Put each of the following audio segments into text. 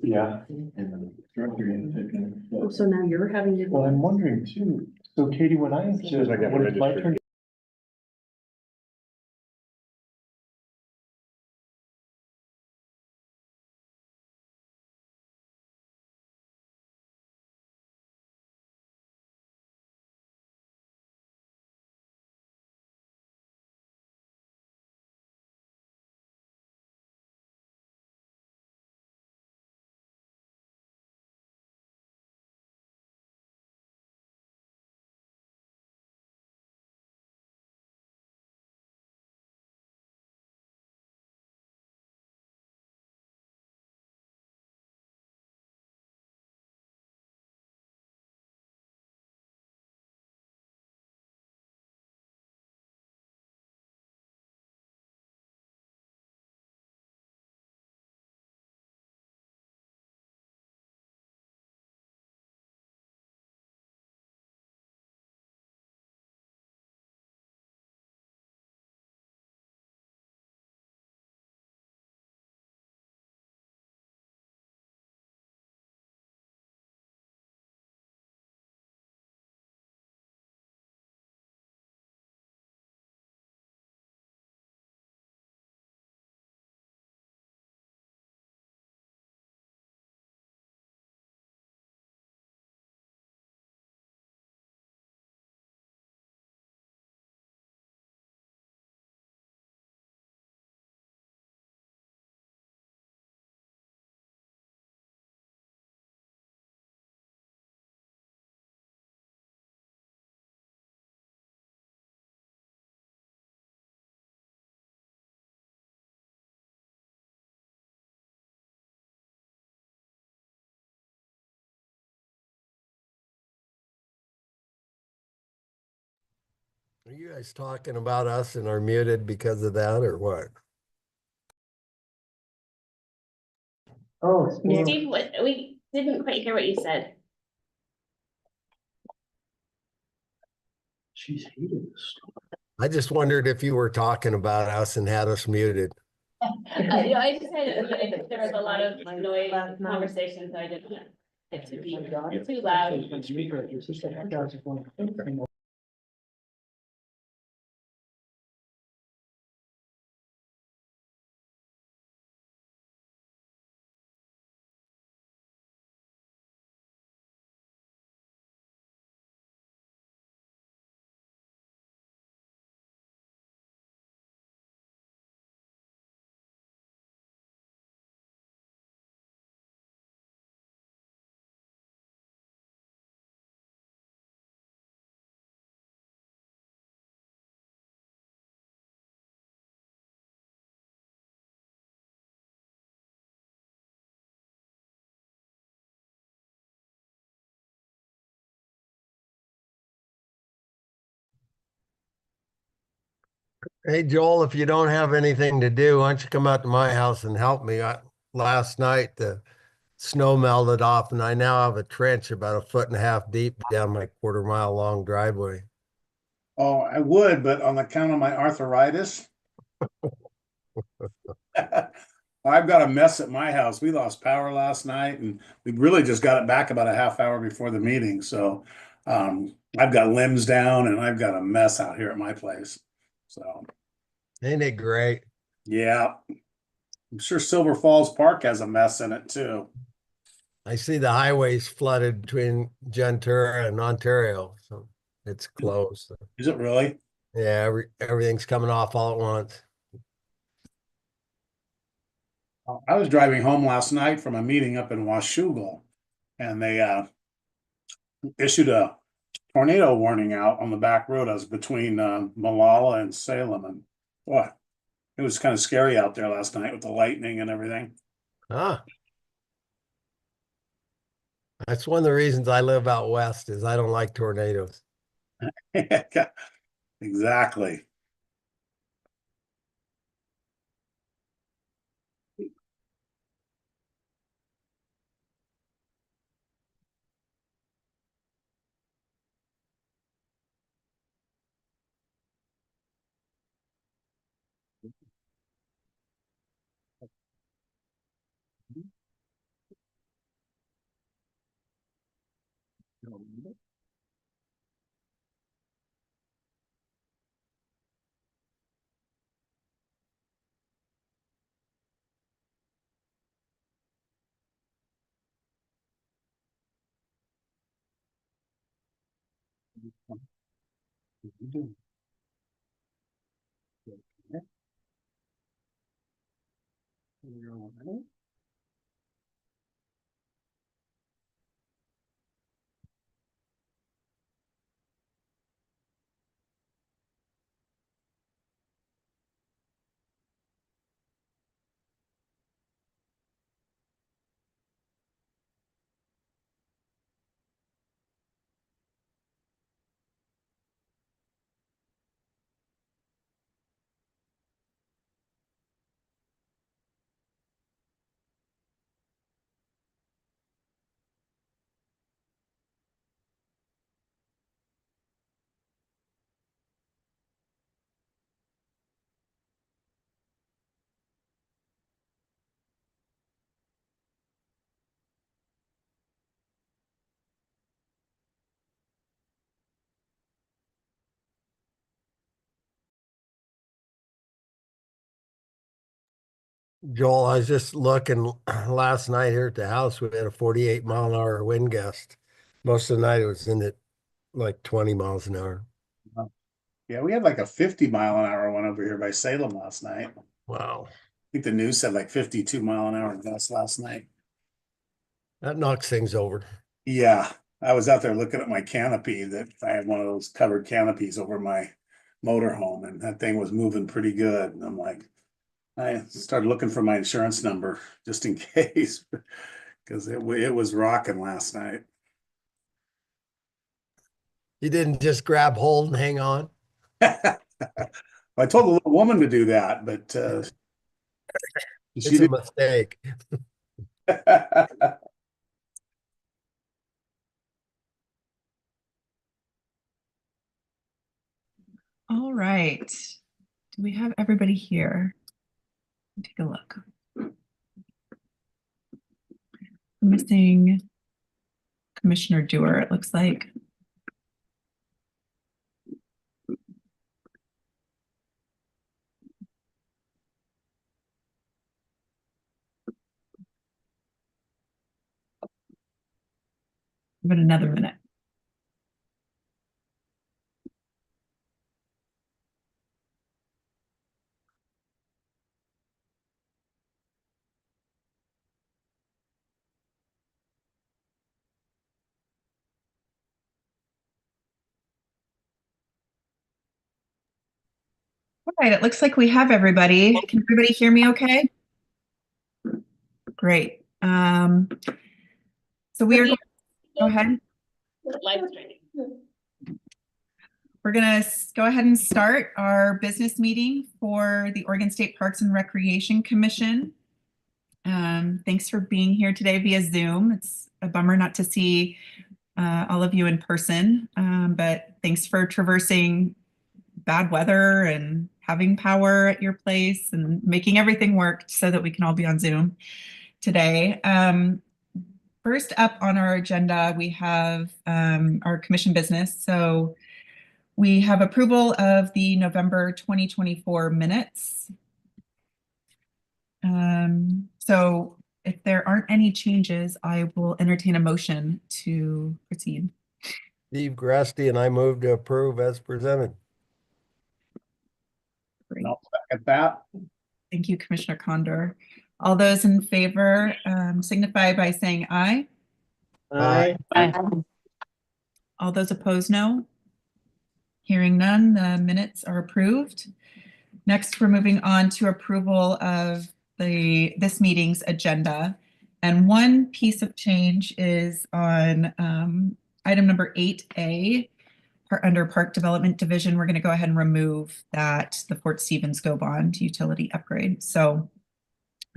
Yeah. Oh, so now you're having to. Well, I'm wondering too, so Katie, when I, soon as I got when it's my registered. turn. Are you guys talking about us and are muted because of that or what? Oh, Steve, we didn't quite hear what you said. she's hated this. I just wondered if you were talking about us and had us muted. I just had, there was a lot of noise conversation, so I didn't want it to be too loud. Hey, Joel, if you don't have anything to do, why don't you come out to my house and help me? Last night, the snow melted off and I now have a trench about 1.5 feet deep down my 1/4 mile long driveway. Oh, I would, but on account of my arthritis. I've got a mess at my house. We lost power last night and we really just got it back about a half hour before the meeting. So I've got limbs down and I've got a mess out here at my place. So Ain't it great? yeah, I'm sure Silver Falls Park has a mess in it too. I see the highways flooded between Gentura and Ontario, so it's closed. Is it really? Yeah, everything's coming off all at once. I was driving home last night from a meeting up in Washougal and they issued a tornado warning out on the back road. I was between Malala and Salem, and boy, it was kind of scary out there last night with the lightning and everything. Ah, that's one of the reasons I live out west is I don't like tornadoes. Exactly. Joel, I was just looking last night here at the house. We had a 48-mile-an-hour wind gust. Most of the night it was in at like 20 miles an hour. Yeah, we had like a 50-mile-an-hour one over here by Salem last night. I Wow. think the news said like 52-mile-an-hour gust last night. That knocks things over. Yeah, I was out there looking at my canopy that I had one of those covered canopies over my motorhome, and that thing was moving pretty good. And I'm like, I started looking for my insurance number just in case, because it was rocking last night. You didn't just grab hold and hang on. I told the little woman to do that, but It's she a mistake. didn't. All right. Do we have everybody here? Take a look. I'm missing Commissioner Dewar, it looks like. Give it another minute. All right, it looks like we have everybody. Can everybody hear me okay? Great. So we are, go ahead. Live streaming. We're going to go ahead and start our business meeting for the Oregon State Parks and Recreation Commission. Thanks for being here today via Zoom. It's a bummer not to see all of you in person, but thanks for traversing bad weather and having power at your place and making everything work so that we can all be on Zoom today. First up on our agenda, we have our commission business. So we have approval of the November 2024 minutes. So if there aren't any changes, I will entertain a motion to proceed. Steve Grasty and I move to approve as presented. Great. I'll second that. Thank you, Commissioner Condor. All those in favor signify by saying aye. Aye. All those opposed, no. Hearing none, the minutes are approved. Next, we're moving on to approval of this meeting's agenda. And one piece of change is on item number 8A, under Park Development Division. We're going to go ahead and remove that, the Fort Stevens Go Bond utility upgrade. So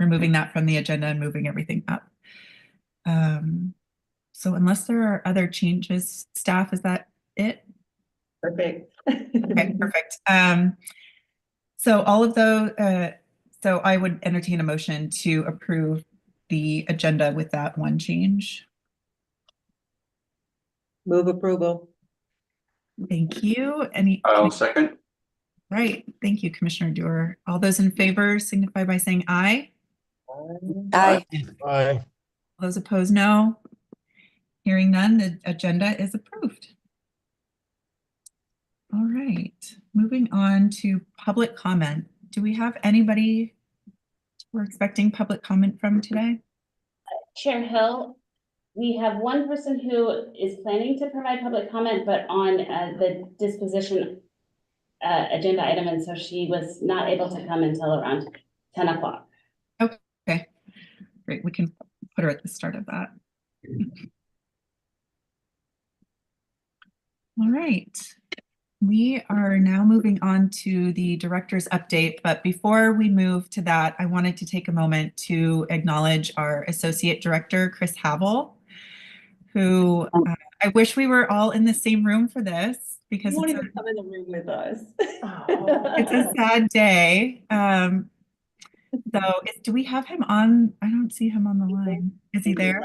removing that from the agenda and moving everything up. So unless there are other changes, staff, is that it? Perfect. Okay, perfect. So all of those, so I would entertain a motion to approve the agenda with that one change. Move approval. Thank you. Any, I'll second. right. Thank you, Commissioner Dewar. All those in favor signify by saying aye. Aye. Aye. Those opposed, no. Hearing none, the agenda is approved. All right, moving on to public comment. Do we have anybody we're expecting public comment from today? Chair Hill, we have one person who is planning to provide public comment, but on the disposition agenda item, and so she was not able to come until around 10 o'clock. Okay, great. We can put her at the start of that. All right. We are now moving on to the director's update, but before we move to that, I wanted to take a moment to acknowledge our Associate Director, Chris Havel, who I wish we were all in the same room for this because Won't it's even come in the room with us. it's a sad day. Do we have him on? I don't see him on the line. Is he there?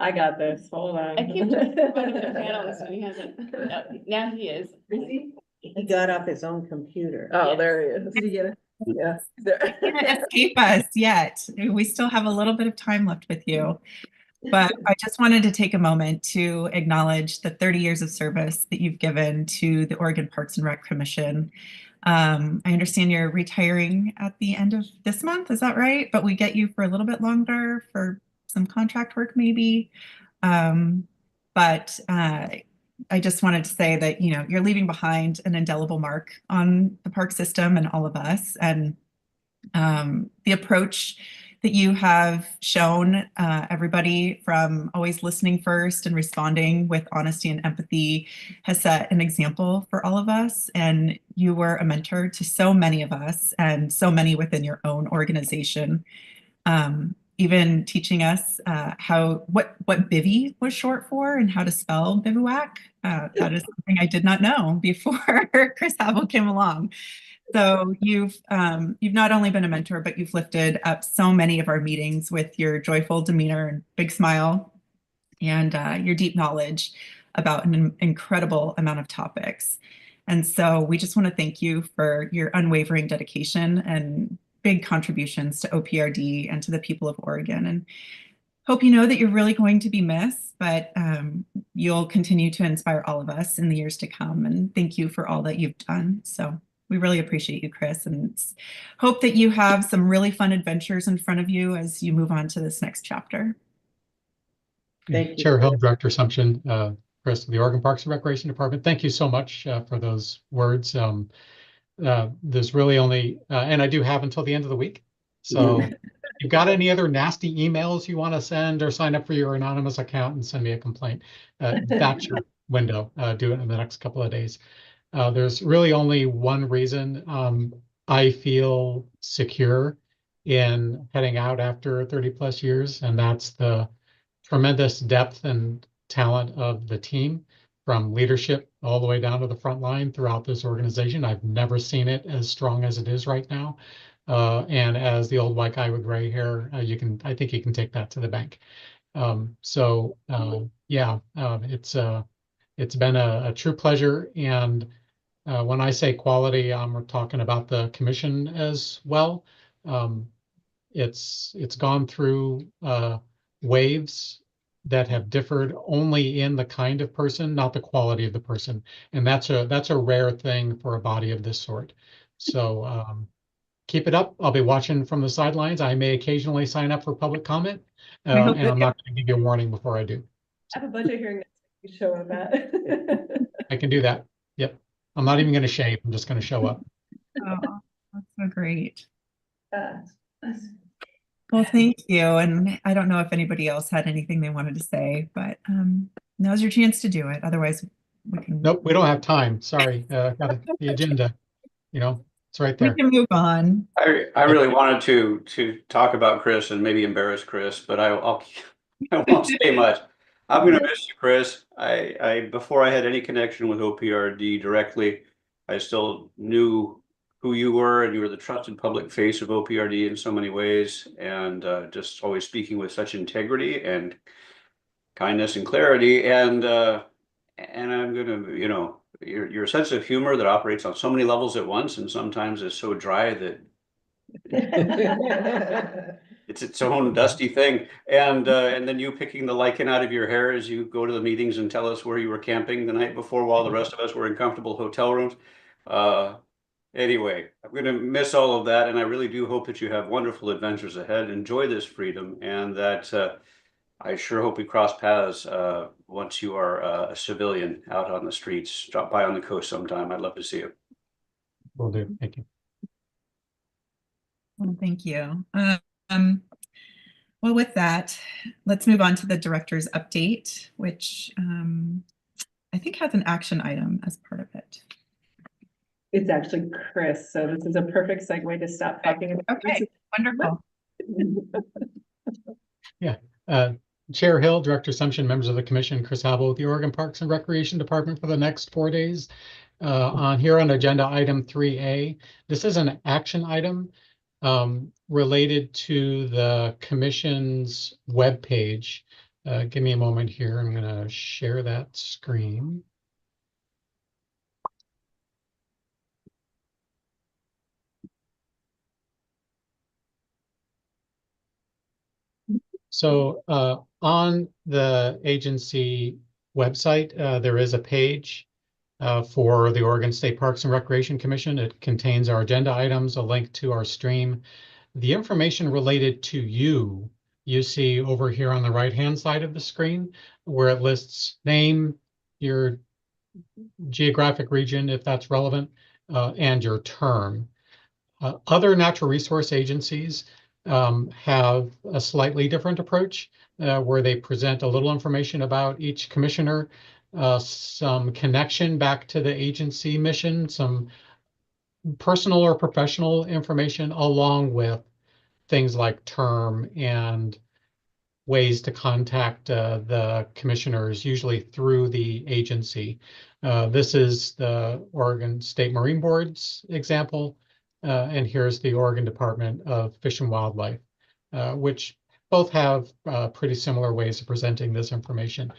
I got this, hold on. I keep trying to put him in panels and he hasn't. No, now he is. He got off his own computer. Oh, there he is. Did you get it? Yeah. there. Can't escape us yet. We still have a little bit of time left with you. But I just wanted to take a moment to acknowledge the 30 years of service that you've given to the Oregon Parks and Rec Commission. I understand you're retiring at the end of this month, is that right? But we get you for a little bit longer for some contract work maybe. I just wanted to say that, you know, you're leaving behind an indelible mark on the park system and all of us. And the approach that you have shown everybody, from always listening first and responding with honesty and empathy, has set an example for all of us. And you were a mentor to so many of us and so many within your own organization. Even teaching us what bivy was short for and how to spell bivouac. That is something I did not know before Chris Havel came along. So you've not only been a mentor, but you've lifted up so many of our meetings with your joyful demeanor and big smile and your deep knowledge about an incredible amount of topics. And so we just want to thank you for your unwavering dedication and big contributions to OPRD and to the people of Oregon. And hope you know that you're really going to be missed, but you'll continue to inspire all of us in the years to come. And thank you for all that you've done. So we really appreciate you, Chris, and hope that you have some really fun adventures in front of you as you move on to this next chapter. Thank you. Chair Hill, Director Assumption, Chris of the Oregon Parks and Recreation Department. Thank you so much for those words. There's really only, and I do have until the end of the week. So if you've got any other nasty emails you want to send or sign up for your anonymous account and send me a complaint, that's your window. Do it in the next couple of days. There's really only one reason I feel secure in heading out after 30 plus years, and that's the tremendous depth and talent of the team, from leadership all the way down to the front line throughout this organization. I've never seen it as strong as it is right now. And as the old white guy with gray hair, I think you can take that to the bank. It's been a true pleasure. And when I say quality, we're talking about the commission as well. It's gone through waves that have differed only in the kind of person, not the quality of the person. And that's a rare thing for a body of this sort. So keep it up. I'll be watching from the sidelines. I may occasionally sign up for public comment, and I'm not going to give you a warning before I do. I have a budget hearing next week. You show up that. I can do that. Yep. I'm not even going to shave. I'm just going to show up. Oh, that's so great. Well, thank you. And I don't know if anybody else had anything they wanted to say, but now's your chance to do it. Otherwise, we can. Nope, we don't have time. Sorry. Got the agenda. You know, it's right there. We can move on. I really wanted to talk about Chris and maybe embarrass Chris, but I won't say much. I'm going to miss you, Chris. I before I had any connection with OPRD directly, I still knew who you were, and you were the trusted public face of OPRD in so many ways, and just always speaking with such integrity and kindness and clarity, and I'm gonna, you know, your sense of humor that operates on so many levels at once, and sometimes is so dry that it's its own dusty thing. And then you picking the lichen out of your hair as you go to the meetings and tell us where you were camping the night before while the rest of us were in comfortable hotel rooms. Anyway, I'm going to miss all of that, and I really do hope that you have wonderful adventures ahead. Enjoy this freedom, and that I sure hope we cross paths once you are a civilian out on the streets. Drop by on the coast sometime. I'd love to see you. Will do. Thank you. Well, thank you. Well, with that, let's move on to the director's update, which I think has an action item as part of it. It's actually Chris, so this is a perfect segue to stop talking about. Okay, wonderful. Yeah. Chair Hill, Director Sumption, members of the commission, Chris Habel with the Oregon Parks and Recreation Department for the next 4 days. On agenda item 3A, this is an action item related to the commission's webpage. Give me a moment here. I'm going to share that screen. So on the agency website, there is a page for the Oregon State Parks and Recreation Commission. It contains our agenda items, a link to our stream. The information related to you see over here on the right-hand side of the screen, where it lists name, your geographic region, if that's relevant, and your term. Other natural resource agencies have a slightly different approach where they present a little information about each commissioner, some connection back to the agency mission, some personal or professional information, along with things like term and ways to contact the commissioners, usually through the agency. This is the Oregon State Marine Board's example. And here's the Oregon Department of Fish and Wildlife, which both have pretty similar ways of presenting this information.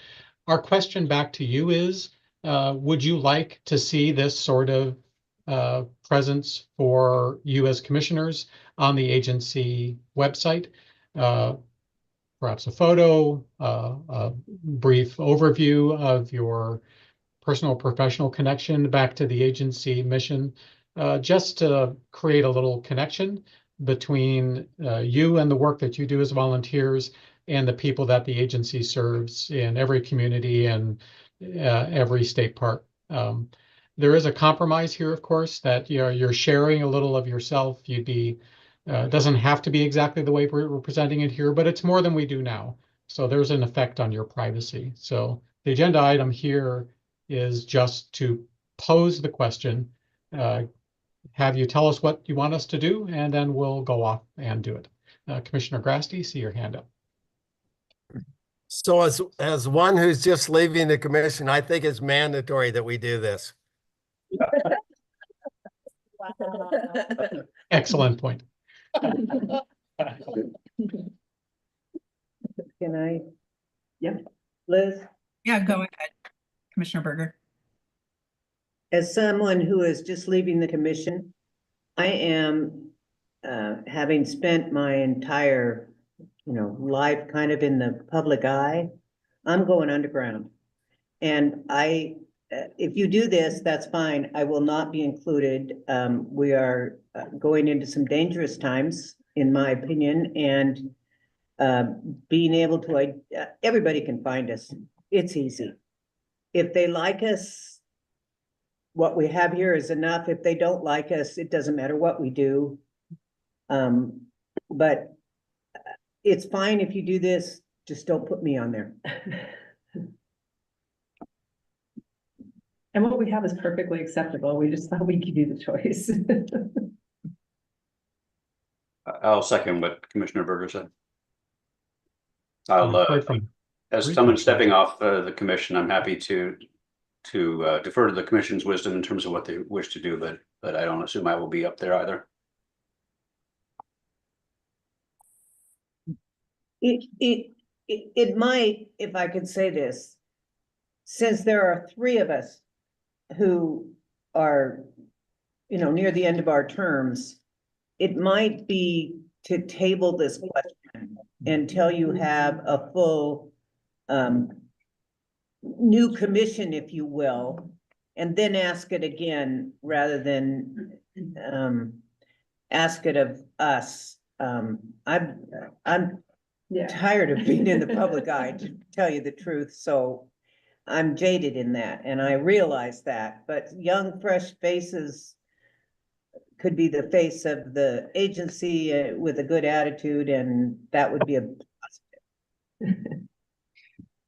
Our question back to you is, would you like to see this sort of presence for you as commissioners on the agency website? Perhaps a photo, a brief overview of your personal professional connection back to the agency mission, just to create a little connection between you and the work that you do as volunteers and the people that the agency serves in every community and every state park. There is a compromise here, of course, that you're sharing a little of yourself. You'd be doesn't have to be exactly the way we're presenting it here, but it's more than we do now. So there's an effect on your privacy. So the agenda item here is just to pose the question, have you tell us what you want us to do, and then we'll go off and do it. Commissioner Grasty, see your hand up. So as one who's just leaving the commission, I think it's mandatory that we do this. Excellent point. Can I? Yeah. Liz, Yeah, go ahead, Commissioner Berger. as someone who is just leaving the commission, I am, having spent my entire, life kind of in the public eye, I'm going underground. And if you do this, that's fine. I will not be included. We are going into some dangerous times, in my opinion, and being able to, everybody can find us. It's easy. If they like us, what we have here is enough. If they don't like us, it doesn't matter what we do. But it's fine if you do this, just don't put me on there. And what we have is perfectly acceptable. We just thought we could do the choice. I'll second what Commissioner Berger said. I'll, as someone stepping off the commission, I'm happy to defer to the commission's wisdom in terms of what they wish to do, but I don't assume I will be up there either. it might, if I could say this, since there are three of us who are, near the end of our terms, it might be to table this question until you have a full new commission, if you will, and then ask it again rather than ask it of us. I'm Yeah. tired of being in the public eye, to tell you the truth, so I'm jaded in that, and I realize that, but young, fresh faces could be the face of the agency with a good attitude, and that would be a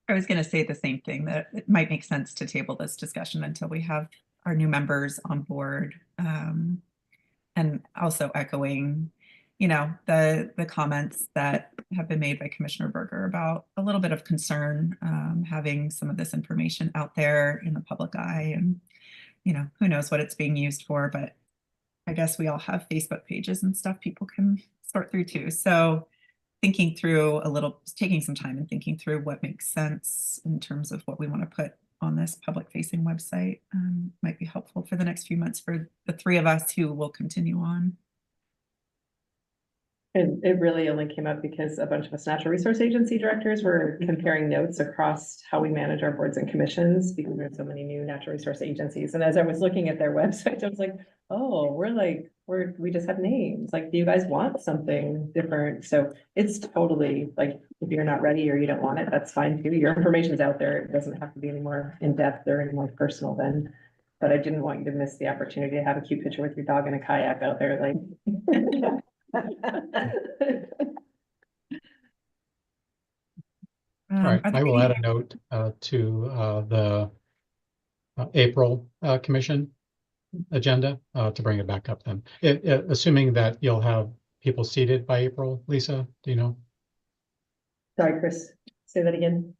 I was going to say the same thing, that it might make sense to table this discussion until we have our new members on board. And also echoing, the comments that have been made by Commissioner Berger about a little bit of concern, having some of this information out there in the public eye, and, who knows what it's being used for, but I guess we all have Facebook pages and stuff people can sort through too. So taking some time and thinking through what makes sense in terms of what we want to put on this public facing website might be helpful for the next few months for the three of us who will continue on. And it really only came up because a bunch of us natural resource agency directors were comparing notes across how we manage our boards and commissions, because there's so many new natural resource agencies. And as I was looking at their websites, I was like, oh, we just have names. Like, do you guys want something different? So it's totally like, if you're not ready or you don't want it, that's fine too. Your information's out there. It doesn't have to be any more in-depth or any more personal then. But I didn't want you to miss the opportunity to have a cute picture with your dog in a kayak out there, like. All right, Are there I will any- add a note to the April commission agenda to bring it back up then. Assuming that you'll have people seated by April, Lisa, do you know? Sorry, Chris, say that again.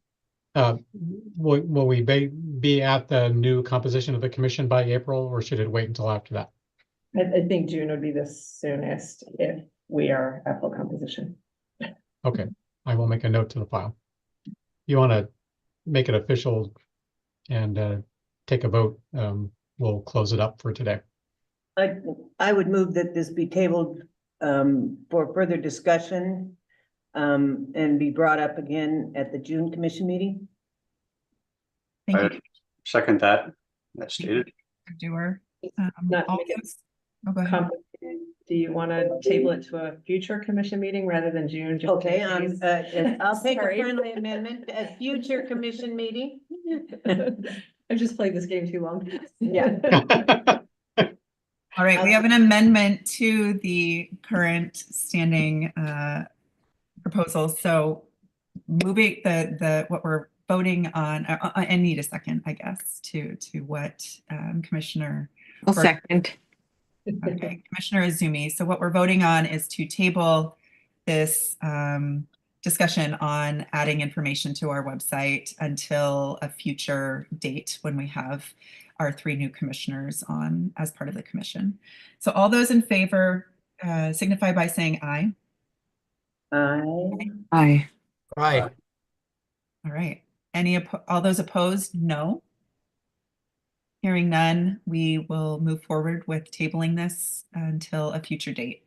Will we be at the new composition of the commission by April, or should it wait until after that? I think June would be the soonest if we are at full composition. Okay, I will make a note to the file. You want to make it official and take a vote, we'll close it up for today. I would move that this be tabled for further discussion and be brought up again at the June commission meeting. Thank you, I second that. That's stated. Doer. Not to make it Go ahead. complicated. Do you want to table it to a future commission meeting rather than June? just Okay, in case? I'll take a Sorry. friendly amendment, a future commission meeting. I've just played this game too long. Yeah. All right, we have an amendment to the current standing proposal. So moving what we're voting on, I need a second, I guess, to what Commissioner. I'll second. Okay, Commissioner Izumi. So what we're voting on is to table this discussion on adding information to our website until a future date when we have our three new commissioners on as part of the commission. So all those in favor signify by saying aye. Aye. Right. All right. All those opposed, no. Hearing none, we will move forward with tabling this until a future date.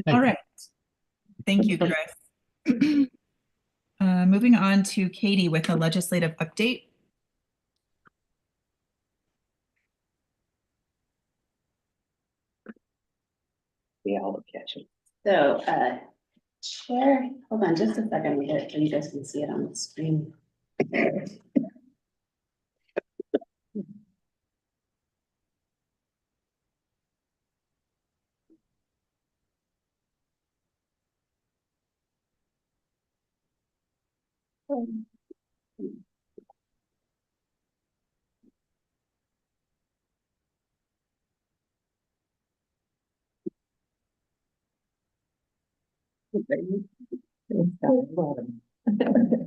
All right. Thank you, Chris. Moving on to Katie with a legislative update. We all look at you. So, Chair, hold on just a second, so you guys can see it on the screen.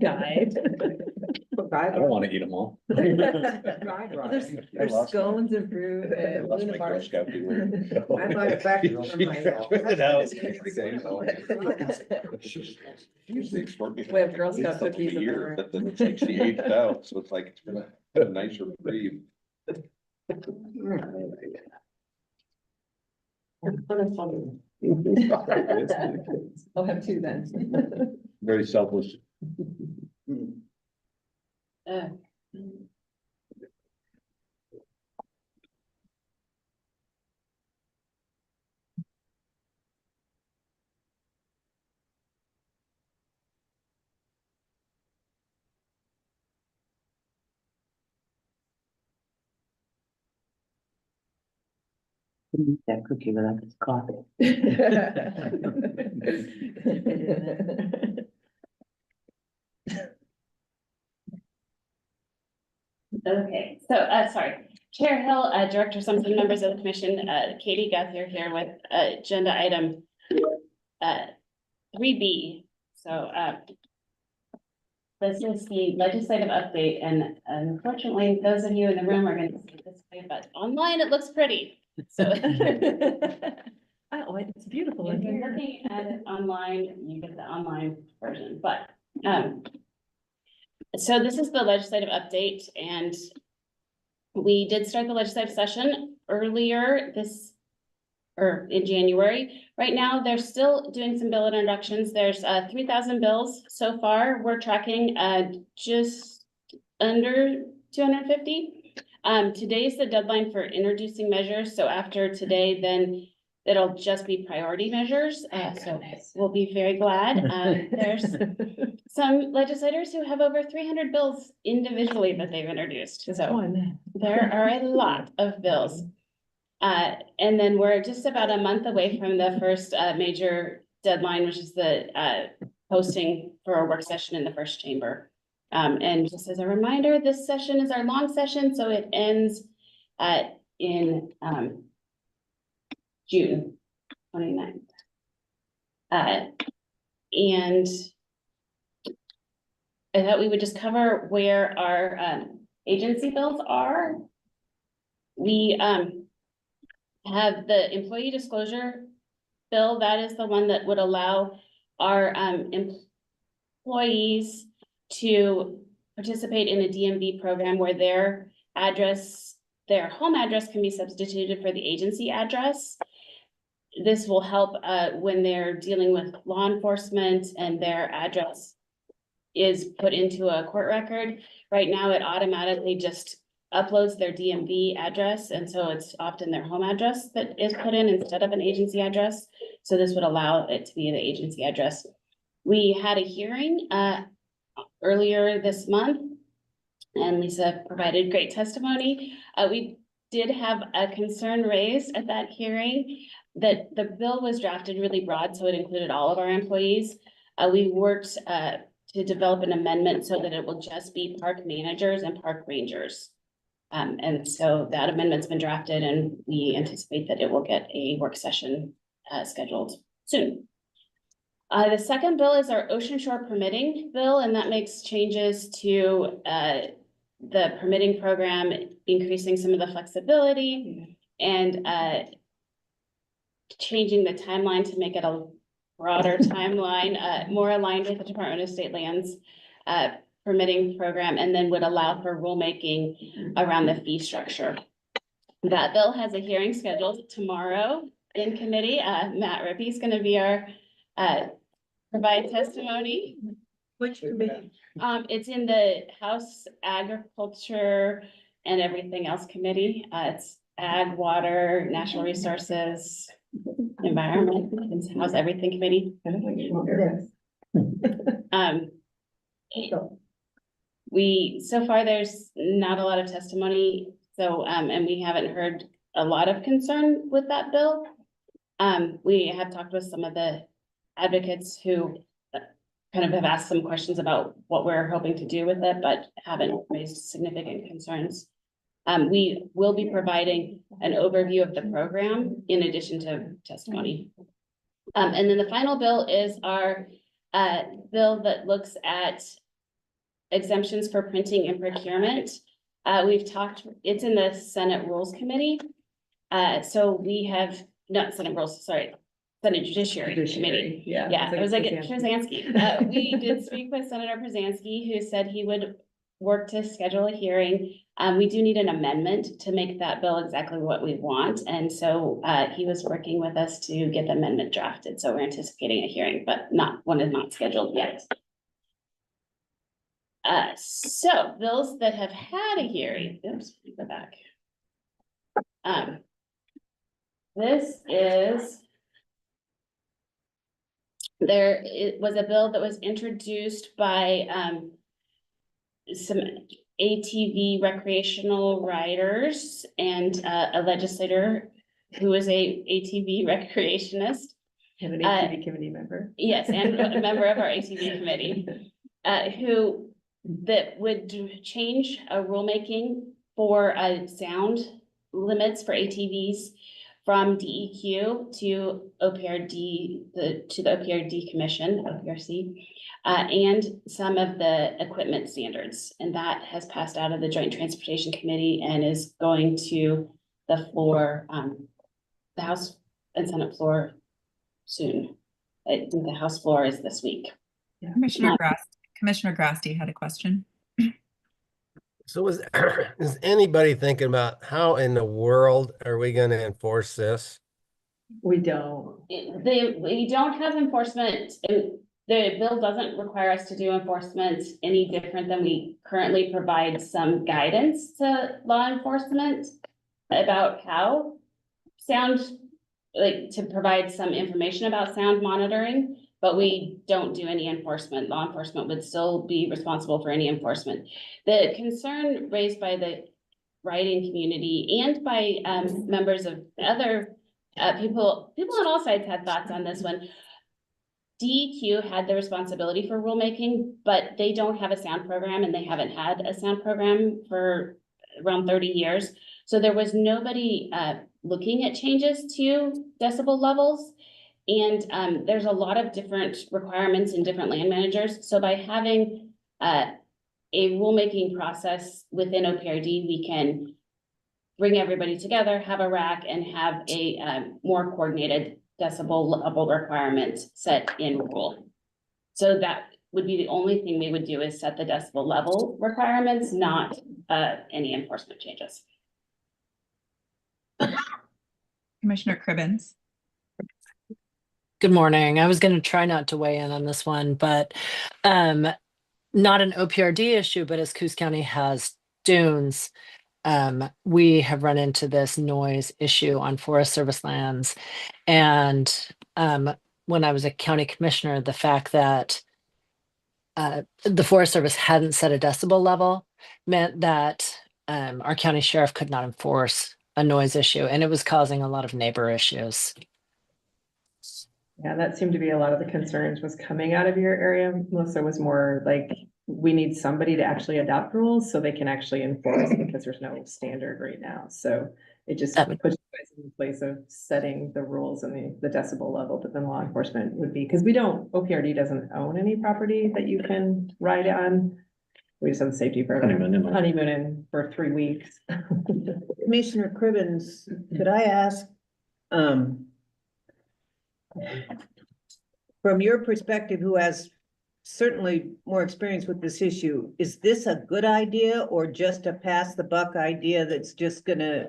Guide. I don't want to eat them all. There's scones and fruit I lost my Girl Scout dealer. I bought a package for myself. Usually extraordinary. We have Girl Scout cookies in Year, there. but then it's actually aged out, so it's like, it's been a nicer breed. I'll have two then. Very selfless. Uh, That cookie without this coffee. Okay, so, sorry, Chair Hill, Director Simpson, members of the commission, Katie Guthier here with agenda item 3B. So, this is the legislative update, and unfortunately, those of you in the room are going to see it this way, but online it looks pretty. So Oh, it's beautiful in if you're here. looking at it online, you get the online version, but, so this is the legislative update, and we did start the legislative session earlier or in January. Right now, they're still doing some bill introductions. There's 3,000 bills so far. We're tracking just under 250. Today's the deadline for introducing measures. So after today, then it'll just be priority measures. So we'll be very glad. There's some legislators who have over 300 bills individually that they've introduced. It's So fun. there are a lot of bills. And then we're just about a month away from the first major deadline, which is the posting for a work session in the first chamber. And just as a reminder, this session is our long session, so it ends in June 29th. And I thought we would just cover where our agency bills are. We have the employee disclosure bill. That is the one that would allow our employees to participate in a DMV program where their home address can be substituted for the agency address. This will help when they're dealing with law enforcement and their address is put into a court record. Right now, it automatically just uploads their DMV address, and so it's often their home address that is put in instead of an agency address. So this would allow it to be the agency address. We had a hearing earlier this month, and Lisa provided great testimony. We did have a concern raised at that hearing that the bill was drafted really broad, so it included all of our employees. We worked to develop an amendment so that it will just be park managers and park rangers. And so that amendment's been drafted, and we anticipate that it will get a work session scheduled soon. The second bill is our ocean shore permitting bill, and that makes changes to the permitting program, increasing some of the flexibility and changing the timeline to make it a broader timeline, more aligned with the Department of State Lands permitting program, and then would allow for rulemaking around the fee structure. That bill has a hearing scheduled tomorrow in committee. Matt Rippey is going to be our provide testimony. Which committee? It's in the House Agriculture and Everything Else Committee. It's Ag, Water, Natural Resources, Environment, it's House Everything Committee. So far, there's not a lot of testimony, so, and we haven't heard a lot of concern with that bill. We have talked with some of the advocates who kind of have asked some questions about what we're hoping to do with it, but haven't raised significant concerns. We will be providing an overview of the program in addition to testimony. And then the final bill is our bill that looks at exemptions for printing and procurement. We've talked, it's in the Senate Rules Committee. So we have, not Senate Rules, sorry, Senate Judiciary Committee. Yeah. Yeah, it was like Krasinski. Krasinski. We did speak with Senator Krasinski, who said he would work to schedule a hearing. We do need an amendment to make that bill exactly what we want. And so he was working with us to get the amendment drafted. So we're anticipating a hearing, but one is not scheduled yet. So bills that have had a hearing, oops, let me go back. This is. It was a bill that was introduced by some ATV recreational riders and a legislator who is a ATV recreationist. And an ATV committee member. Yes, and a member of our ATV committee, that would change a rulemaking for sound limits for ATVs from DEQ to OPRD, to the OPRD Commission, OPRC, and some of the equipment standards. And that has passed out of the Joint Transportation Committee and is going to the floor, the House and Senate floor soon. I think the House floor is this week. Commissioner Grasty had a question. So is anybody thinking about how in the world are we gonna enforce this? We don't. We don't have enforcement, and the bill doesn't require us to do enforcement any different than we currently provide some guidance to law enforcement about how sound, like to provide some information about sound monitoring, but we don't do any enforcement. Law enforcement would still be responsible for any enforcement. The concern raised by the riding community and by members of other people on all sides had thoughts on this one. DEQ had the responsibility for rulemaking, but they don't have a sound program and they haven't had a sound program for around 30 years. So there was nobody looking at changes to decibel levels. And there's a lot of different requirements in different land managers. So by having a rulemaking process within OPRD, we can bring everybody together, have a rack, and have a more coordinated decibel level requirement set in rule. So that would be the only thing we would do is set the decibel level requirements, not any enforcement changes. Commissioner Cribbins. Good morning. I was going to try not to weigh in on this one, but not an OPRD issue, but as Coos County has dunes, we have run into this noise issue on Forest Service lands. And when I was a county commissioner, the fact that the Forest Service hadn't set a decibel level meant that our county sheriff could not enforce a noise issue, and it was causing a lot of neighbor issues. Yeah, that seemed to be a lot of the concerns was coming out of your area. Melissa, was more like, we need somebody to actually adopt rules so they can actually enforce because there's no standard right now. So it just puts you guys in the place of setting the rules and the decibel level, but then law enforcement would be, because OPRD doesn't own any property that you can ride on. We just have the safety program, honeymoon in for 3 weeks. Commissioner Cribbins, could I ask, from your perspective, who has certainly more experience with this issue, is this a good idea or just a pass the buck idea that's just gonna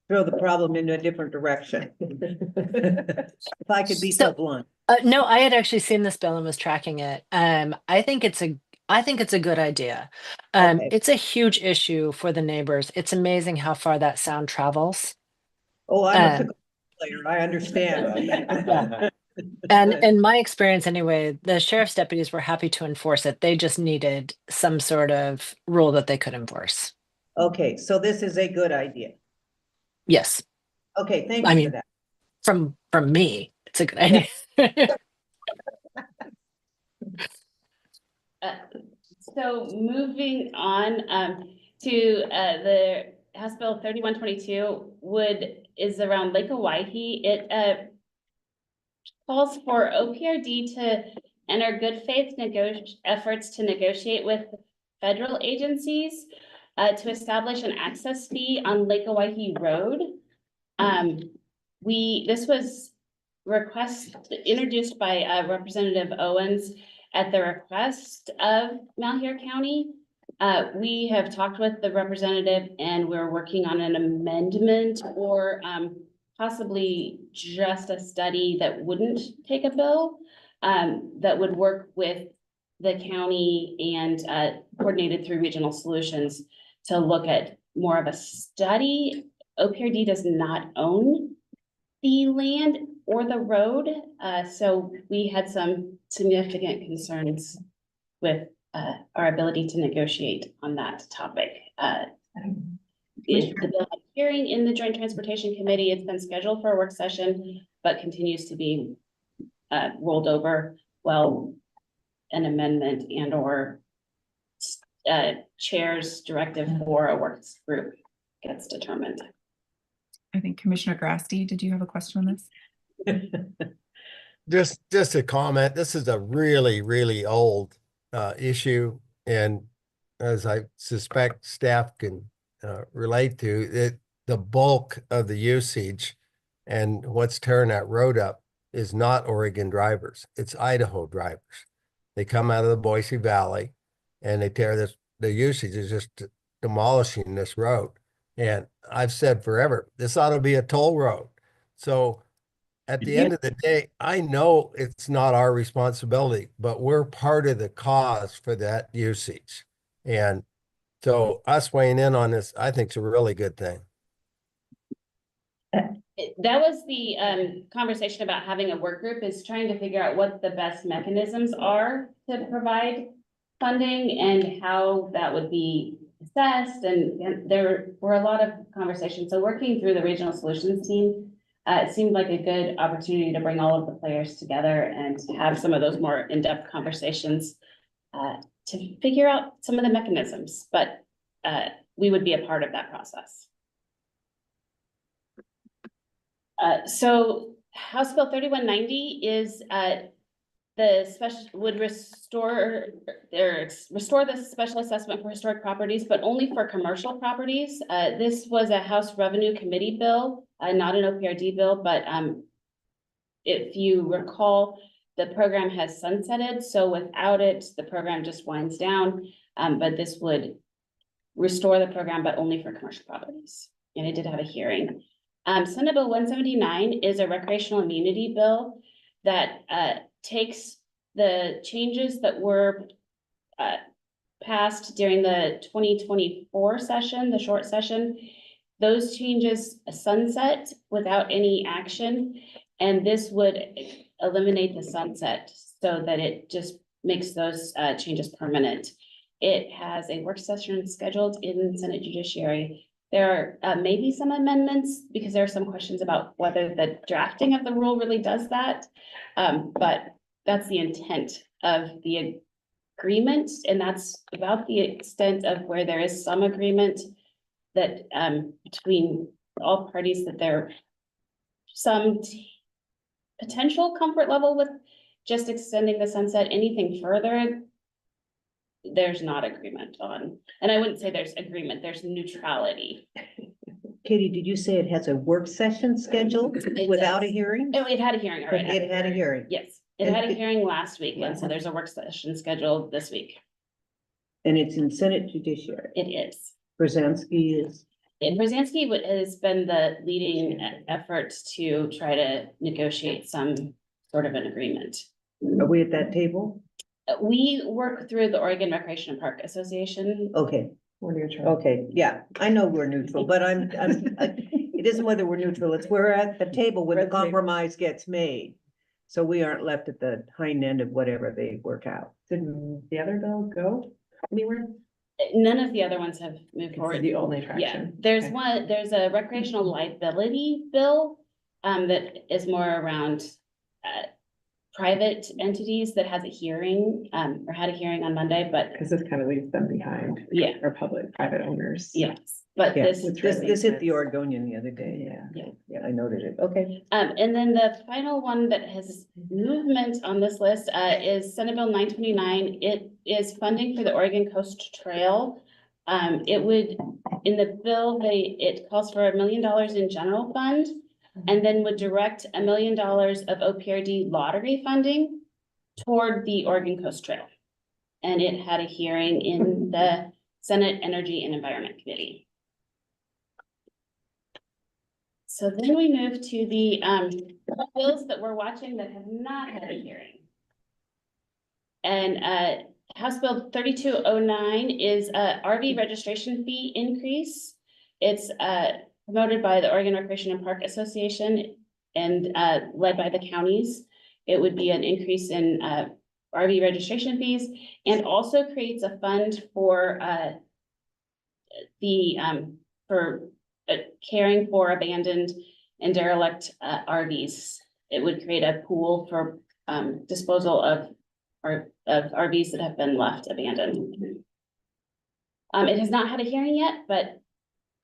throw the problem into a different direction? If I could be so blunt. No, I had actually seen this bill and was tracking it. I think it's a good idea. Okay. It's a huge issue for the neighbors. It's amazing how far that sound travels. Oh, I'm a football player, I understand. And in my experience anyway, the sheriff's deputies were happy to enforce it. They just needed some sort of rule that they could enforce. Okay, so this is a good idea. Yes. Okay, thank you for that. From me, it's a good idea. So moving on to the House Bill 3122 is around Lake Owyhee. It calls for OPRD to and our good faith efforts to negotiate with federal agencies to establish an access fee on Lake Oahe Road. This was introduced by Representative Owens at the request of Malheur County. We have talked with the representative and we're working on an amendment or possibly just a study that wouldn't take a bill, that would work with the county and coordinated through Regional Solutions to look at more of a study. OPRD does not own the land or the road, so we had some significant concerns with our ability to negotiate on that topic. The bill had hearing in the Joint Transportation Committee. It's been scheduled for a work session, but continues to be rolled over while an amendment and or chair's directive for a works group gets determined. I think Commissioner Grasty, did you have a question on this? Just a comment. This is a really, really old issue. And as I suspect staff can relate to it, the bulk of the usage and what's tearing that road up is not Oregon drivers. It's Idaho drivers. They come out of the Boise Valley and they tear this, the usage is just demolishing this road. And I've said forever, this ought to be a toll road. So at the end of the day, I know it's not our responsibility, but we're part of the cause for that usage. And so us weighing in on this, I think is a really good thing. That was the conversation about having a work group, is trying to figure out what the best mechanisms are to provide funding and how that would be assessed. And there were a lot of conversations. So working through the Regional Solutions team, it seemed like a good opportunity to bring all of the players together and have some of those more in-depth conversations to figure out some of the mechanisms, but we would be a part of that process. So House Bill 3190 is the special would restore the special assessment for historic properties, but only for commercial properties. This was a House Revenue Committee bill, not an OPRD bill, but if you recall, the program has sunsetted. So without it, the program just winds down. But this would restore the program, but only for commercial properties. And it did have a hearing. Senate Bill 179 is a recreational immunity bill that takes the changes that were passed during the 2024 session, the short session. Those changes sunset without any action, and this would eliminate the sunset so that it just makes those changes permanent. It has a work session scheduled in Senate Judiciary. There are maybe some amendments because there are some questions about whether the drafting of the rule really does that. But that's the intent of the agreement, and that's about the extent of where there is some agreement that between all parties, that there some potential comfort level with just extending the sunset. Anything further, there's not agreement on. And I wouldn't say there's agreement, there's neutrality. Katie, did you say it has a work session scheduled without a hearing? Oh, it had a hearing already. It had a hearing. Yes, it had a hearing last week, and so there's a work session scheduled this week. And it's in Senate Judiciary. It is. Brzezinski is. And Brzezinski has been the leading effort to try to negotiate some sort of an agreement. Are we at that table? We work through the Oregon Recreation and Park Association. Okay, We're neutral. okay, yeah, I know we're neutral, but it isn't whether we're neutral, it's we're at the table when the compromise gets made. So we aren't left at the hind end of whatever they work out. Did the other bill go anywhere? None of the other ones have moved It's forward. the only Yeah, traction. there's Okay. there's a recreational liability bill that is more around private entities that has a hearing, or had a hearing on Monday, but Because this kind of leaves them behind, yeah, or private owners. yes, but Yeah, this. this hit the Oregonian the other day. Yeah. Yeah, I noted it. Okay. And then the final one that has movement on this list, is Senate Bill 929. It is funding for the Oregon Coast Trail. It would, in the bill, it calls for $1 million in general fund, and then would direct $1 million of OPRD lottery funding toward the Oregon Coast Trail. And it had a hearing in the Senate Energy and Environment Committee. So then we move to the bills that we're watching that have not had a hearing. And House Bill 3209 is a RV registration fee increase. It's promoted by the Oregon Recreation and Park Association and led by the counties. It would be an increase in RV registration fees, and also creates a fund for caring for abandoned and derelict RVs. It would create a pool for disposal of RVs that have been left abandoned. It has not had a hearing yet, but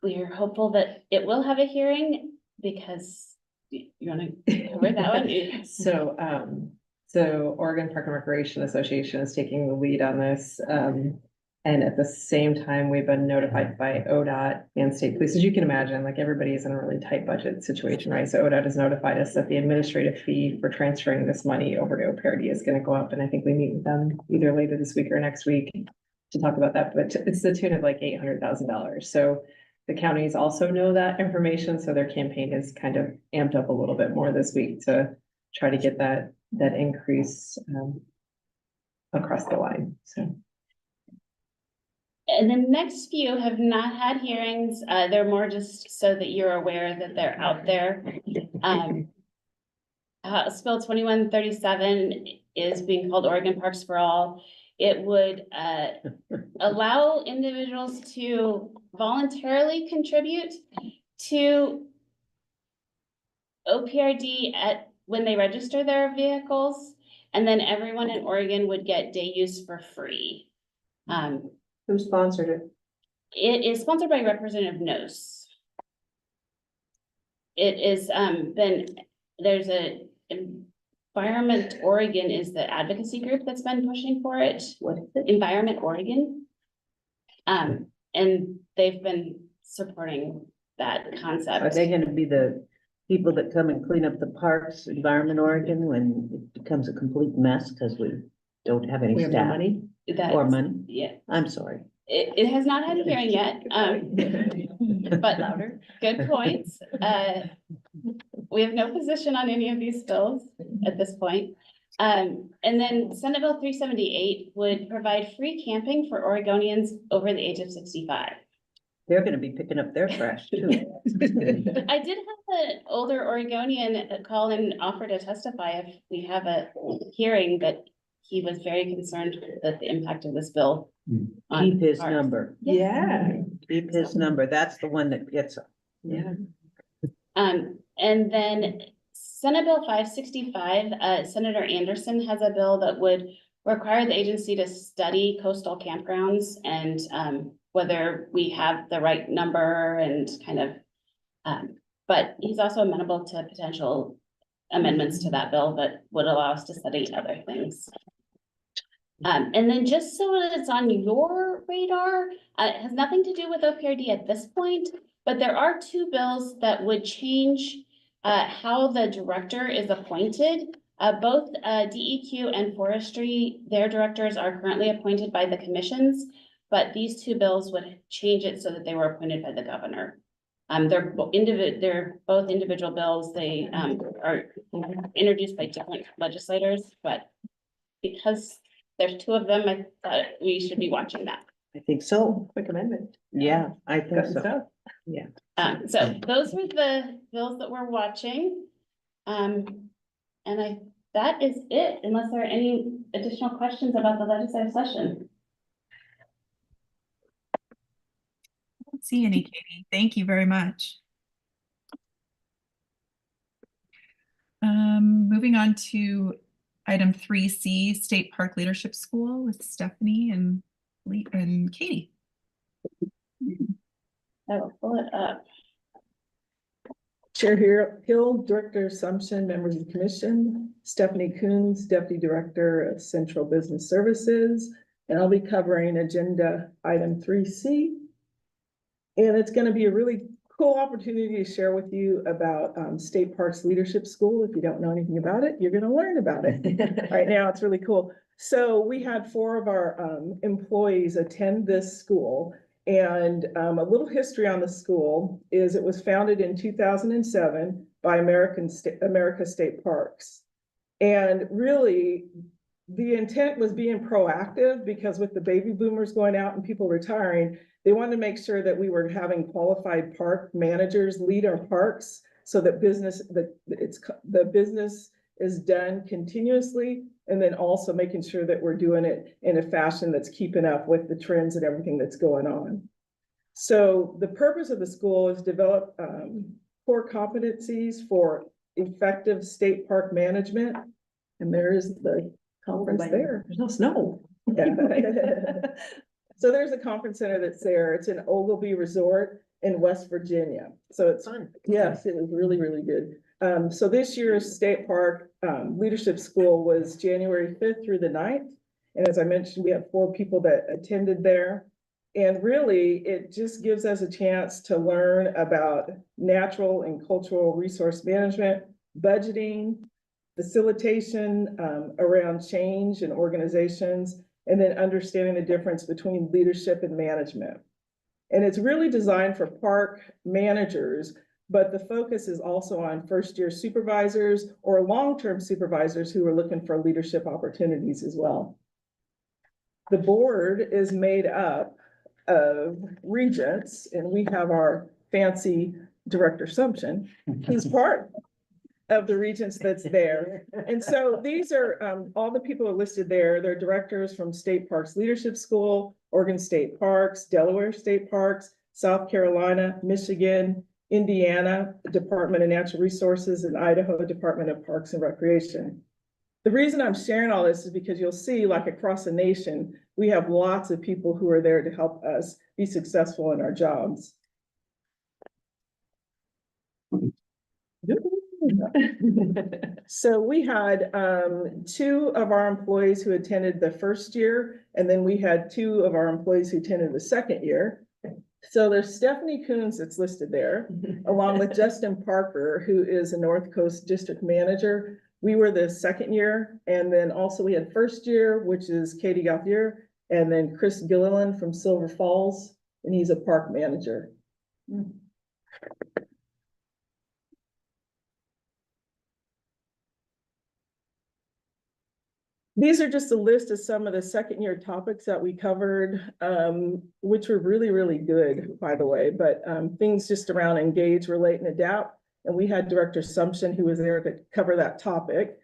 we are hopeful that it will have a hearing, because you want to cover that one? So Oregon Park and Recreation Association is taking the lead on this. And at the same time, we've been notified by ODOT and state police. As you can imagine, like, everybody is in a really tight budget situation, right? So ODOT has notified us that the administrative fee for transferring this money over to OPRD is going to go up. And I think we meet with them either later this week or next week to talk about that. But it's the tune of like $800,000. So the counties also know that information. So their campaign is kind of amped up a little bit more this week to try to get that increase across the line. So. And the next few have not had hearings. They're more just so that you're aware that they're out there. House Bill 2137 is being called Oregon Parks for All. It would allow individuals to voluntarily contribute to OPRD when they register their vehicles, and then everyone in Oregon would get day use for free. Who sponsored it? It is sponsored by Representative Nose. It is there's a Environment Oregon is the advocacy group that's been pushing for it. What is it? Environment Oregon. And they've been supporting that concept. Are they gonna be the people that come and clean up the parks, Environment Oregon, when it becomes a complete mess because we don't have any We have no staff money. or money? Yeah, I'm sorry. it has not had a hearing yet, but Louder. good points. We have no position on any of these bills at this point. And then Senate Bill 378 would provide free camping for Oregonians over the age of 65. They're gonna be picking up their trash too. I did have an older Oregonian call and offer to testify if we have a hearing, but he was very concerned that the impact of this bill. on Keep his parks. number. Yeah. Keep his number. That's the one that gets. Yeah. And then Senate Bill 565, Senator Anderson has a bill that would require the agency to study coastal campgrounds and whether we have the right number and kind of, but he's also amenable to potential amendments to that bill that would allow us to study other things. And then just so that it's on your radar, it has nothing to do with OPRD at this point, but there are two bills that would change how the director is appointed. Both DEQ and Forestry, their directors are currently appointed by the commissions, but these two bills would change it so that they were appointed by the governor. They're both individual bills. They are introduced by different legislators, but because there's two of them, I thought we should be watching that. I think so. Quick amendment. Yeah, I think Good so. stuff. So those were the bills that we're watching. And that is it, unless there are any additional questions about the legislative session. I don't see any, Katie. Thank you very much. Moving on to item 3C, State Park Leadership School with Stephanie and Katie. I will pull it up. Chair Hill, Director Assumption, members of the commission, Stephanie Coons, Deputy Director of Central Business Services, and I'll be covering agenda item 3C. And it's going to be a really cool opportunity to share with you about State Parks Leadership School. If you don't know anything about it, you're going to learn about it. Right now, it's really cool. So we had 4 of our employees attend this school. And a little history on the school is it was founded in 2007 by America State Parks. And really, the intent was being proactive because with the baby boomers going out and people retiring, they wanted to make sure that we were having qualified park managers lead our parks so that the business is done continuously, and then also making sure that we're doing it in a fashion that's keeping up with the trends and everything that's going on. So the purpose of the school is develop core competencies for effective state park management. And there is the conference there. There's no snow. Yeah. So there's a conference center that's there. It's in Ogilvy Resort in West Virginia. So it's Fun. Yes, it was really, really good. So this year's State Park Leadership School was January 5th through the 9th. And as I mentioned, we have 4 people that attended there. And really, it just gives us a chance to learn about natural and cultural resource management, budgeting, facilitation around change in organizations, and then understanding the difference between leadership and management. And it's really designed for park managers, but the focus is also on first-year supervisors or long-term supervisors who are looking for leadership opportunities as well. The board is made up of regents, and we have our fancy Director Assumption. He's part of the regents that's there. And so these are all the people are listed there. They're directors from State Parks Leadership School, Oregon State Parks, Delaware State Parks, South Carolina, Michigan, Indiana Department of Natural Resources, and Idaho Department of Parks and Recreation. The reason I'm sharing all this is because you'll see, like across the nation, we have lots of people who are there to help us be successful in our jobs. So we had 2 of our employees who attended the first year, and then we had 2 of our employees who attended the second year. So there's Stephanie Coons that's listed there, along with Justin Parker, who is a North Coast District Manager. We were the second year, and then also we had first year, which is Katie Gauthier, and then Chris Gilliland from Silver Falls, and he's a park manager. These are just a list of some of the second year topics that we covered, which were really, really good, by the way, but things just around engage, relate, and adapt. And we had Director Assumption who was there to cover that topic.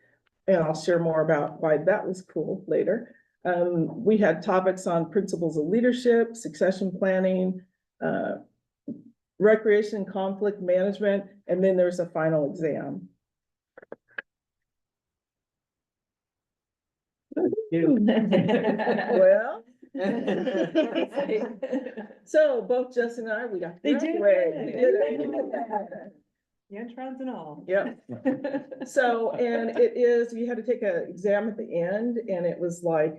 And I'll share more about why that was cool later. We had topics on principles of leadership, succession planning, recreation and conflict management, and then there's a final exam. Well, so both Justin and I, we got to graduate. Introns and all. Yep. So, and it is, you had to take an exam at the end, and it was like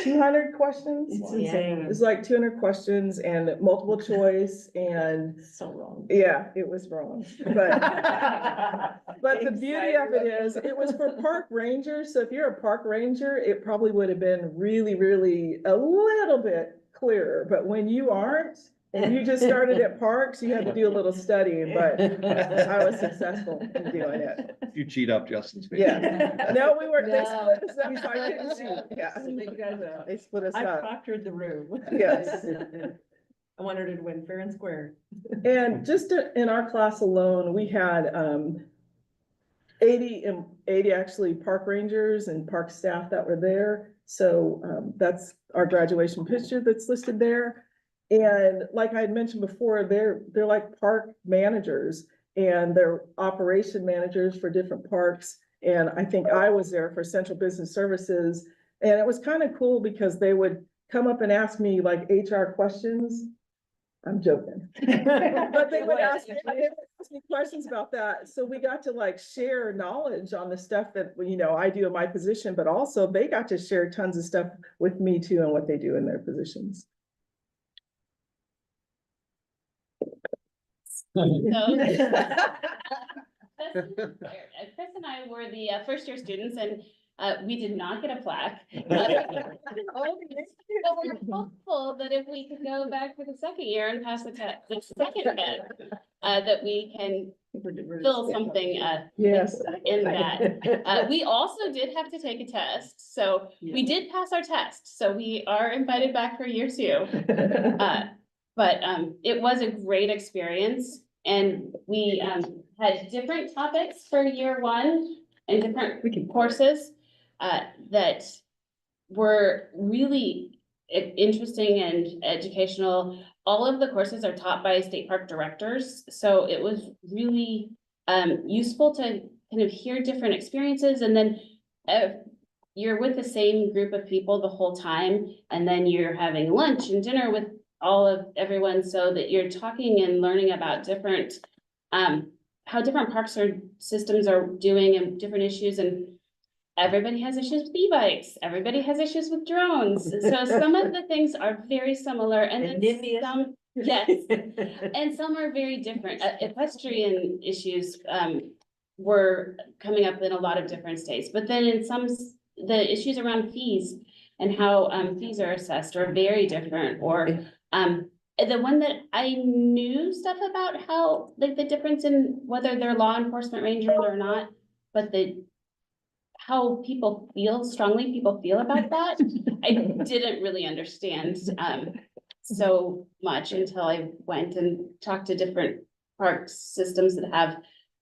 200 questions. It's insane. It was like 200 questions and multiple choice, and So wrong. yeah, it was wrong. But the beauty of it is, it was for park rangers. So if you're a park ranger, it probably would have been really, really a little bit clearer. But when you aren't, and you just started at parks, you had to do a little studying, but I was successful in doing it. You cheat up Justin's face. Yeah. No, we were, they No. split us up, so I didn't cheat. Yeah. They split us I up. proctored the room. Yes. I wanted it to win fair and square. And just in our class alone, we had 80 actually park rangers and park staff that were there. So that's our graduation picture that's listed there. And like I had mentioned before, they're like park managers, and they're operation managers for different parks. And I think I was there for Central Business Services. And it was kind of cool because they would come up and ask me like HR questions. I'm joking. But they would ask me questions about that. So we got to like share knowledge on the stuff that, I do in my position, but also they got to share tons of stuff with me too and what they do in their positions. So Chris and I were the first year students, and we did not get a plaque. But we're hopeful that if we could go back for the second year and pass the second test, that we can fill something Yes. in that. We also did have to take a test, so we did pass our test, so we are invited back for year 2. But it was a great experience, and we had different topics for year 1 and different courses that were really interesting and educational. All of the courses are taught by state park directors, so it was really useful to kind of hear different experiences, and then you're with the same group of people the whole time, and then you're having lunch and dinner with all of everyone, so that you're talking and learning about different how different parks or systems are doing and different issues. And everybody has issues with e-bikes, everybody has issues with drones, so some of the things are very similar, and then some, yes, and some are very different. Equestrian issues were coming up in a lot of different states, but then in some, the issues around fees and how fees are assessed are very different. Or the one that I knew stuff about, how like the difference in whether they're law enforcement rangers or not, but how strongly people feel about that, I didn't really understand so much until I went and talked to different park systems that have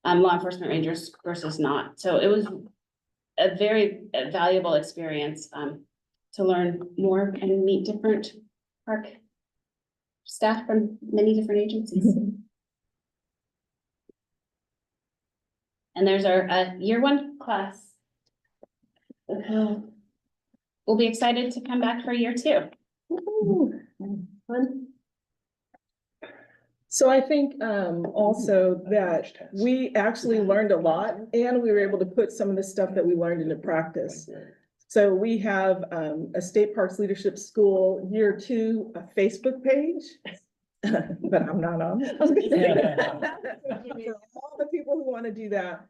law enforcement rangers versus not. So it was a very valuable experience to learn more and meet different park staff from many different agencies. And there's our year 1 class. We'll be excited to come back for year 2. So I think also that we actually learned a lot, and we were able to put some of the stuff that we learned into practice. So we have a State Parks Leadership School year 2 a Facebook page, but I'm not on it. For all the people who want to do that.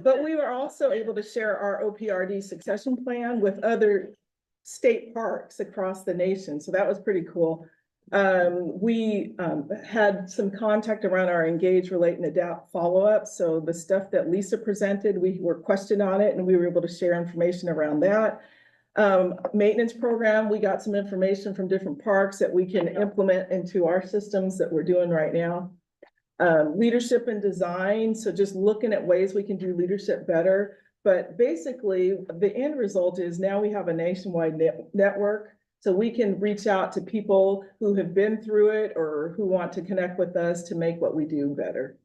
But we were also able to share our OPRD succession plan with other state parks across the nation. So that was pretty cool. We had some contact around our engage, relate, and adapt follow-up. So the stuff that Lisa presented, we were questioned on it, and we were able to share information around that. Maintenance program, we got some information from different parks that we can implement into our systems that we're doing right now. Leadership and design, so just looking at ways we can do leadership better. But basically, the end result is now we have a nationwide network. So we can reach out to people who have been through it or who want to connect with us to make what we do better.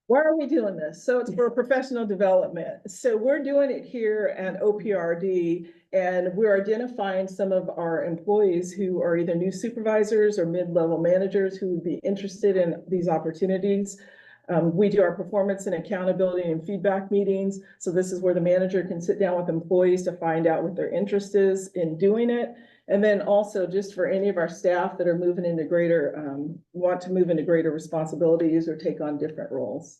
Why are we doing this? So it's for professional development. So we're doing it here at OPRD, and we're identifying some of our employees who are either new supervisors or mid-level managers who would be interested in these opportunities. We do our performance and accountability and feedback meetings. So this is where the manager can sit down with employees to find out what their interest is in doing it. And then also just for any of our staff that are moving into greater, want to move into greater responsibilities or take on different roles.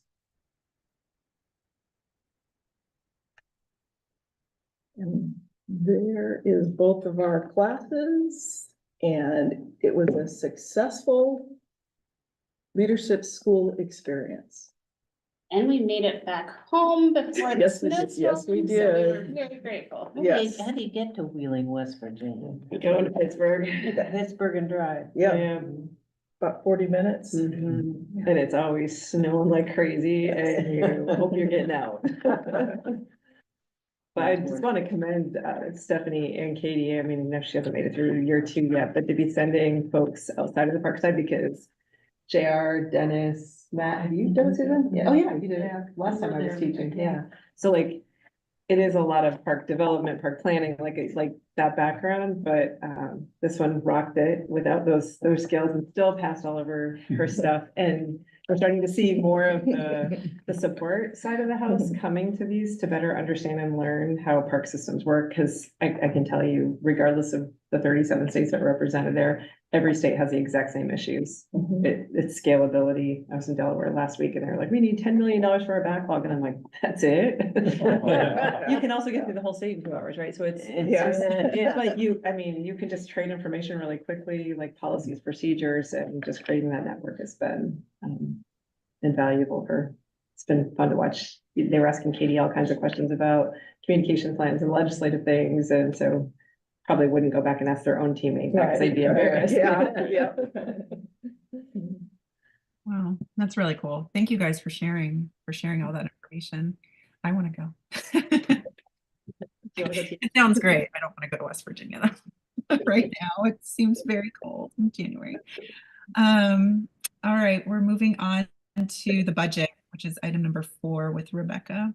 And there is both of our classes, and it was a successful leadership school experience. And we made it back home before the Yes, we snowstorm. did. Yes, we So did. we were very grateful. Yes. How do you get to Wheeling, West Virginia? Going to Pittsburgh. Pittsburgh and Drive. Yeah, about 40 minutes. And it's always snowing like crazy, and you hope you're getting out. But I just want to commend Stephanie and Katie. I mean, no, she hasn't made it through year 2 yet, but to be sending folks outside of the park side because JR, Dennis, Matt, have you done it to them? Yeah. Oh, yeah, you did it last time I was teaching, yeah. So like, it is a lot of park development, park planning, like it's like that background, but this one rocked it without those skills and still passed all over her stuff. And we're starting to see more of the support side of the house coming to these to better understand and learn how park systems work. Cause I can tell you, regardless of the 37 states that are represented there, every state has the exact same issues. It's scalability. I was in Delaware last week and they were like, we need $10 million for our backlog. And I'm like, that's it. You can also get through the whole state in 2 hours, right? So it's like I mean, you can just trade information really quickly, like policies, procedures, and just creating that network has been invaluable it's been fun to watch. They were asking Katie all kinds of questions about communication plans and legislative things. And so probably wouldn't go back and ask their own teammate because they'd be embarrassed. Yeah. Wow, that's really cool. Thank you guys for sharing all that information. I want to go. It sounds great. I don't want to go to West Virginia though. Right now. It seems very cold in January. All right, we're moving on to the budget, which is item number 4 with Rebecca.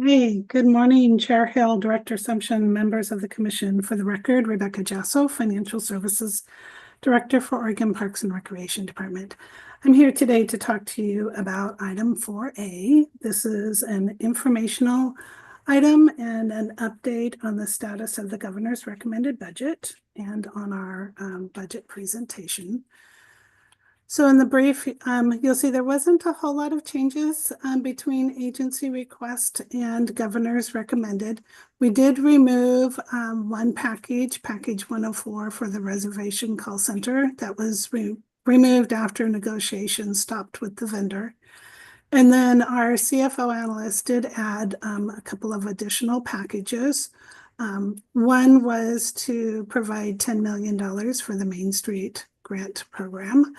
Hey, good morning, Chair Hill, Director Sumption, members of the Commission. For the record, Rebecca Jasso, Financial Services Director for Oregon Parks and Recreation Department. I'm here today to talk to you about item 4A. This is an informational item and an update on the status of the governor's recommended budget and on our budget presentation. So in the brief, you'll see there wasn't a whole lot of changes between agency request and governor's recommended. We did remove one package 104 for the reservation call center that was removed after negotiations stopped with the vendor. And then our CFO analyst did add a couple of additional packages. One was to provide $10 million for the Main Street grant program.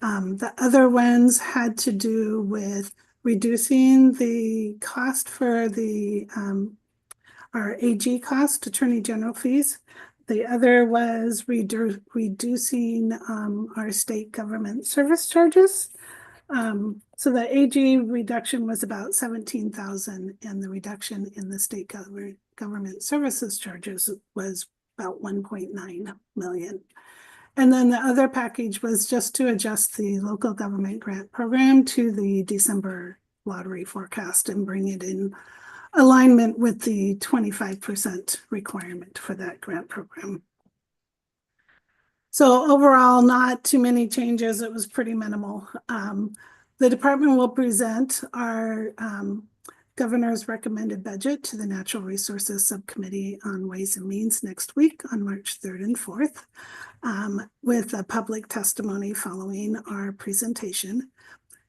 The other ones had to do with reducing the cost for the our AG cost, Attorney General fees. The other was reducing our state government service charges. So the AG reduction was about 17,000 and the reduction in the state government services charges was about 1.9 million. And then the other package was just to adjust the local government grant program to the December lottery forecast and bring it in alignment with the 25% requirement for that grant program. So overall, not too many changes. It was pretty minimal. The department will present our governor's recommended budget to the Natural Resources Subcommittee on Ways and Means next week on March 3rd and 4th, with a public testimony following our presentation.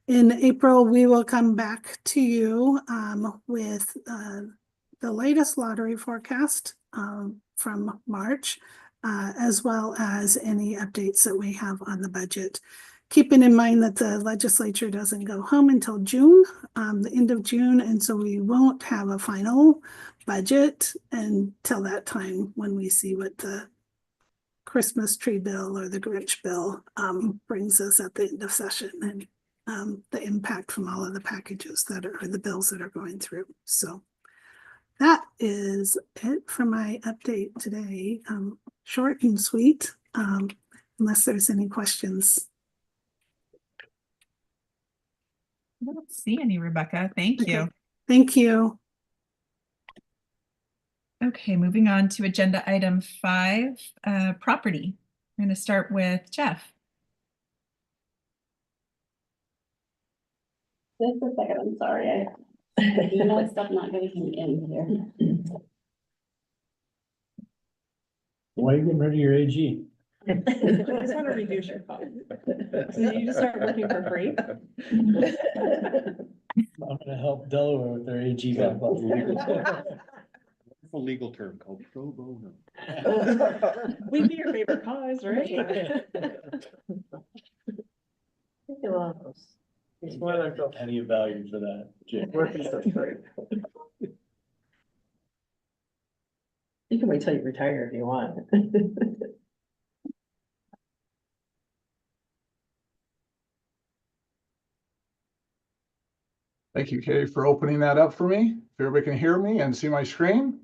In April, we will come back to you with the latest lottery forecast from March, as well as any updates that we have on the budget. Keeping in mind that the legislature doesn't go home until June, the end of June, and so we won't have a final budget until that time when we see what the Christmas tree bill or the Grinch bill brings us at the end of session and the impact from all of the packages that are, or the bills that are going through. So that is it for my update today. Short and sweet, unless there's any questions. I don't see any, Rebecca. Thank you. Okay. Thank you. Okay, moving on to agenda item 5, property. I'm going to start with Jeff. Just a second, I'm sorry. You know, stuff not getting in here. Why are you getting rid of your AG? I just want to reduce your cost. So you just start working for free? I'm gonna help Delaware with their AG backlog. A legal term called pro bono. We'd be your favorite cause, right? It's why I felt any value for that, Jim. You can wait till you retire if you want. Thank you, Katie, for opening that up for me. If everybody can hear me and see my screen.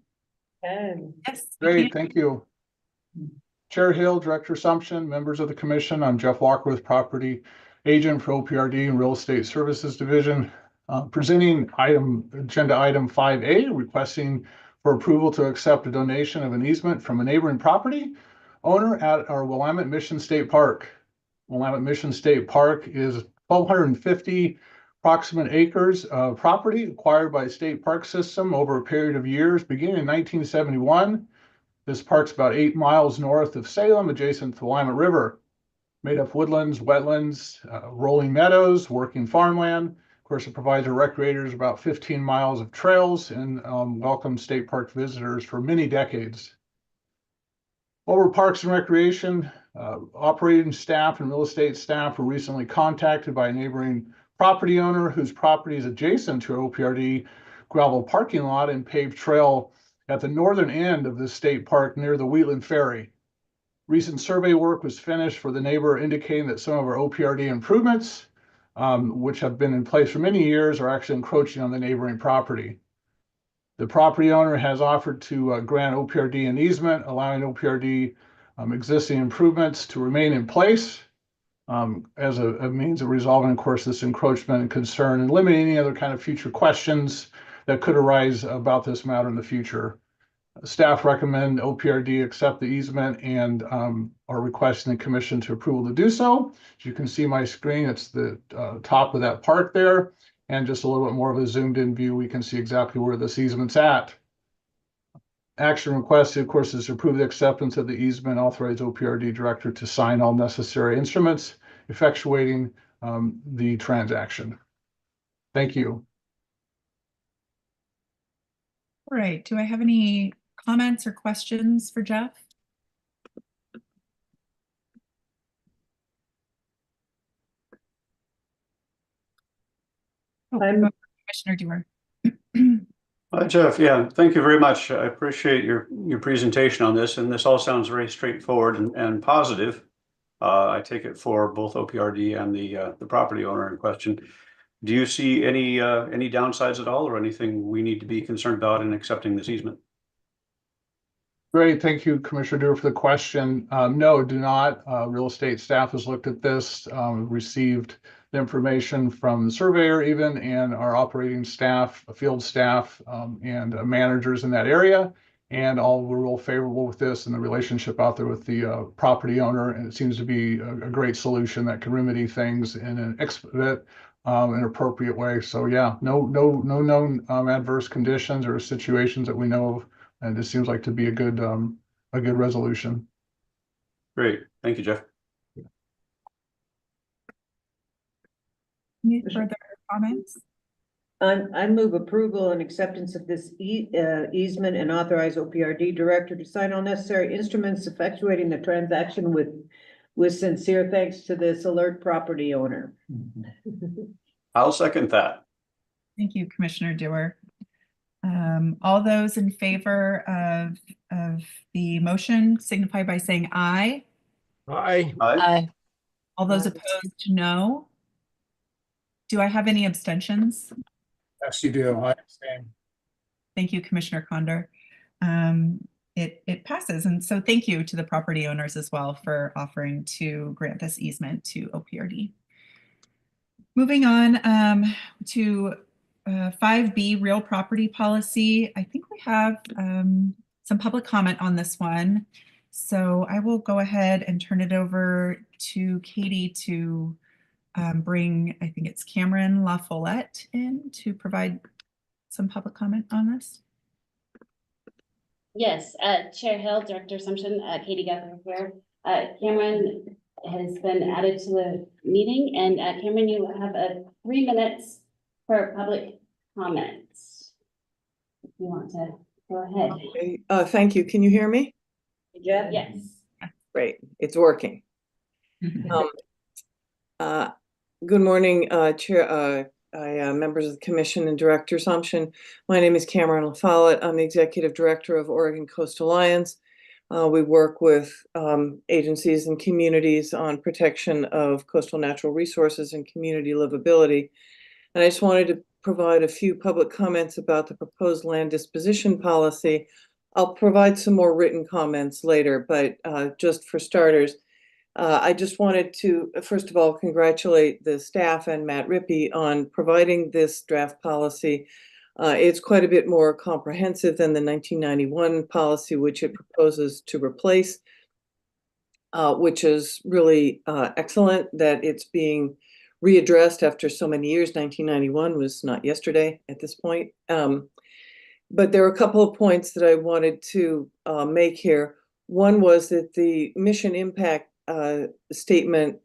And Yes. Great, thank you. Chair Hill, Director Assumption, members of the commission, I'm Jeff Walker with Property Agent for OPRD and Real Estate Services Division. Presenting agenda item 5A, requesting for approval to accept a donation of an easement from a neighboring property owner at our Willamette Mission State Park. Willamette Mission State Park is 1,250 approximate acres of property acquired by the state park system over a period of years, beginning in 1971. This park's about 8 miles north of Salem, adjacent to the Willamette River, made of woodlands, wetlands, rolling meadows, working farmland. Of course, it provides our recreators about 15 miles of trails and welcomes state park visitors for many decades. Over Parks and Recreation, operating staff and real estate staff were recently contacted by a neighboring property owner whose property is adjacent to OPRD gravel parking lot and paved trail at the northern end of the state park near the Wheatland Ferry. Recent survey work was finished for the neighbor, indicating that some of our OPRD improvements, which have been in place for many years, are actually encroaching on the neighboring property. The property owner has offered to grant OPRD an easement, allowing OPRD existing improvements to remain in place as a means of resolving, of course, this encroachment and concern and limiting any other kind of future questions that could arise about this matter in the future. Staff recommend OPRD accept the easement and are requesting the commission to approval to do so. As you can see my screen, it's the top of that park there, and just a little bit more of a zoomed in view, we can see exactly where this easement's at. Action requested, of course, is to approve the acceptance of the easement, authorize OPRD director to sign all necessary instruments, effectuating the transaction. Thank you. All right. Do I have any comments or questions for Jeff? Oh, Commissioner Dewar. Jeff, yeah, thank you very much. I appreciate your presentation on this, and this all sounds very straightforward and positive. I take it for both OPRD and the property owner in question. Do you see any downsides at all, or anything we need to be concerned about in accepting this easement? Great, thank you, Commissioner Dewar, for the question. No, do not. Real estate staff has looked at this, received the information from the surveyor even, and our operating staff, field staff, and managers in that area. And all were real favorable with this and the relationship out there with the property owner. And it seems to be a great solution that can remedy things in an expedite, an appropriate way. So yeah, no known adverse conditions or situations that we know of. And this seems like to be a good resolution. Great, thank you, Jeff. Any further comments? I move approval and acceptance of this easement and authorize OPRD director to sign all necessary instruments effectuating the transaction with sincere thanks to this alert property owner. I'll second that. Thank you, Commissioner Dewar. All those in favor of the motion signify by saying aye. Aye. Aye. All those opposed, no. Do I have any abstentions? Yes, you do. I understand. Thank you, Commissioner Condor. It passes. And so thank you to the property owners as well for offering to grant this easement to OPRD. Moving on to 5B, real property policy. I think we have some public comment on this one. So I will go ahead and turn it over to Katie to bring, I think it's Cameron LaFollette in to provide some public comment on this. Yes, Chair Hill, Director Assumption, Katie Guthrie here. Cameron has been added to the meeting, and Cameron, you have 3 minutes for public comments. If you want to go ahead. Okay. Thank you. Can you hear me? Jeff? Yes. Great. It's working. Good morning, Chair, members of the commission and Director Sumption. My name is Cameron LaFollette. I'm the Executive Director of Oregon Coastal Alliance. We work with agencies and communities on protection of coastal natural resources and community livability. And I just wanted to provide a few public comments about the proposed land disposition policy. I'll provide some more written comments later, but just for starters, I just wanted to, first of all, congratulate the staff and Matt Rippey on providing this draft policy. It's quite a bit more comprehensive than the 1991 policy, which it proposes to replace, which is really excellent that it's being readdressed after so many years. 1991 was not yesterday at this point. But there are a couple of points that I wanted to make here. One was that the mission impact statement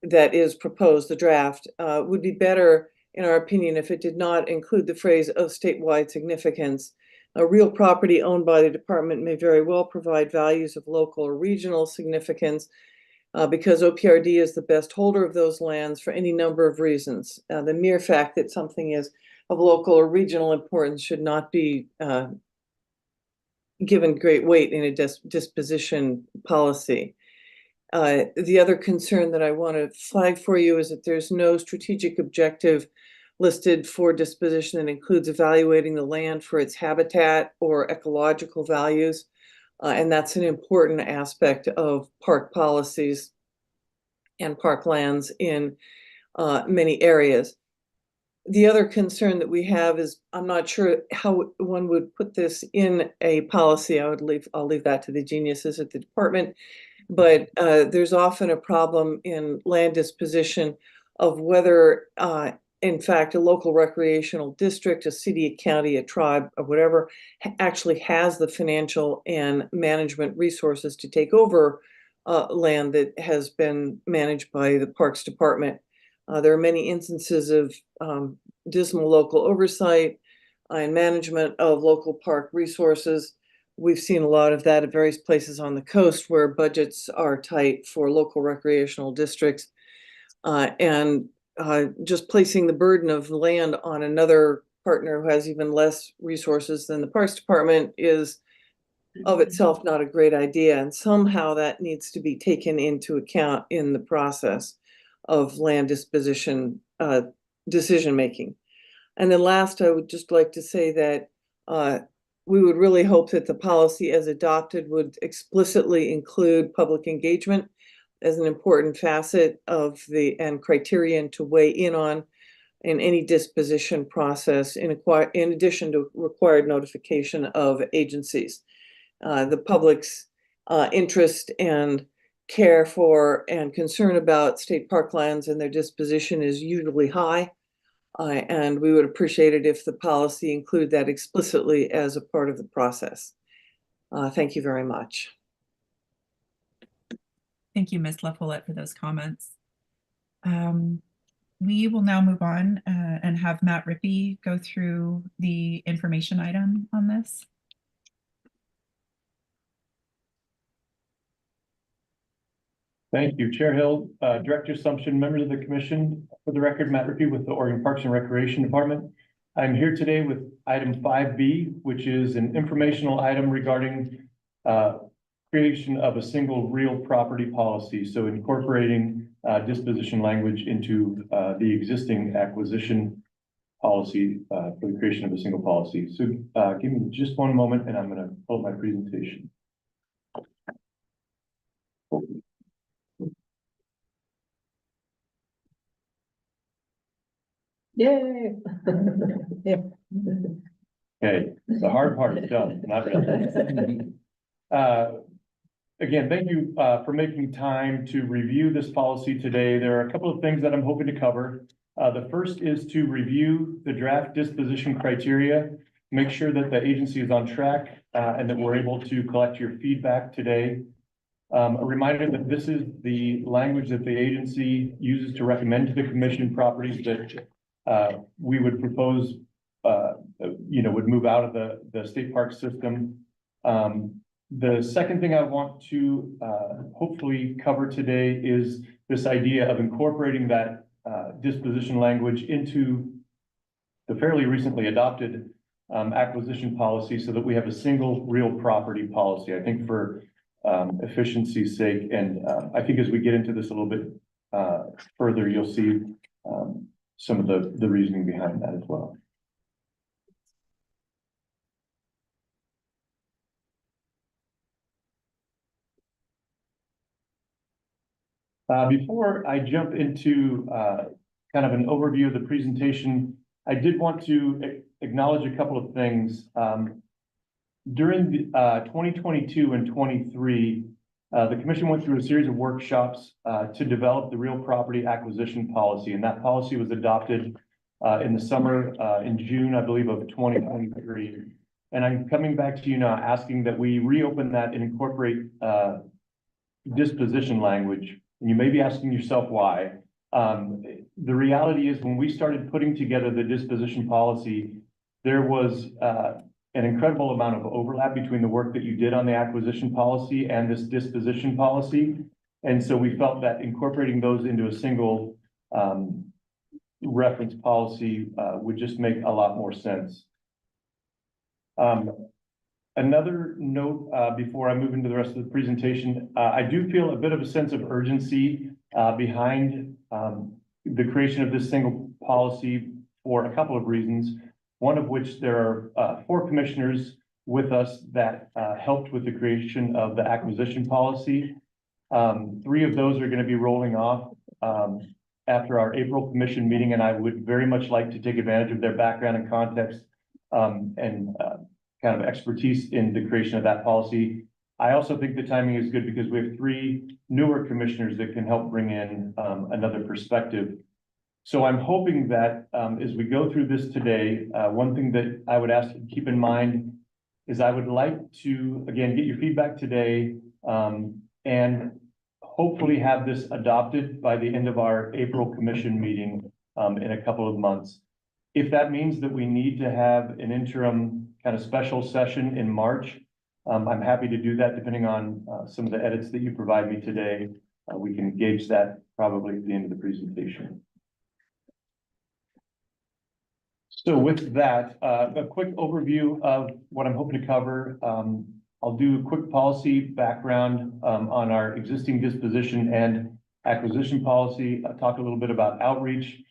that is proposed, the draft, would be better, in our opinion, if it did not include the phrase of statewide significance. A real property owned by the department may very well provide values of local or regional significance because OPRD is the best holder of those lands for any number of reasons. The mere fact that something is of local or regional importance should not be given great weight in a disposition policy. The other concern that I want to flag for you is that there's no strategic objective listed for disposition that includes evaluating the land for its habitat or ecological values. And that's an important aspect of park policies and parklands in many areas. The other concern that we have is I'm not sure how one would put this in a policy. I'll leave that to the geniuses at the department. But there's often a problem in land disposition of whether, in fact, a local recreational district, a city, a county, a tribe, or whatever, actually has the financial and management resources to take over land that has been managed by the Parks Department. There are many instances of dismal local oversight and management of local park resources. We've seen a lot of that at various places on the coast where budgets are tight for local recreational districts. And just placing the burden of land on another partner who has even less resources than the Parks Department is of itself not a great idea. And somehow that needs to be taken into account in the process of land disposition decision-making. And then last, I would just like to say that we would really hope that the policy as adopted would explicitly include public engagement as an important facet of the and criterion to weigh in on in any disposition process in addition to required notification of agencies. The public's interest and care for and concern about state parklands and their disposition is usually high. And we would appreciate it if the policy include that explicitly as a part of the process. Thank you very much. Thank you, Ms. LaFollette, for those comments. We will now move on and have Matt Rippey go through the information item on this. Thank you, Chair Hill, Director Sumption, members of the commission. For the record, Matt Rippey with the Oregon Parks and Recreation Department. I'm here today with item 5B, which is an informational item regarding creation of a single real property policy. So incorporating disposition language into the existing acquisition policy for the creation of a single policy. So give me just one moment and I'm going to pull my presentation. Yay. Yeah. Okay, the hard part is done, not really. Again, thank you for making time to review this policy today. There are a couple of things that I'm hoping to cover. The first is to review the draft disposition criteria, make sure that the agency is on track and that we're able to collect your feedback today. A reminder that this is the language that the agency uses to recommend to the commission properties that we would propose, would move out of the state park system. The second thing I want to hopefully cover today is this idea of incorporating that disposition language into the fairly recently adopted acquisition policy so that we have a single real property policy, I think for efficiency's sake. And I think as we get into this a little bit further, you'll see some of the reasoning behind that as well. Before I jump into kind of an overview of the presentation, I did want to acknowledge a couple of things. During the 2022 and 23, the commission went through a series of workshops to develop the real property acquisition policy, and that policy was adopted in the summer, in June, I believe, of 2023. And I'm coming back to you now asking that we reopen that and incorporate disposition language. And you may be asking yourself why. The reality is when we started putting together the disposition policy, there was an incredible amount of overlap between the work that you did on the acquisition policy and this disposition policy. And so we felt that incorporating those into a single reference policy would just make a lot more sense. Another note before I move into the rest of the presentation, I do feel a bit of a sense of urgency behind the creation of this single policy for a couple of reasons. One of which there are 4 commissioners with us that helped with the creation of the acquisition policy. 3 of those are going to be rolling off after our April commission meeting, and I would very much like to take advantage of their background and context and kind of expertise in the creation of that policy. I also think the timing is good because we have 3 newer commissioners that can help bring in another perspective. So I'm hoping that as we go through this today, one thing that I would ask you to keep in mind is I would like to, again, get your feedback today and hopefully have this adopted by the end of our April commission meeting in a couple of months. If that means that we need to have an interim kind of special session in March, I'm happy to do that depending on some of the edits that you provide me today. We can gauge that probably at the end of the presentation. So with that, a quick overview of what I'm hoping to cover. I'll do a quick policy background on our existing disposition and acquisition policy. I'll talk a little bit about outreach.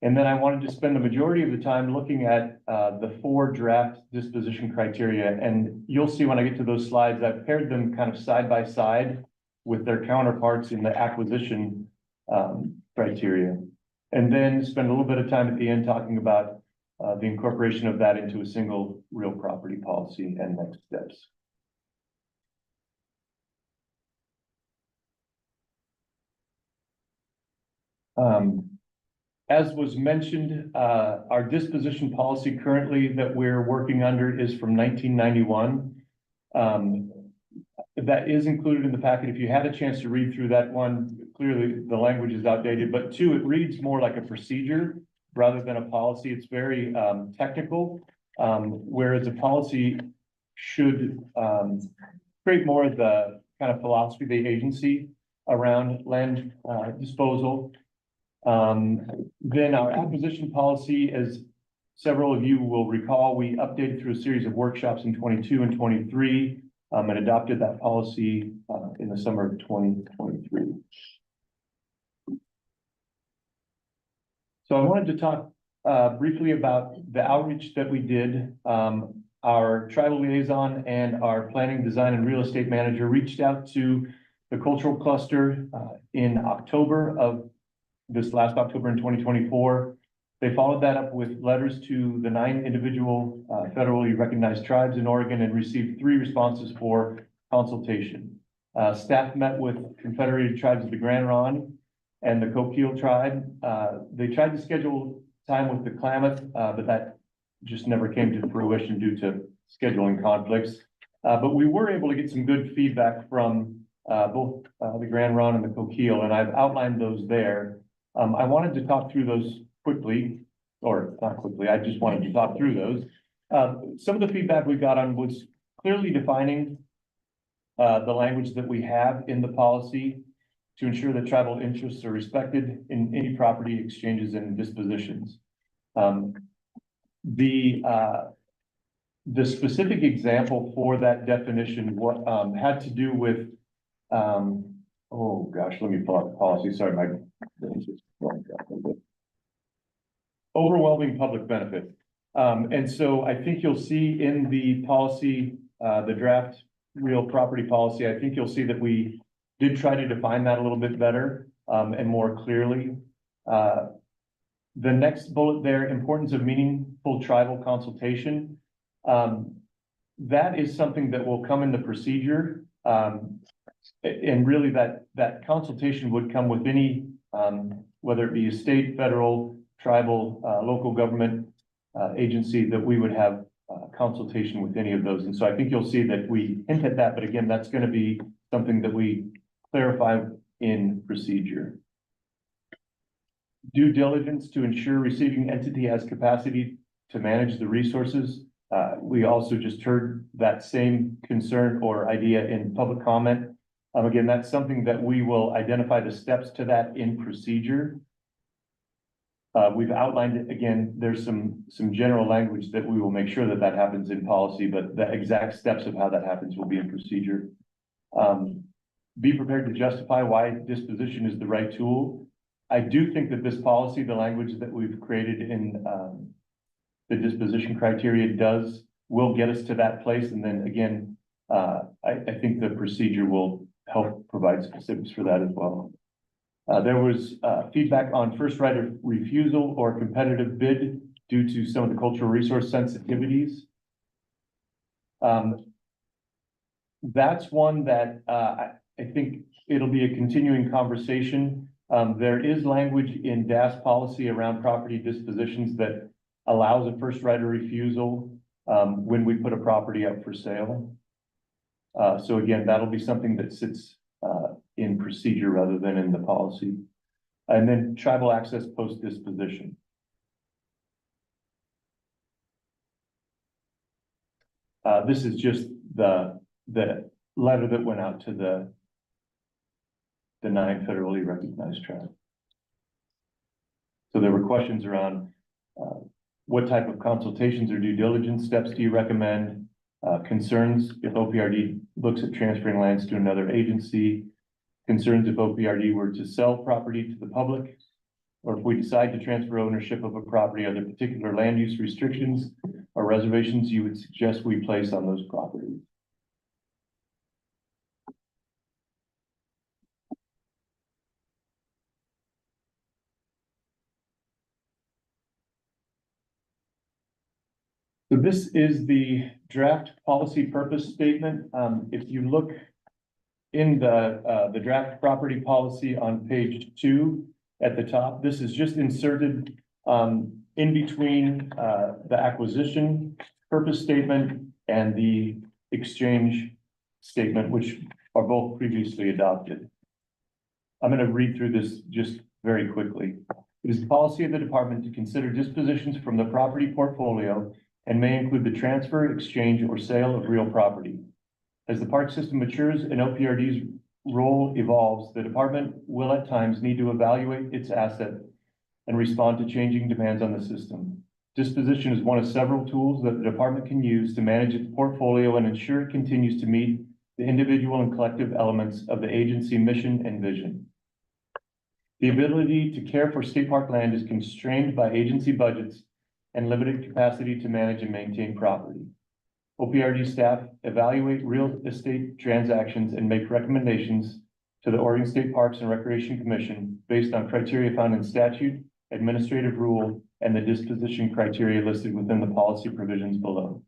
And then I wanted to spend the majority of the time looking at the 4 draft disposition criteria. And you'll see when I get to those slides, I've paired them kind of side by side with their counterparts in the acquisition criteria. And then spend a little bit of time at the end talking about the incorporation of that into a single real property policy and next steps. As was mentioned, our disposition policy currently that we're working under is from 1991. That is included in the packet. If you had a chance to read through that one, clearly the language is outdated, but 2, it reads more like a procedure rather than a policy. It's very technical, whereas a policy should create more of the kind of philosophy of the agency around land disposal. Then our acquisition policy, as several of you will recall, we updated through a series of workshops in 22 and 23 and adopted that policy in the summer of 2023. So I wanted to talk briefly about the outreach that we did. Our tribal liaison and our planning, design, and real estate manager reached out to the cultural cluster in October of this last October in 2024. They followed that up with letters to the 9 individual federally recognized tribes in Oregon and received 3 responses for consultation. Staff met with Confederated Tribes of the Grand Ronde and the Coquille tribe. They tried to schedule time with the Klamath, but that just never came to fruition due to scheduling conflicts. But we were able to get some good feedback from both the Grand Ronde and the Coquille, and I've outlined those there. I wanted to talk through those quickly, or not quickly, I just wanted to talk through those. Some of the feedback we got on was clearly defining the language that we have in the policy. to ensure that tribal interests are respected in any property exchanges and dispositions. The specific example for that definition, had to do with, oh gosh, let me pull out the policy, sorry, my. Overwhelming public benefit. And so I think you'll see in the policy, the draft real property policy, I think you'll see that we did try to define that a little bit better, and more clearly. The next bullet there, importance of meaningful tribal consultation. That is something that will come in the procedure. And really that consultation would come with any, whether it be a state, federal, tribal, local government agency, that we would have consultation with any of those. And so I think you'll see that we hint at that, but again, that's going to be something that we clarify in procedure. Due diligence to ensure receiving entity has capacity to manage the resources. We also just heard that same concern or idea in public comment. Again, that's something that we will identify the steps to that in procedure. We've outlined it again. There's some general language that we will make sure that that happens in policy, but the exact steps of how that happens will be in procedure. Be prepared to justify why disposition is the right tool. I do think that this policy, the language that we've created in the disposition criteria will get us to that place. And then again, I think the procedure will help provide specifics for that as well. There was feedback on first right of refusal or competitive bid due to some of the cultural resource sensitivities. That's one that I think it'll be a continuing conversation. There is language in DAS policy around property dispositions that allows a first right of refusal when we put a property up for sale. So again, that'll be something that sits in procedure rather than in the policy. And then tribal access post disposition. This is just the letter that went out to the 9 federally recognized tribes. So there were questions around what type of consultations or due diligence steps do you recommend? Concerns if OPRD looks at transferring lands to another agency, concerns if OPRD were to sell property to the public, or if we decide to transfer ownership of a property, are there particular land use restrictions or reservations you would suggest we place on those properties? So this is the draft policy purpose statement. If you look in the draft property policy on page 2 at the top, this is just inserted in between the acquisition purpose statement and the exchange statement, which are both previously adopted. I'm going to read through this just very quickly. It is the policy of the department to consider dispositions from the property portfolio and may include the transfer, exchange, or sale of real property. As the park system matures and OPRD's role evolves, the department will at times need to evaluate its asset and respond to changing demands on the system. Disposition is one of several tools that the department can use to manage its portfolio and ensure it continues to meet the individual and collective elements of the agency mission and vision. The ability to care for state park land is constrained by agency budgets and limited capacity to manage and maintain property. OPRD staff evaluate real estate transactions and make recommendations to the Oregon State Parks and Recreation Commission based on criteria found in statute, administrative rule, and the disposition criteria listed within the policy provisions below.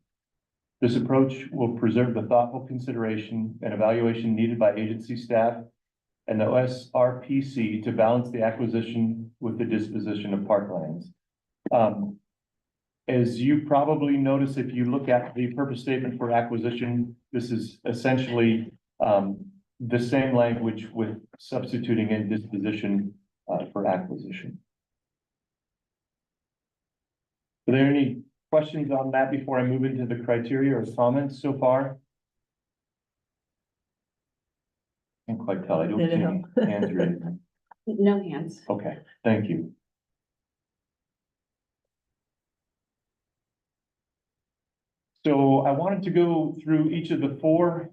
This approach will preserve the thoughtful consideration and evaluation needed by agency staff and the OSRPC to balance the acquisition with the disposition of parklands. As you probably notice, if you look at the purpose statement for acquisition, this is essentially the same language with substituting in disposition for acquisition. Are there any questions on that before I move into the criteria or comments so far? Can't quite tell. I don't No, see no, any hands raised. No hands. Okay, thank you. So I wanted to go through each of the four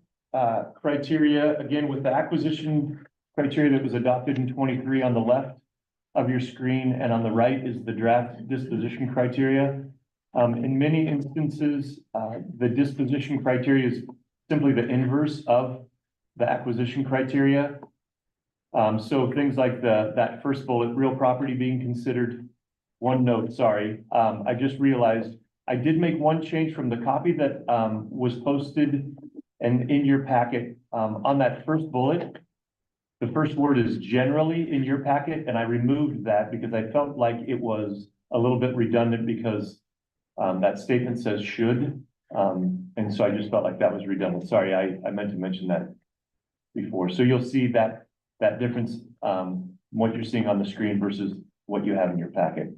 criteria, again, with the acquisition criteria that was adopted in 23 on the left of your screen, and on the right is the draft disposition criteria. In many instances, the disposition criteria is simply the inverse of the acquisition criteria. So things like that first bullet, real property being considered. One note, sorry, I just realized I did make one change from the copy that was posted and in your packet. On that first bullet, the first word is generally in your packet, and I removed that because I felt like it was a little bit redundant because that statement says should. And so I just felt like that was redundant. Sorry, I meant to mention that before. So you'll see that difference, what you're seeing on the screen versus what you have in your packet.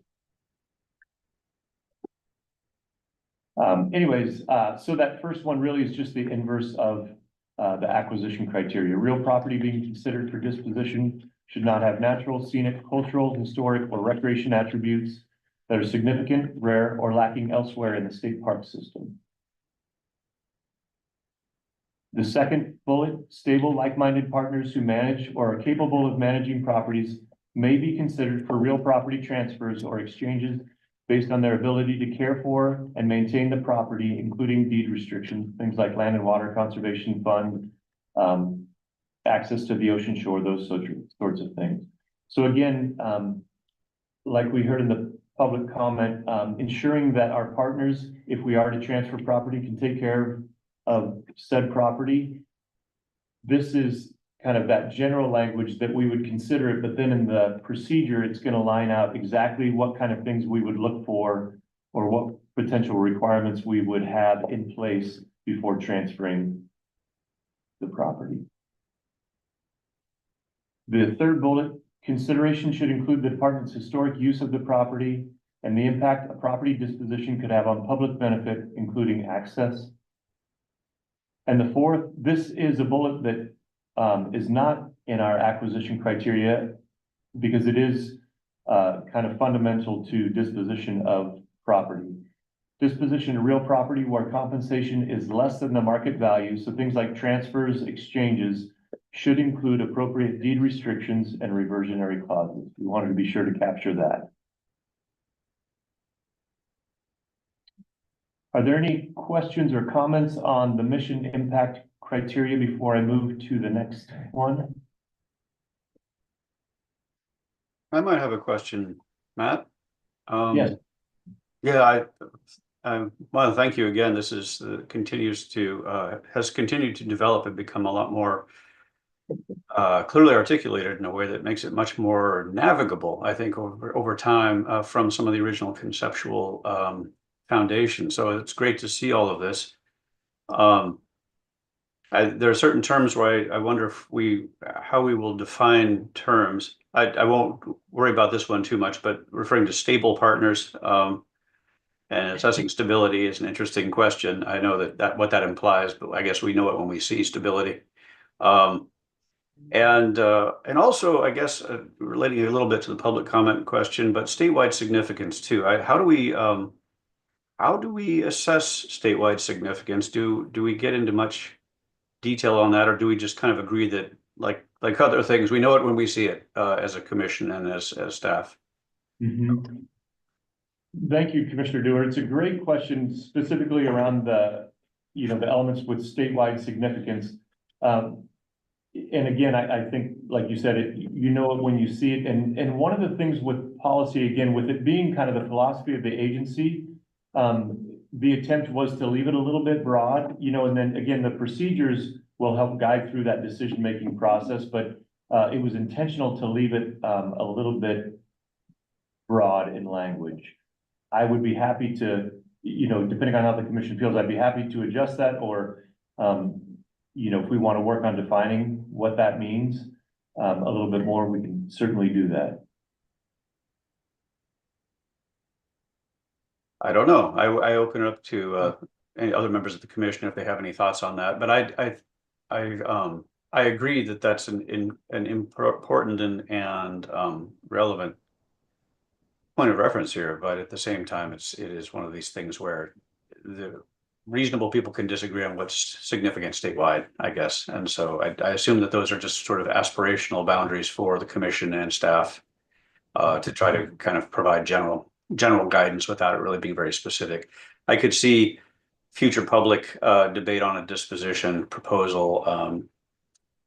So that first one really is just the inverse of the acquisition criteria. Real property being considered for disposition should not have natural, scenic, cultural, historic, or recreation attributes that are significant, rare, or lacking elsewhere in the state park system. The second bullet, stable, like-minded partners who manage or are capable of managing properties may be considered for real property transfers or exchanges based on their ability to care for and maintain the property, including deed restrictions, things like land and water conservation fund, access to the ocean shore, those sorts of things. So again, like we heard in the public comment, ensuring that our partners, if we are to transfer property, can take care of said property. This is kind of that general language that we would consider it, but then in the procedure, it's going to line out exactly what kind of things we would look for or what potential requirements we would have in place before transferring the property. The third bullet, consideration should include the department's historic use of the property and the impact a property disposition could have on public benefit, including access. And the fourth, this is a bullet that is not in our acquisition criteria because it is kind of fundamental to disposition of property. Disposition of real property where compensation is less than the market value, so things like transfers, exchanges, should include appropriate deed restrictions and reversionary clauses. We wanted to be sure to capture that. Are there any questions or comments on the mission impact criteria before I move to the next one? I might have a question, Matt. Yes. Yeah, I want to thank you again. This is has continued to develop and become a lot more clearly articulated in a way that makes it much more navigable, I think, over time from some of the original conceptual foundation. So it's great to see all of this. There are certain terms where I wonder how we will define terms. I won't worry about this one too much, but referring to stable partners and assessing stability is an interesting question. I know that what that implies, but I guess we know it when we see stability. And also, I guess, relating a little bit to the public comment question, but statewide significance too. How do we assess statewide significance? Do we get into much detail on that, or do we just kind of agree that, like other things, we know it when we see it as a commission and as staff? Mm-hmm. Thank you, Commissioner Dewar. It's a great question, specifically around the elements with statewide significance. And again, I think, like you said, you know it when you see it. And one of the things with policy, again, with it being kind of the philosophy of the agency, the attempt was to leave it a little bit broad, and then again, the procedures will help guide through that decision-making process, but it was intentional to leave it a little bit broad in language. I would be happy to, depending on how the commission feels, I'd be happy to adjust that, or if we want to work on defining what that means a little bit more, we can certainly do that. I don't know. I open it up to any other members of the commission if they have any thoughts on that. But I I agree that that's an important and relevant point of reference here, but at the same time, it is one of these things where the reasonable people can disagree on what's significant statewide, I guess. And so I assume that those are just sort of aspirational boundaries for the commission and staff to try to kind of provide general guidance without it really being very specific. I could see future public debate on a disposition proposal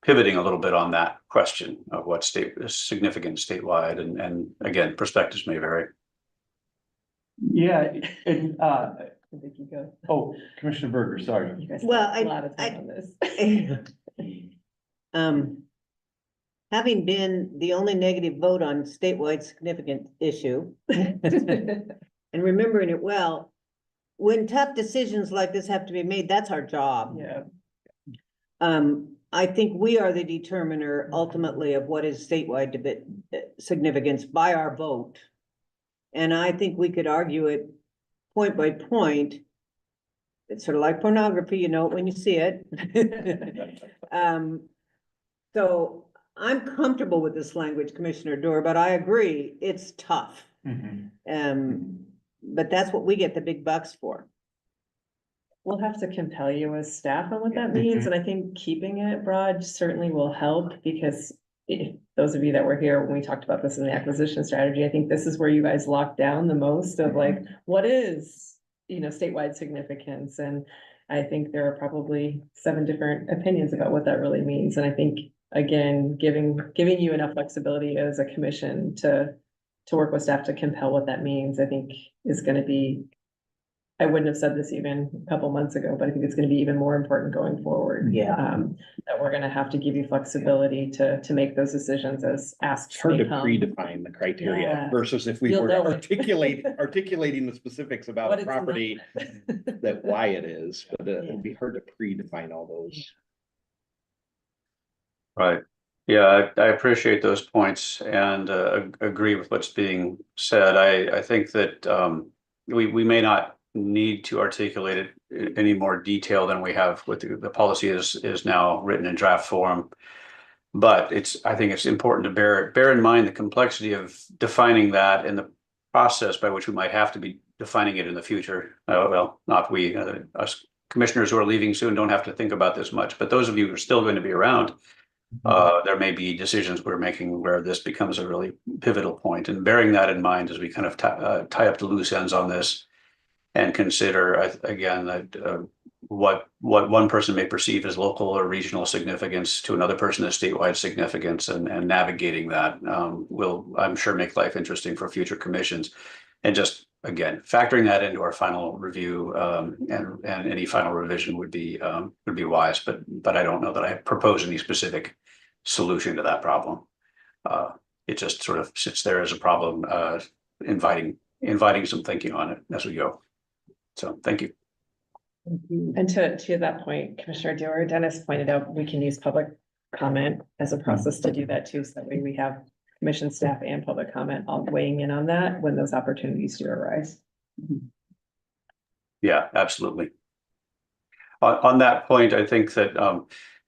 pivoting a little bit on that question of what state is significant statewide, and again, perspectives may vary. Yeah, and I think you go. oh, Commissioner Berger, sorry. You guys Well, spent a lot of time on this. Having been the only negative vote on statewide significant issue, and remembering it well, when tough decisions like this have to be made, that's our job. Yeah. I think we are the determiner ultimately of what is statewide significance by our vote. And I think we could argue it point by point. It's sort of like pornography, you know it when you see it. So I'm comfortable with this language, Commissioner Doer, but I agree, it's tough. But that's what we get the big bucks for. We'll have to compel you as staff on what that means, and I think keeping it broad certainly will help, because those of you that were here when we talked about this in the acquisition strategy, I think this is where you guys locked down the most of like, what is, statewide significance? And I think there are probably 7 different opinions about what that really means. And I think, again, giving you enough flexibility as a commission to work with staff to compel what that means, I think is going to be, I wouldn't have said this even a couple months ago, but I think it's going to be even more important going forward. Yeah. That we're going to have to give you flexibility to make those decisions as asks. It's hard to may come. predefine the criteria Yeah. versus if we You'll were know it. articulating the specifics about What a it's property, that why it is, but Yeah. it'd be hard to predefine all those. Right. Yeah, I appreciate those points and agree with what's being said. I think that we may not need to articulate it in any more detail than we have with the policy is now written in draft form. But I think it's important to bear in mind the complexity of defining that and the process by which we might have to be defining it in the future. Well, not we, us commissioners who are leaving soon don't have to think about this much, but those of you who are still going to be around, there may be decisions we're making where this becomes a really pivotal point, and bearing that in mind as we kind of tie up the loose ends on this and consider again that what one person may perceive as local or regional significance to another person as statewide significance, and navigating that will, I'm sure, make life interesting for future commissions. And just again, factoring that into our final review and any final revision would be wise, but I don't know that I propose any specific solution to that problem. It just sort of sits there as a problem, inviting some thinking on it as we go. So thank you. And to that point, Commissioner Doer, Dennis pointed out, we can use public comment as a process to do that too. So that way we have commission staff and public comment all weighing in on that when those opportunities do arise. Yeah, absolutely. On that point, I think that,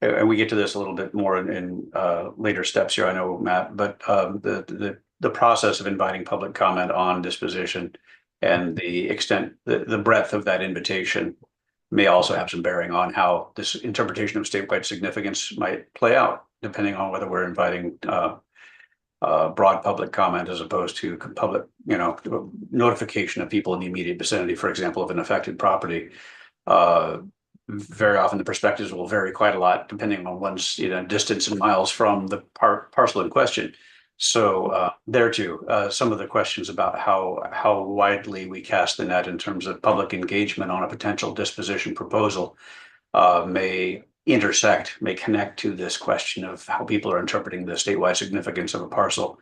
and we get to this a little bit more in later steps here, I know, Matt, but the process of inviting public comment on disposition and the extent, the breadth of that invitation may also have some bearing on how this interpretation of statewide significance might play out, depending on whether we're inviting broad public comment as opposed to public, notification of people in the immediate vicinity, for example, of an affected property. Very often the perspectives will vary quite a lot depending on one's distance in miles from the parcel in question. So there too, some of the questions about how widely we cast the net in terms of public engagement on a potential disposition proposal may connect to this question of how people are interpreting the statewide significance of a parcel.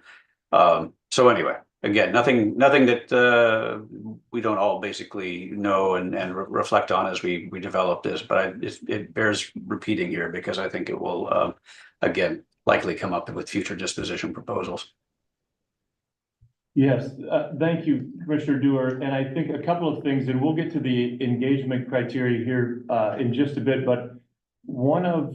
So anyway, again, nothing that we don't all basically know and reflect on as we develop this, but it bears repeating here because I think it will again likely come up with future disposition proposals. Yes, thank you, Commissioner Doer. And I think a couple of things, and we'll get to the engagement criteria here in just a bit, but one of,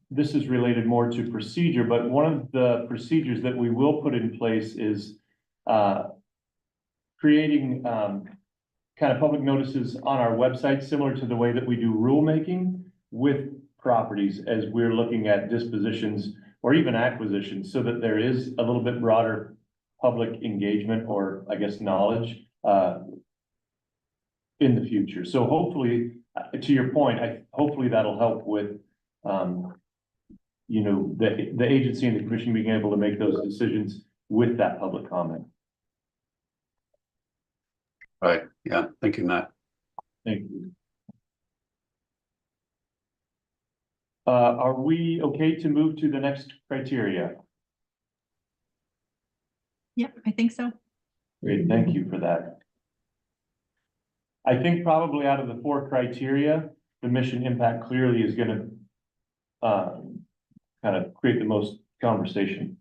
this is related more to procedure, but one of the procedures that we will put in place is creating kind of public notices on our website, similar to the way that we do rulemaking with properties as we're looking at dispositions or even acquisitions, so that there is a little bit broader public engagement, or I guess knowledge in the future. So hopefully, to your point, hopefully that'll help with you know, the agency and the commission being able to make those decisions with that public comment. Right, yeah, thank you, Matt. Thank you. Are we okay to move to the next criteria? Yeah, I think so. Great, thank you for that. I think probably out of the 4 criteria, the mission impact clearly is gonna kind of create the most conversation.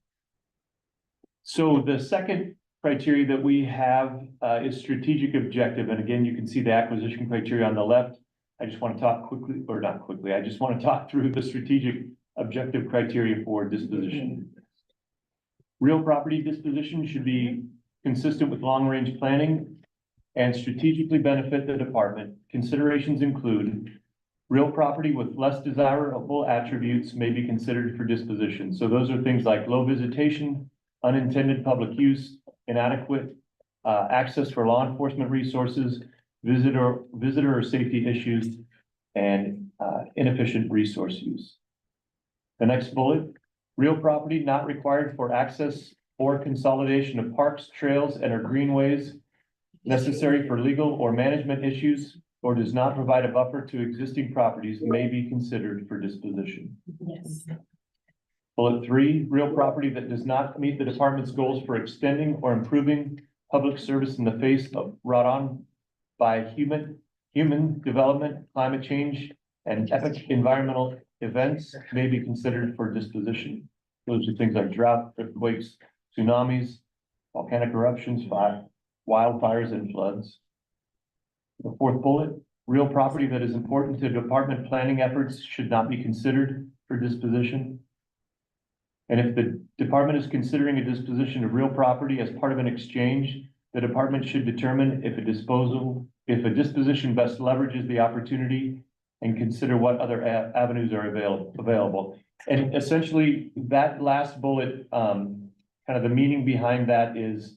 So the second criteria that we have is strategic objective. And again, you can see the acquisition criteria on the left. I just want to talk quickly, or not quickly, I just want to talk through the strategic objective criteria for disposition. Real property disposition should be consistent with long-range planning and strategically benefit the department. Considerations include real property with less desirable attributes may be considered for disposition. So those are things like low visitation, unintended public use, inadequate access for law enforcement resources, visitor or safety issues, and inefficient resource use. The next bullet, real property not required for access or consolidation of parks, trails, and or greenways necessary for legal or management issues, or does not provide a buffer to existing properties may be considered for disposition. Yes. Bullet 3, real property that does not meet the department's goals for extending or improving public service in the face of brought on by human development, climate change, and epic environmental events may be considered for disposition. Those are things like drought, earthquakes, tsunamis, volcanic eruptions, wildfires, and floods. The 4th bullet, real property that is important to department planning efforts should not be considered for disposition. And if the department is considering a disposition of real property as part of an exchange, the department should determine if a disposition best leverages the opportunity and consider what other avenues are available. And essentially that last bullet, kind of the meaning behind that is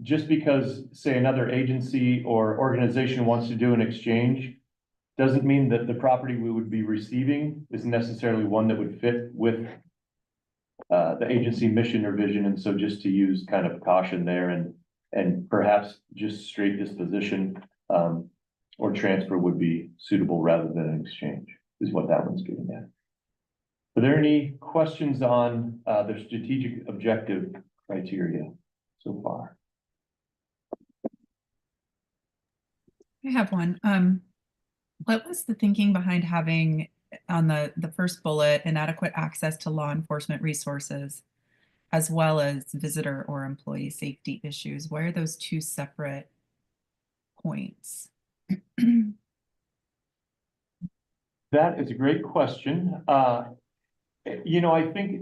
just because, say, another agency or organization wants to do an exchange, doesn't mean that the property we would be receiving is necessarily one that would fit with the agency mission or vision. And so just to use kind of caution there, and perhaps just straight disposition or transfer would be suitable rather than an exchange, is what that one's getting at. Are there any questions on the strategic objective criteria so far? I have one. What was the thinking behind having on the first bullet, inadequate access to law enforcement resources, as well as visitor or employee safety issues? Why are those 2 separate points? That is a great question. You know, I think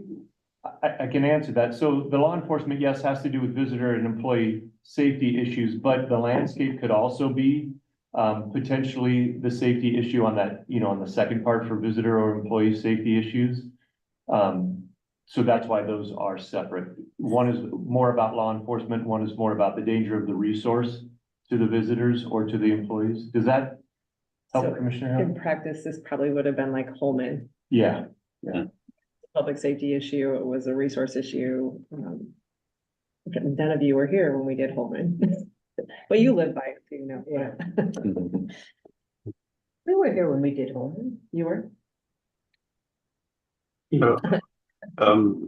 I can answer that. So the law enforcement, yes, has to do with visitor and employee safety issues, but the landscape could also be potentially the safety issue on that, you know, on the second part for visitor or employee safety issues. So that's why those are separate. One is more about law enforcement, one is more about the danger of the resource to the visitors or to the employees. Does that help, So Commissioner? in practice, this probably would have been like Holman. Yeah. Public safety issue, it was a resource issue. None of you were here when we did Holman. But you live by it, so you know, yeah. We were here when we did home. You were?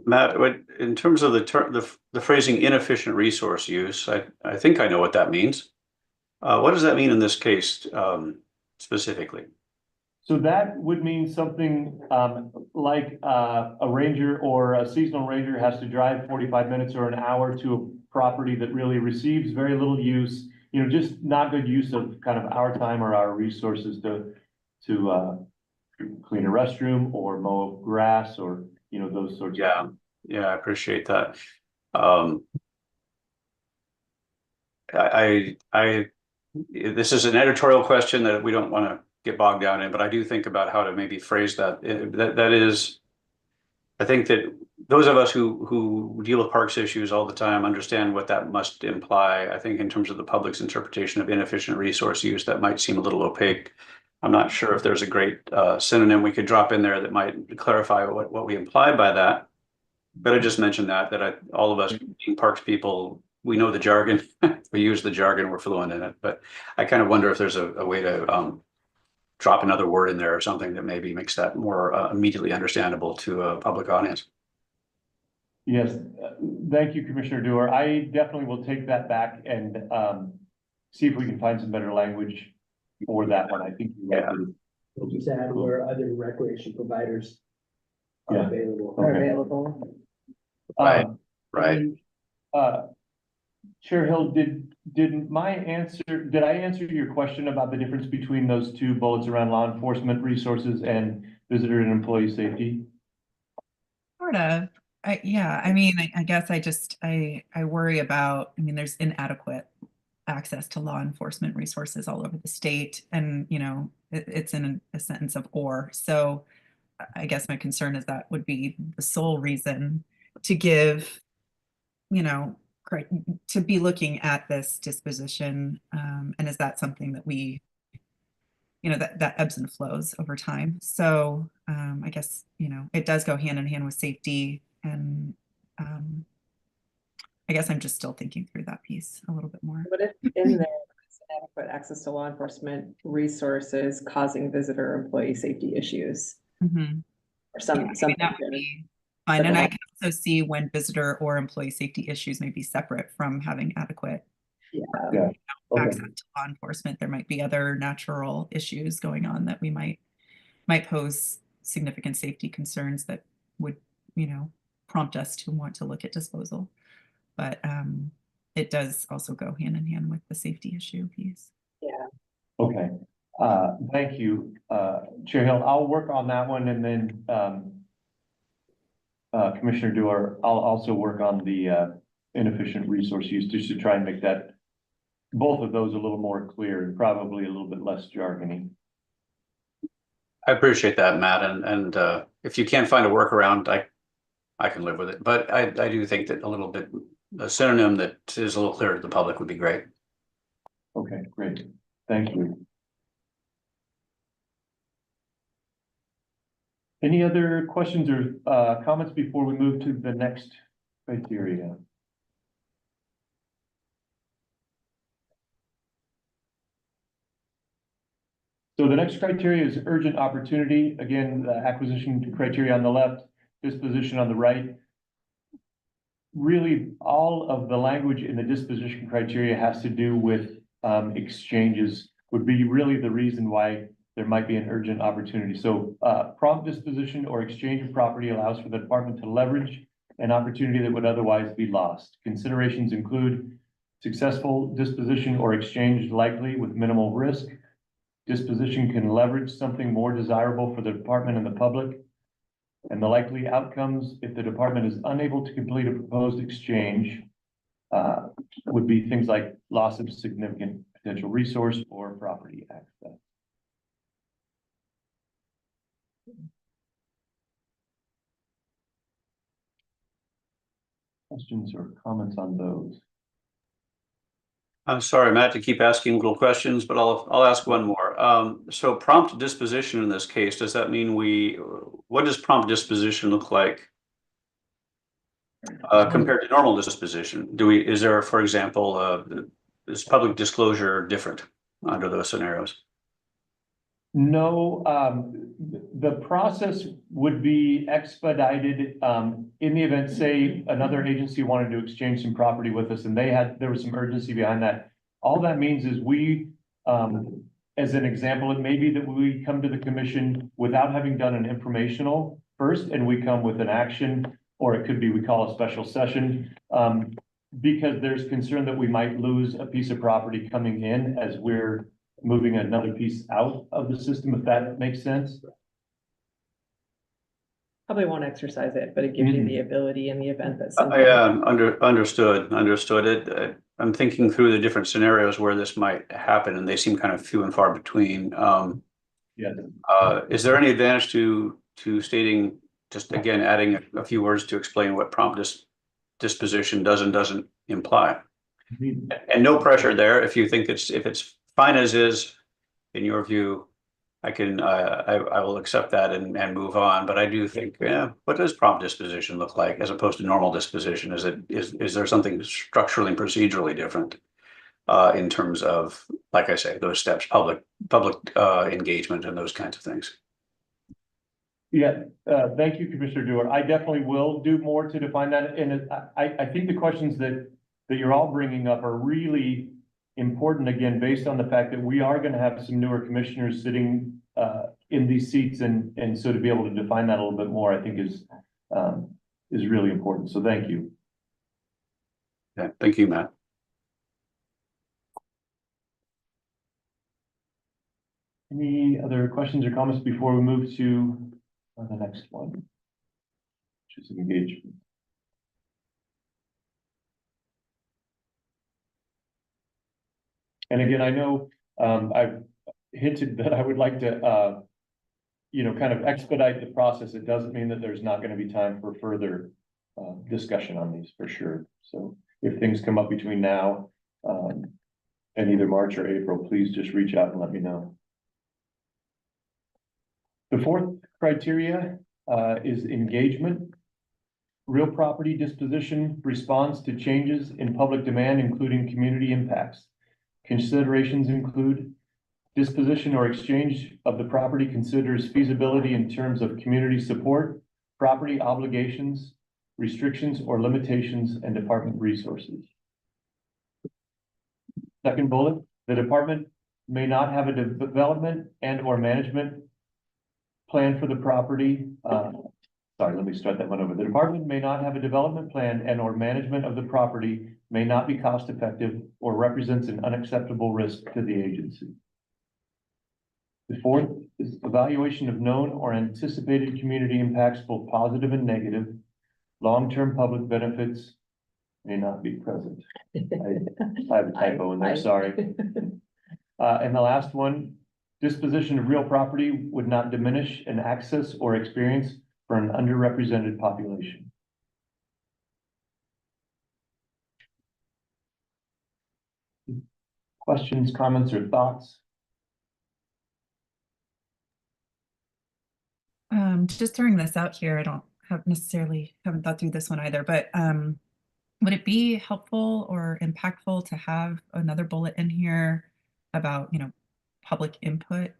Matt, in terms of the phrasing inefficient resource use, I think I know what that means. What does that mean in this case specifically? So that would mean something like a ranger or a seasonal ranger has to drive 45 minutes or an hour to a property that really receives very little use, you know, just not good use of kind of our time or our resources to clean a restroom or mow grass or, you know, those sorts of things. Yeah, I appreciate that. This is an editorial question that we don't want to get bogged down in, but I do think about how to maybe phrase that. That is, I think that those of us who deal with parks issues all the time understand what that must imply. I think in terms of the public's interpretation of inefficient resource use, that might seem a little opaque. I'm not sure if there's a great synonym we could drop in there that might clarify what we imply by that. But I just mentioned that all of us being parks people, we know the jargon, we use the jargon, we're fluent in it. But I kind of wonder if there's a way to drop another word in there or something that maybe makes that more immediately understandable to a public audience. Yes, thank you, Commissioner Dewar. I definitely will take that back and see if we can find some better language for that one. I think We'll just add where other recreation providers are Yeah. available. Okay. Available. Right, right. Chair Hill, did I answer your question about the difference between those two bullets around law enforcement resources and visitor and employee safety? Sort of. I mean, I guess I worry about, I mean, there's inadequate access to law enforcement resources all over the state. And, you know, it's in a sentence of or. So I guess my concern is that would be the sole reason to give, you know, to be looking at this disposition. And is that something that we, you know, that ebbs and flows over time. So I guess, you know, it does go hand in hand with safety. And I guess I'm just still thinking through that piece a little bit more. But if in there, adequate access to law enforcement resources causing visitor or employee safety issues. Mm-hmm. Or something. That would be fine. And I can also see when visitor or employee safety issues may be separate from having adequate access to law enforcement. There might be other natural issues going on that we might pose significant safety concerns that would, you know, prompt us to want to look at disposal. But it does also go hand in hand with the safety issue piece. Yeah. Okay. Thank you, Chair Hill. I'll work on that one, and then Commissioner Dewar, I'll also work on the inefficient resource use just to try and make that both of those a little more clear and probably a little bit less jargony. I appreciate that, Matt. And if you can't find a workaround, I can live with it. But I do think that a synonym that is a little clearer to the public would be great. Okay, great. Thank you. Any other questions or comments before we move to the next criteria? So the next criteria is urgent opportunity. Again, the acquisition criteria on the left, disposition on the right. Really, all of the language in the disposition criteria has to do with exchanges, would be really the reason why there might be an urgent opportunity. So prompt disposition or exchange of property allows for the department to leverage an opportunity that would otherwise be lost. Considerations include successful disposition or exchange likely with minimal risk. Disposition can leverage something more desirable for the department and the public. And the likely outcomes, if the department is unable to complete a proposed exchange, would be things like loss of significant potential resource or property access. Questions or comments on those? I'm sorry, Matt, to keep asking little questions, but I'll ask one more. So prompt disposition in this case, does that mean what does prompt disposition look like compared to normal disposition? Is there, for example, is public disclosure different under those scenarios? No, the process would be expedited in the event, say, another agency wanted to exchange some property with us and there was some urgency behind that. All that means is we, as an example, it may be that we come to the commission without having done an informational first, and we come with an action, or it could be we call a special session, because there's concern that we might lose a piece of property coming in as we're moving another piece out of the system, if that makes sense. Probably won't exercise it, but it gives you the ability in the event that. Understood it. I'm thinking through the different scenarios where this might happen, and they seem kind of few and far between. Is there any advantage to stating, just again, adding a few words to explain what prompt disposition does and doesn't imply? And no pressure there. If you think if it's fine as is, in your view, I will accept that and move on. But I do think, what does prompt disposition look like as opposed to normal disposition? Is there something structurally and procedurally different in terms of, like I say, those steps, public engagement and those kinds of things? Yeah, thank you, Commissioner Dewar. I definitely will do more to define that. And I think the questions that you're all bringing up are really important, again, based on the fact that we are going to have some newer commissioners sitting in these seats. And so to be able to define that a little bit more, I think is really important. So thank you. Yeah, thank you, Matt. Any other questions or comments before we move to the next one, which is engagement? And again, I know I've hinted that I would like to, kind of expedite the process. It doesn't mean that there's not going to be time for further discussion on these for sure. So if things come up between now and either March or April, please just reach out and let me know. The fourth criteria is engagement. Real property disposition responds to changes in public demand, including community impacts. Considerations include disposition or exchange of the property considers feasibility in terms of community support, property obligations, restrictions or limitations, and department resources. Second bullet, the department may not have a development and or management plan for the property. Sorry, let me start that one over. The department may not have a development plan and or management of the property may not be cost effective or represents an unacceptable risk to the agency. The fourth is evaluation of known or anticipated community impacts, both positive and negative. Long-term public benefits may not be present. I have a typo in there, sorry. And the last one, disposition of real property would not diminish an access or experience for an underrepresented population. Questions, comments, or thoughts? Just throwing this out here, I don't haven't thought through this one either, but would it be helpful or impactful to have another bullet in here about, public input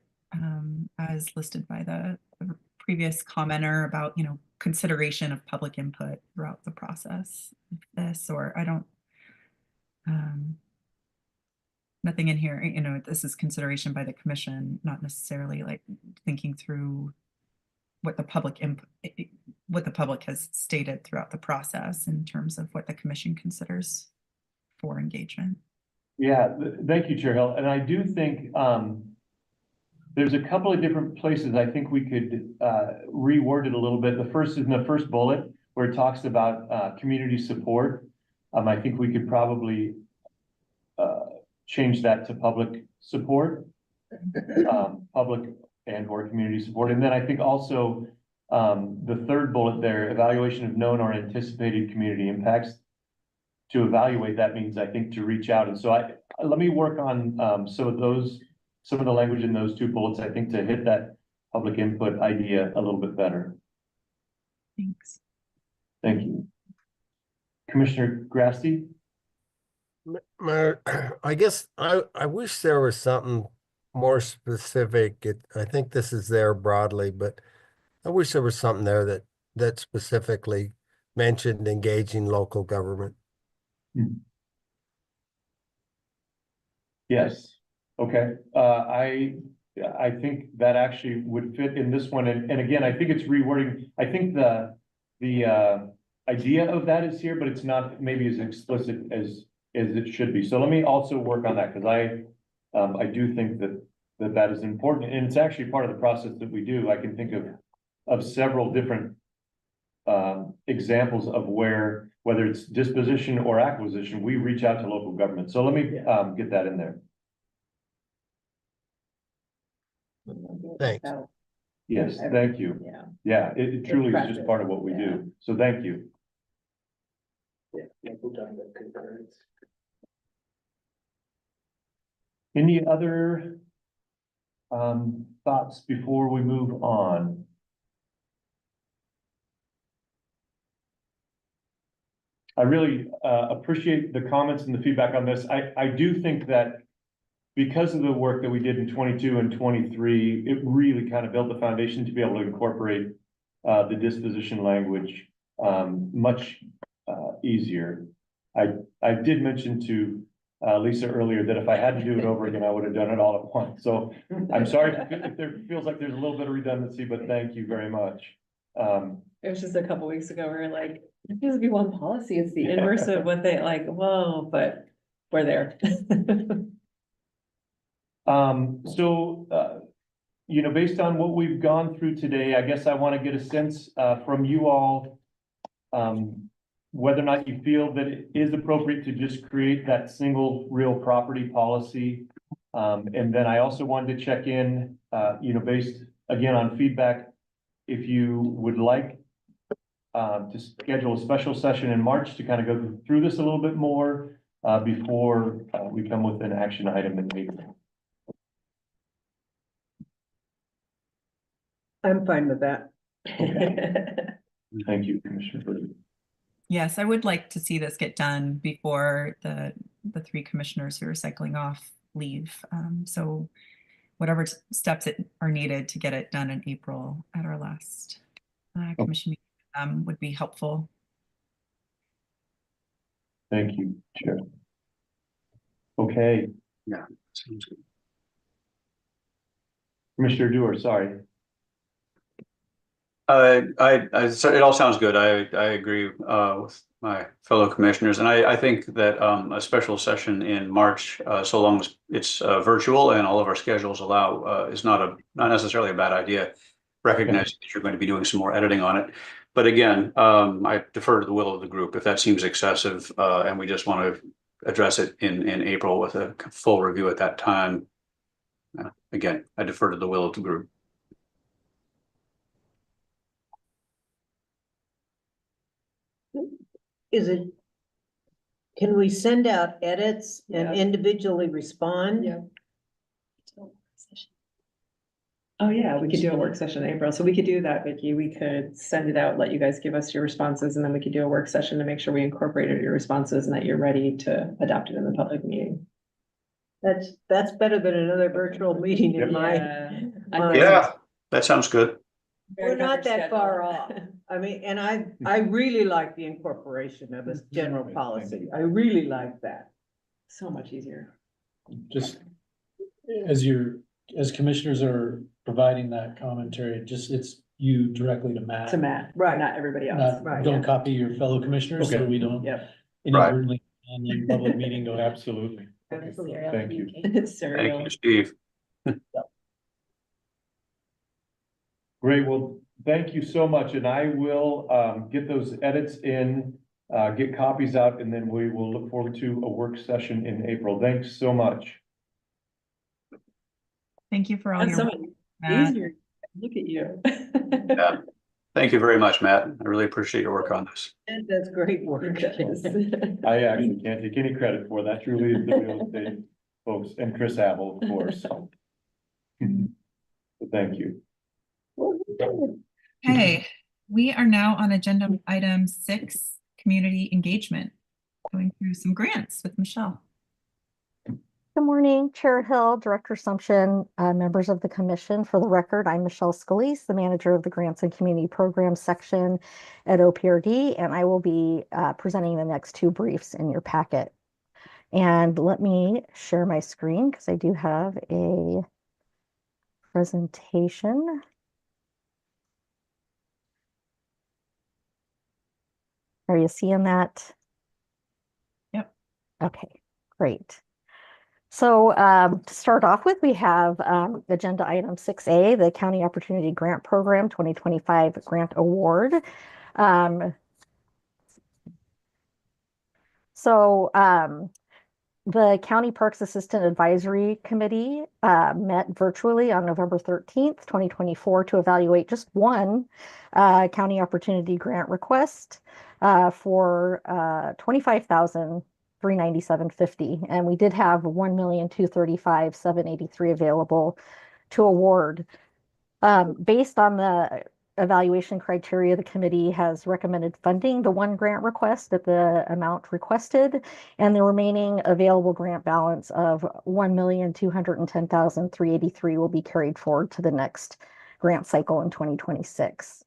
as listed by the previous commenter about, consideration of public input throughout the process of this, or I don't, nothing in here, this is consideration by the commission, not necessarily like thinking through what the public has stated throughout the process in terms of what the commission considers for engagement. Yeah, thank you, Chair Hill. And I do think there's a couple of different places I think we could reword it a little bit. The first is in the first bullet where it talks about community support. I think we could probably change that to public support, public and or community support. And then I think also the third bullet there, evaluation of known or anticipated community impacts. To evaluate that means, I think, to reach out. And so let me work on some of the language in those two bullets, I think, to hit that public input idea a little bit better. Thanks. Thank you. Commissioner Grassi? I guess I wish there was something more specific. I think this is there broadly, but I wish there was something there that specifically mentioned engaging local government. Yes. Okay. I think that actually would fit in this one. And again, I think it's rewording. I think the idea of that is here, but it's not maybe as explicit as it should be. So let me also work on that, because I do think that is important, and it's actually part of the process that we do. I can think of several different examples of where, whether it's disposition or acquisition, we reach out to local government. So let me get that in there. Thanks. Yes, thank you. Yeah. Yeah, it truly is just Practice, part of what we yeah. do. So thank you. Yeah, we're talking about concurrence. Any other thoughts before we move on? I really appreciate the comments and the feedback on this. I do think that because of the work that we did in 22 and 23, it really kind of built the foundation to be able to incorporate the disposition language much easier. I did mention to Lisa earlier that if I had to do it over again, I would have done it all at once. So I'm sorry if there feels like there's a little bit of redundancy, but thank you very much. It was just a couple weeks ago, we were like, it needs to be one policy. It's the inverse of what they like, whoa, but we're there. You know, based on what we've gone through today, I guess I want to get a sense from you all whether or not you feel that it is appropriate to just create that single real property policy. And then I also wanted to check in, you know, based again on feedback, if you would like to schedule a special session in March to kind of go through this a little bit more before we come with an action item in April. I'm fine with that. Thank you, Commissioner Brady. Yes, I would like to see this get done before the three commissioners who are cycling off leave. So whatever steps are needed to get it done in April at our last commission meeting would be helpful. Thank you, Chair. Okay. Yeah, sounds good. Commissioner Dewar, sorry. So it all sounds good. I agree with my fellow commissioners, and I think that a special session in March, so long as it's virtual and all of our schedules allow, is not necessarily a bad idea. Recognizing that you're going to be doing some more editing on it, but again, I defer to the will of the group. If that seems excessive, and we just want to address it in April with a full review at that time, again, I defer to the will of the group. Can we send out edits and individually respond? Yeah. Oh, yeah, we could do a work session in April. So we could do that, Vicki. We could send it out, let you guys give us your responses, and then we could do a work session to make sure we incorporated your responses and that you're ready to adopt it in the public meeting. That's better than another virtual meeting in my. Yeah, that sounds good. We're not that far off. I mean, and I really like the incorporation of a general policy. I really like that. So much easier. Just as commissioners are providing that commentary, it's you directly to Matt. To Matt, Right. Not everybody else. Right. Don't copy your fellow commissioners, so Okay. we don't Yep. inadvertently on the public meeting go. Absolutely. Thank you. Serial. Thank you, Steve. Great. Well, thank you so much. And I will get those edits in, get copies out, and then we will look forward to a work session in April. Thanks so much. Thank you for all That's your so work, much Matt. easier. Look at you. Yeah. Thank you very much, Matt. I really appreciate your work on this. And that's great work. I actually can't take any credit for that. Truly is the real estate folks and Chris Abel, of course. So thank you. Okay, we are now on agenda item 6, community engagement. Going through some grants with Michelle. Good morning, Chair Hill, Director Sumption, members of the commission. For the record, I'm Michelle Scalise, the manager of the Grants and Community Programs section at OPRD, and I will be presenting the next 2 briefs in your packet. And let me share my screen because I do have a presentation. Are you seeing that? Yep. Okay, great. So to start off with, we have agenda item 6A, the County Opportunity Grant Program 2025 Grant Award. The County Parks Assistant Advisory Committee met virtually on November 13th, 2024 to evaluate just one county opportunity grant request for $25,397.50. And we did have $1,235,783 available to award. Based on the evaluation criteria, the committee has recommended funding the one grant request at the amount requested, and the remaining available grant balance of $1,210,383 will be carried forward to the next grant cycle in 2026.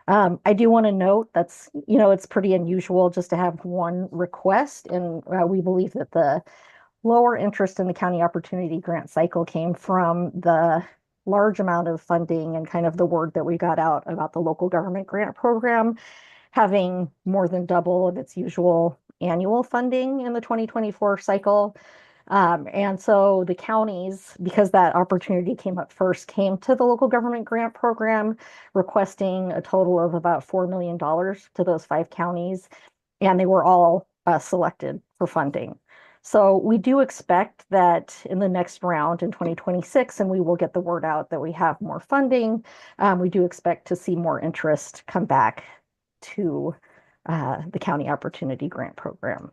I do want to note that's, it's pretty unusual just to have one request, and we believe that the lower interest in the county opportunity grant cycle came from the large amount of funding and kind of the word that we got out about the local government grant program having more than double of its usual annual funding in the 2024 cycle. And so the counties, because that opportunity came up first, came to the local government grant program requesting a total of about $4 million to those 5 counties, and they were all selected for funding. So we do expect that in the next round in 2026, and we will get the word out that we have more funding, we do expect to see more interest come back to the County Opportunity Grant Program.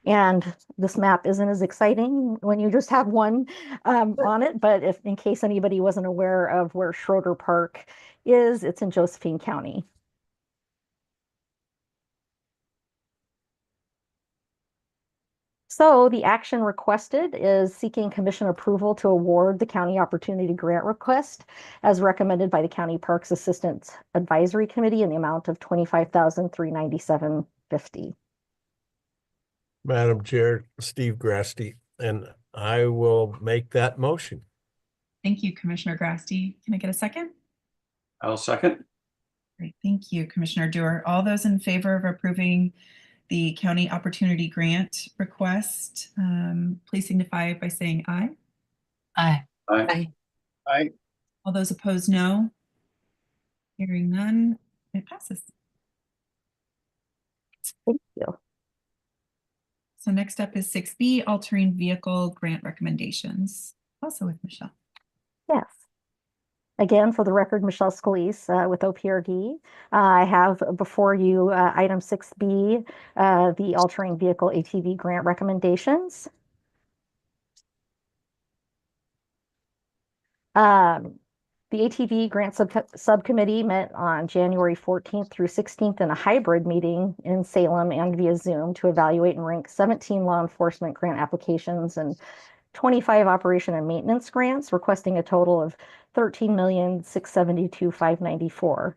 And this map isn't as exciting when you just have one on it, but if in case anybody wasn't aware of where Schroeder Park is, it's in Josephine County. So the action requested is seeking commission approval to award the County Opportunity Grant request as recommended by the County Parks Assistant Advisory Committee in the amount of $25,397.50. Madam Chair, Steve Grasty, and I will make that motion. Thank you, Commissioner Grasty. Can I get a second? I'll second. Great, thank you, Commissioner Dewar. All those in favor of approving the County Opportunity Grant request, please signify by saying aye. Aye. Aye. Aye. All those opposed, no. Hearing none, it passes. Thank you. So next up is 6B, altering vehicle grant recommendations, also with Michelle. Yes. Again, for the record, Michelle Scalise with OPRD. I have before you item 6B, the altering vehicle ATV grant recommendations. The ATV grant subcommittee met on January 14th through 16th in a hybrid meeting in Salem and via Zoom to evaluate and rank 17 law enforcement grant applications and 25 operation and maintenance grants, requesting a total of $13,672,594.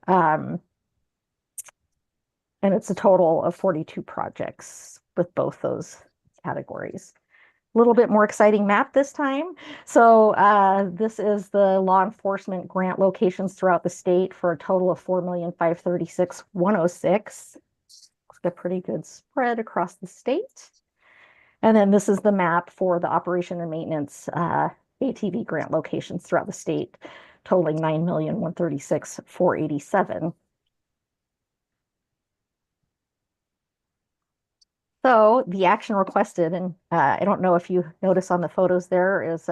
And it's a total of 42 projects with both those categories. A little bit more exciting map this time. So this is the law enforcement grant locations throughout the state for a total of 4,536,106. It's a pretty good spread across the state. And then this is the map for the operation and maintenance ATV grant locations throughout the state, totaling 9,136,487. So the action requested, and I don't know if you notice on the photos there is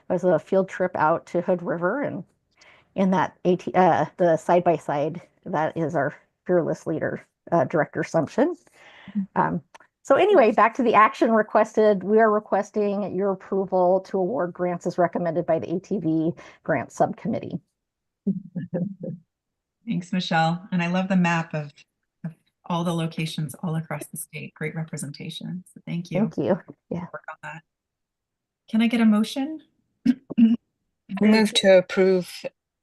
was a field trip out to Hood River, and in that the side-by-side, that is our fearless leader, Director Sumption. So anyway, back to the action requested. We are requesting your approval to award grants as recommended by the ATV Grant Subcommittee. Thanks, Michelle. And I love the map of all the locations all across the state. Great representation. So thank you. Thank you. Yeah. Work on that. Can I get a motion? Move to approve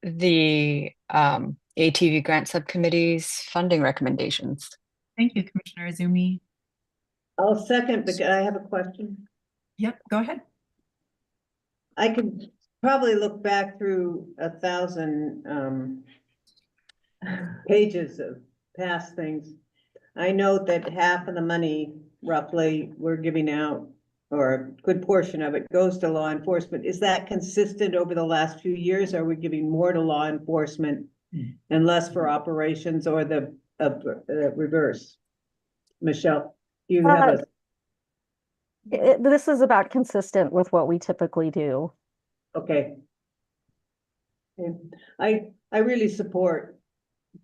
the ATV Grant Subcommittee's funding recommendations. Thank you, Commissioner Izumi. I'll second, but I have a question. Yep, go ahead. I could probably look back through 1,000 pages of past things. I note that half of the money, roughly, we're giving out, or a good portion of it goes to law enforcement. Is that consistent over the last few years? Are we giving more to law enforcement and less for operations, or the reverse? Michelle, do you have a, This is about consistent with what we typically do. okay. And I really support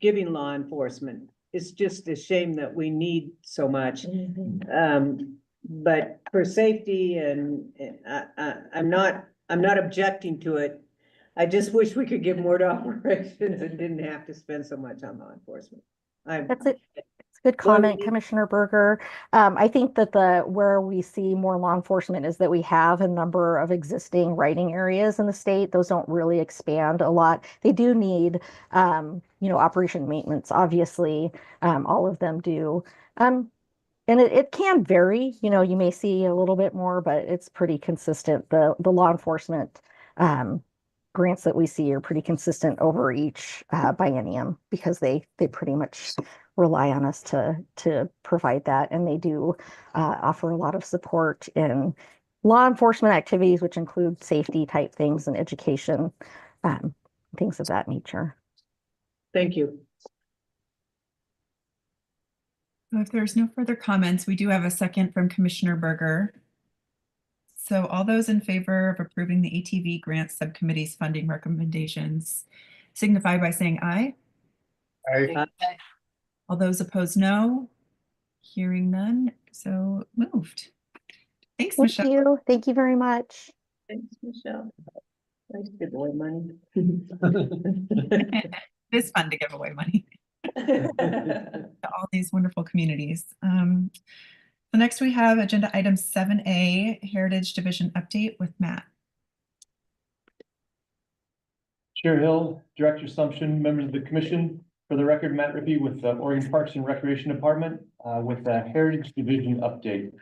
giving law enforcement. It's just a shame that we need so much. But for safety and I'm not objecting to it. I just wish we could give more to operations and didn't have to spend so much on law enforcement. That's it. It's a good comment, Commissioner Berger. I think that where we see more law enforcement is that we have a number of existing writing areas in the state. Those don't really expand a lot. They do need, operation maintenance, obviously. All of them do. And it can vary, you may see a little bit more, but it's pretty consistent. The law enforcement grants that we see are pretty consistent over each biennium because they pretty much rely on us to provide that. And they do offer a lot of support in law enforcement activities, which include safety type things and education, things of that nature. Thank you. So if there's no further comments, we do have a second from Commissioner Berger. So all those in favor of approving the ATV Grant Subcommittee's funding recommendations signify by saying aye. Aye. All those opposed, no. Hearing none, so moved. Thanks, Michelle. Thank you. Thank you very much. Thanks, Michelle. Nice to give away money. It is fun to give away money to all these wonderful communities. So next we have agenda item 7A, Heritage Division update with Matt. Chair Hill, Director Assumption, members of the commission. For the record, Matt Rippey with the Oregon Parks and Recreation Department with the Heritage Division update.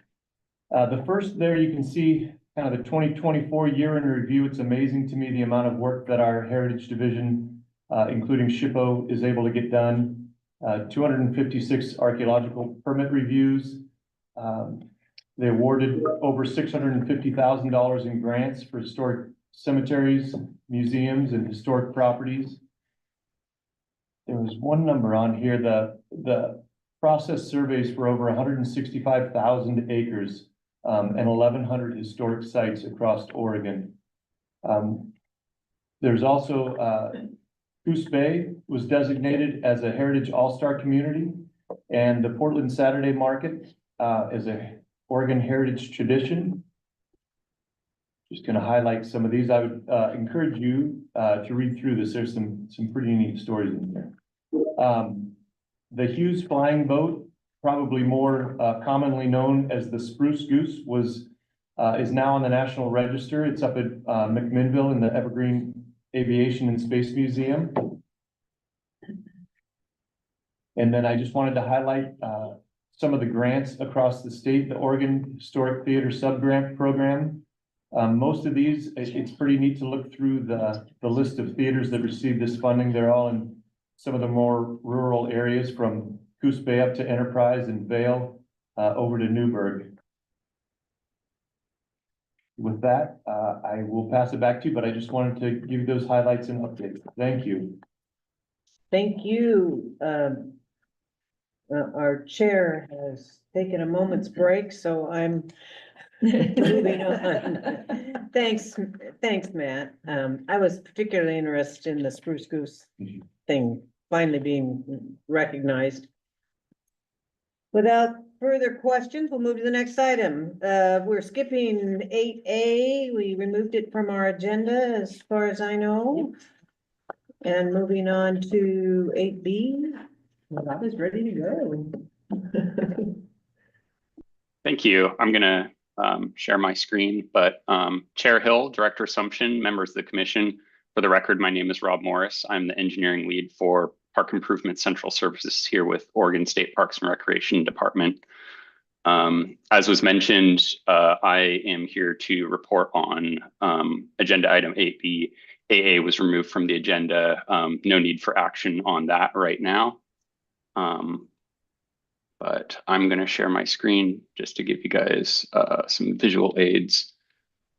The first there you can see kind of the 2024 year in review. It's amazing to me the amount of work that our Heritage Division, including SHPO, is able to get done. 256 archaeological permit reviews. They awarded over $650,000 in grants for historic cemeteries, museums, and historic properties. There was one number on here, the process surveys for over 165,000 acres and 1,100 historic sites across Oregon. There's also Coos Bay was designated as a Heritage All-Star Community, and the Portland Saturday Market is a Oregon Heritage Tradition. Just going to highlight some of these. I would encourage you to read through this. There's some pretty neat stories in there. The Hughes Flying Boat, probably more commonly known as the Spruce Goose, is now on the National Register. It's up at McMinnville in the Evergreen Aviation and Space Museum. And then I just wanted to highlight some of the grants across the state. The Oregon Historic Theater Subgrant Program. Most of these, it's pretty neat to look through the list of theaters that receive this funding. They're all in some of the more rural areas, from Coos Bay up to Enterprise and Vail over to Newburgh. With that, I will pass it back to you, but I just wanted to give you those highlights and updates. Thank you. Thank you. Our chair has taken a moment's break, so I'm moving on. Thanks, Matt. I was particularly interested in the Spruce Goose thing finally being recognized. Without further questions, we'll move to the next item. We're skipping 8A. We removed it from our agenda as far as I know. And moving on to 8B. Well, I was ready to go. Thank you. I'm going to share my screen, but Chair Hill, Director Assumption, members of the commission, for the record, my name is Rob Morris. I'm the engineering lead for Park Improvement Central Services here with Oregon State Parks and Recreation Department. As was mentioned, I am here to report on agenda item 8B. AA was removed from the agenda. No need for action on that right now. But I'm going to share my screen just to give you guys some visual aids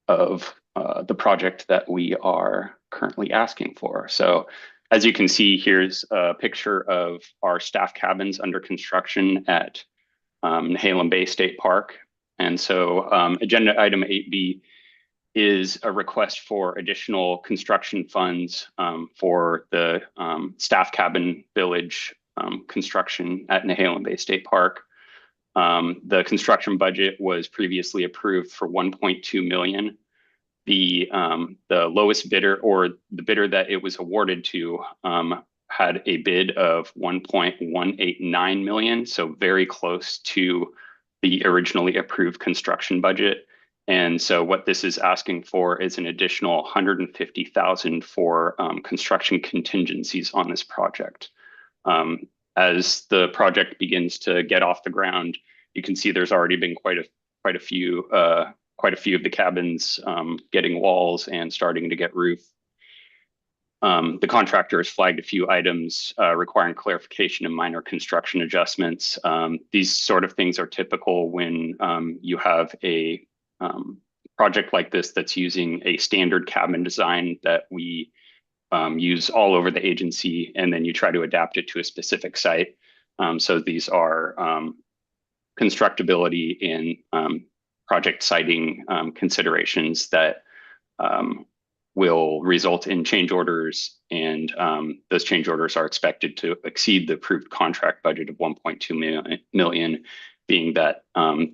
of the project that we are currently asking for. So As you can see, here's a picture of our staff cabins under construction at Nehalem Bay State Park. And so agenda item 8B is a request for additional construction funds for the staff cabin village construction at Nehalem Bay State Park. The construction budget was previously approved for 1.2 million. The lowest bidder, or the bidder that it was awarded to, had a bid of 1.189 million, so very close to the originally approved construction budget. And so what this is asking for is an additional 150,000 for construction contingencies on this project. As the project begins to get off the ground, you can see there's already been quite a few of the cabins getting walls and starting to get roof. The contractor has flagged a few items requiring clarification and minor construction adjustments. These sort of things are typical when you have a project like this that's using a standard cabin design that we use all over the agency, and then you try to adapt it to a specific site. So these are constructability and project siting considerations that will result in change orders, and those change orders are expected to exceed the approved contract budget of 1.2 million, being that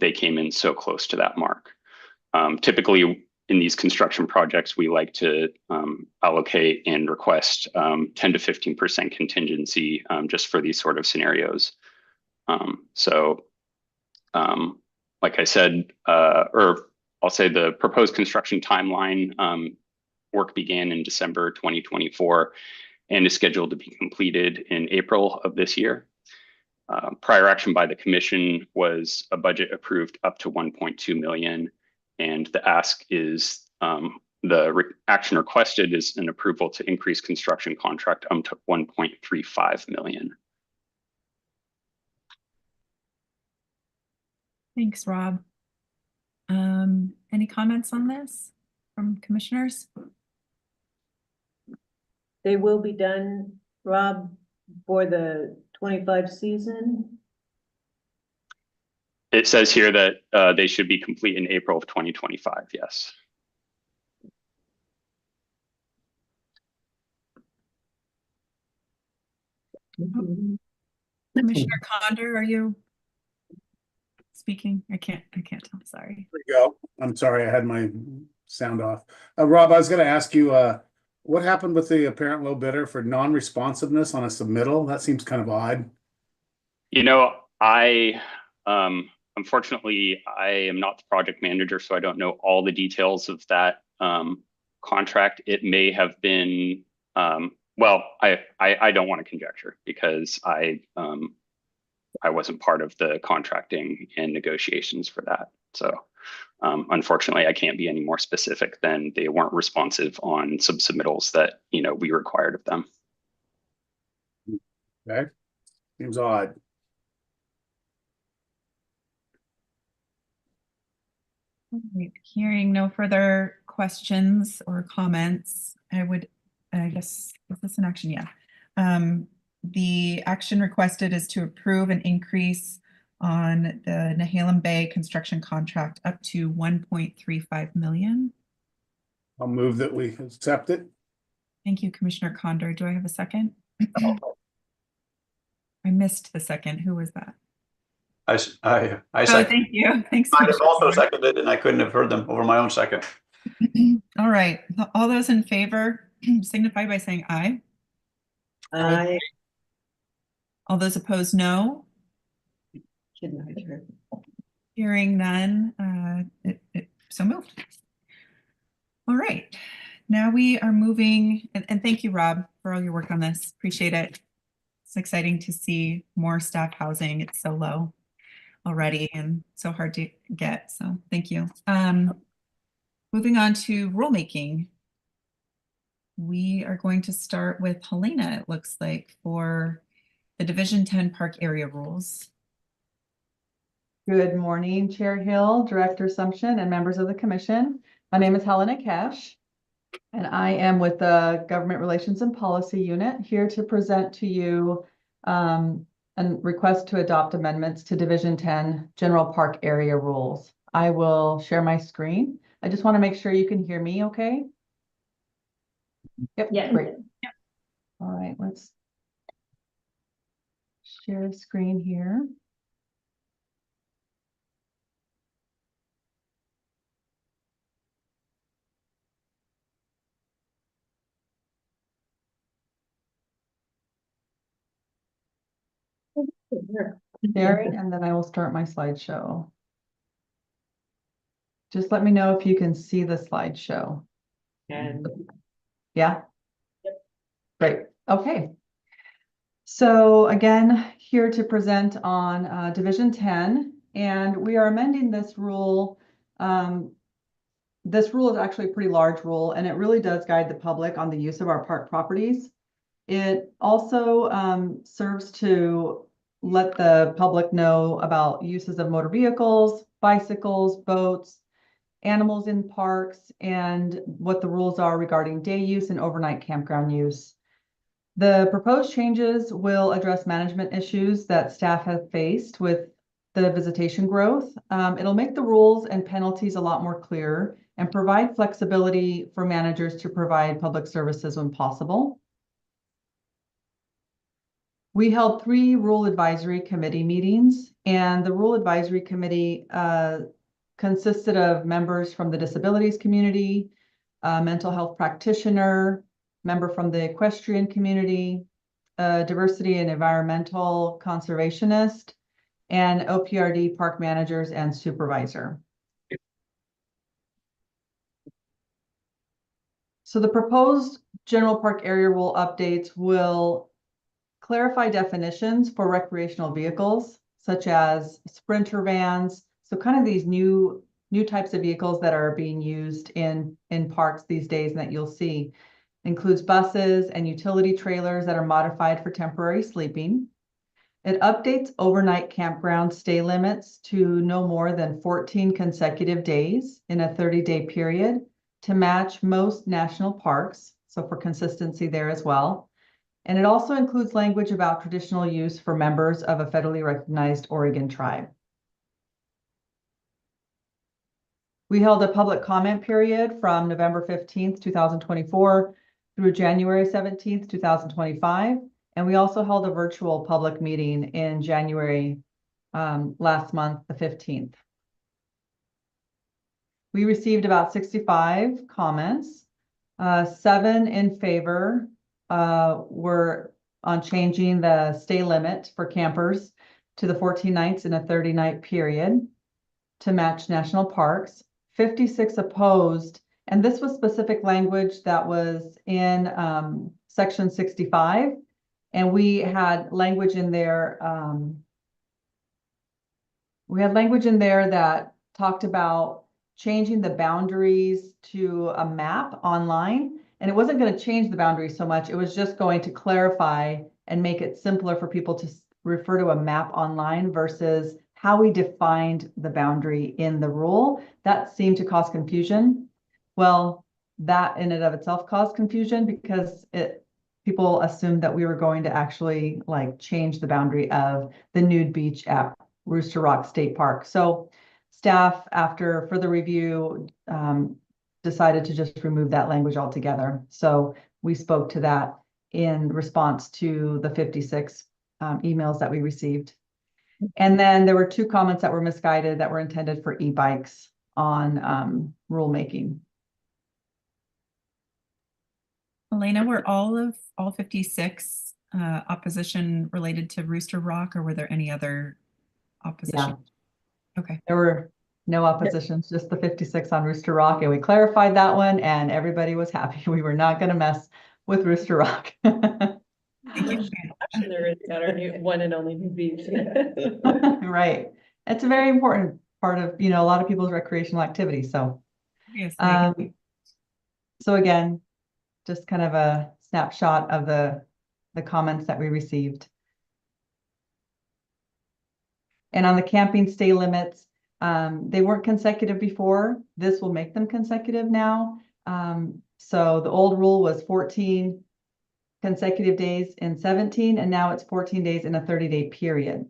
they came in so close to that mark. Typically, in these construction projects, we like to allocate and request 10 to 15% contingency just for these sort of scenarios. Like I said, or I'll say the proposed construction timeline, work began in December 2024 and is scheduled to be completed in April of this year. Prior action by the commission was a budget approved up to 1.2 million, and the ask is action requested is an approval to increase construction contract to 1.35 million. Thanks, Rob. Any comments on this from commissioners? They will be done, Rob, for the 25 season? It says here that they should be complete in April of 2025, yes. Commissioner Condor, are you speaking? I can't tell, sorry. There you go. I'm sorry, I had my sound off. Rob, I was gonna ask you, what happened with the apparent low bidder for non-responsiveness on a submittal? That seems kind of odd. You know, unfortunately, I am not the project manager, so I don't know all the details of that contract. It may have been, well, I don't want to conjecture because I wasn't part of the contracting and negotiations for that. So unfortunately, I can't be any more specific than they weren't responsive on some submittals that, we required of them. Okay, seems odd. Hearing no further questions or comments, I guess, is this an action? Yeah. The action requested is to approve an increase on the Nehalem Bay construction contract up to 1.35 million. I'll move that we accept it. Thank you, Commissioner Condor. Do I have a second? I missed the second. Who was that? I Oh, second. thank you. Thanks. I have Commissioner also Condor. seconded, and I couldn't have heard them over my own second. All right. All those in favor signify by saying aye. Aye. All those opposed, no. Hearing none, so moved. All right. Now we are moving, and thank you, Rob, for all your work on this. Appreciate it. It's exciting to see more staff housing. It's so low already and so hard to get. So thank you. Moving on to rulemaking. We are going to start with Helena, it looks like, for the Division 10 Park Area Rules. Good morning, Chair Hill, Director Sumption, and members of the Commission. My name is Helena Cash. And I am with the Government Relations and Policy Unit, here to present to you a request to adopt amendments to Division 10 General Park Area Rules. I will share my screen. I just want to make sure you can hear me okay? Yep, Yeah. great. All right, let's share the screen here. Sharing, and then I will start my slideshow. Just let me know if you can see the slideshow. And Yeah? Great. Okay. So again, here to present on Division 10, and we are amending this rule. This rule is actually a pretty large rule, and it really does guide the public on the use of our park properties. It also serves to let the public know about uses of motor vehicles, bicycles, boats, animals in parks, and what the rules are regarding day use and overnight campground use. The proposed changes will address management issues that staff have faced with the visitation growth. It'll make the rules and penalties a lot more clear and provide flexibility for managers to provide public services when possible. We held 3 Rule Advisory Committee meetings, and the Rule Advisory Committee consisted of members from the disabilities community, a mental health practitioner, member from the equestrian community, a diversity and environmental conservationist, and OPRD park managers and supervisor. So the proposed general park area rule updates will clarify definitions for recreational vehicles, such as sprinter vans. So kind of these new types of vehicles that are being used in parks these days and that you'll see. Includes buses and utility trailers that are modified for temporary sleeping. It updates overnight campground stay limits to no more than 14 consecutive days in a 30-day period to match most national parks. So for consistency there as well. And it also includes language about traditional use for members of a federally recognized Oregon tribe. We held a public comment period from November 15th, 2024 through January 17th, 2025. And we also held a virtual public meeting in January last month, the 15th. We received about 65 comments, 7 in favor were on changing the stay limit for campers to the 14 nights in a 30-night period to match national parks. 56 opposed, and this was specific language that was in section 65, and we had language in there. We had language in there that talked about changing the boundaries to a map online. And it wasn't going to change the boundaries so much. It was just going to clarify and make it simpler for people to refer to a map online versus how we defined the boundary in the rule. That seemed to cause confusion. Well, that in and of itself caused confusion because people assumed that we were going to actually like change the boundary of the nude beach at Rooster Rock State Park. So staff, after further review, decided to just remove that language altogether. So we spoke to that in response to the 56 emails that we received. And then there were 2 comments that were misguided that were intended for e-bikes on rulemaking. Elena, were all 56 opposition related to Rooster Rock, or were there any other opposition? Yeah. Okay. There were no oppositions, just the 56 on Rooster Rock, and we clarified that one, and everybody was happy. We were not going to mess with Rooster Rock. There is at our new one and only new beach. Right. It's a very important part of, a lot of people's recreational activity. So, so again, just kind of a snapshot of the comments that we received. And on the camping stay limits, they weren't consecutive before. This will make them consecutive now. So the old rule was 14 consecutive days in 17, and now it's 14 days in a 30-day period.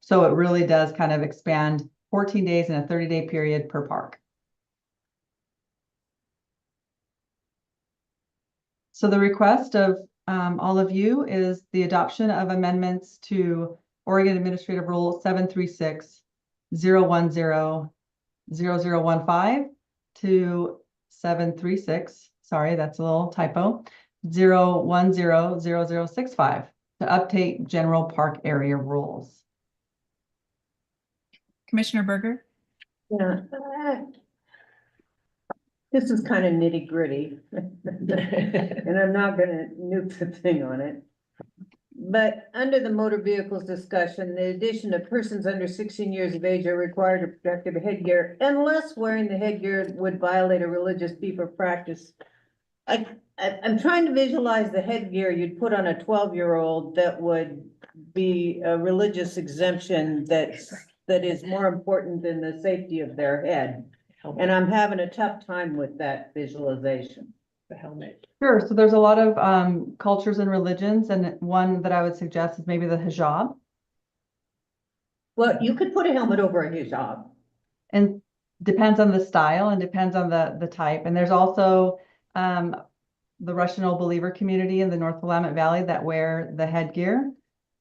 So it really does kind of expand 14 days in a 30-day period per park. So the request of all of you is the adoption of amendments to Oregon Administrative Rule 736-010-0015 to 736, sorry, that's a little typo, 010-0065 to update general park area rules. Commissioner Berger? Yeah. This is kind of nitty gritty. And I'm not gonna nuke the thing on it. But under the motor vehicles discussion, the addition of persons under 16 years of age are required of protective headgear unless wearing the headgear would violate a religious belief or practice. I'm trying to visualize the headgear you'd put on a 12-year-old that would be a religious exemption that is more important than the safety of their head. And I'm having a tough time with that visualization. The helmet. Sure, so there's a lot of cultures and religions, and one that I would suggest is maybe the hijab. Well, you could put a helmet over a hijab. And depends on the style and depends on the type. And there's also the Russian believer community in the North Willamette Valley that wear the headgear.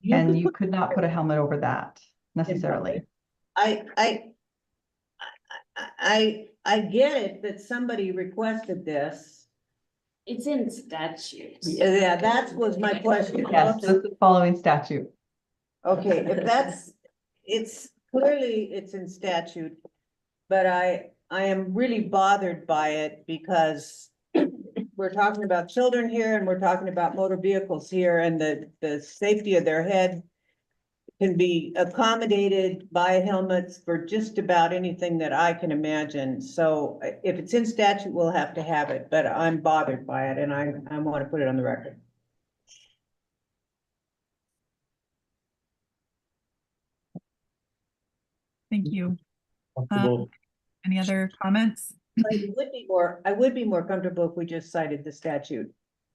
And you could not put a helmet over that necessarily. I get it that somebody requested this. It's in statutes. Yeah, that was my question. Yes, this is following statute. Okay, if it's clearly in statute, but I am really bothered by it because we're talking about children here and we're talking about motor vehicles here, and the safety of their head can be accommodated by helmets for just about anything that I can imagine. So if it's in statute, we'll have to have it, but I'm bothered by it and I want to put it on the record. Thank you. Any other comments? I would be more comfortable if we just cited the statute,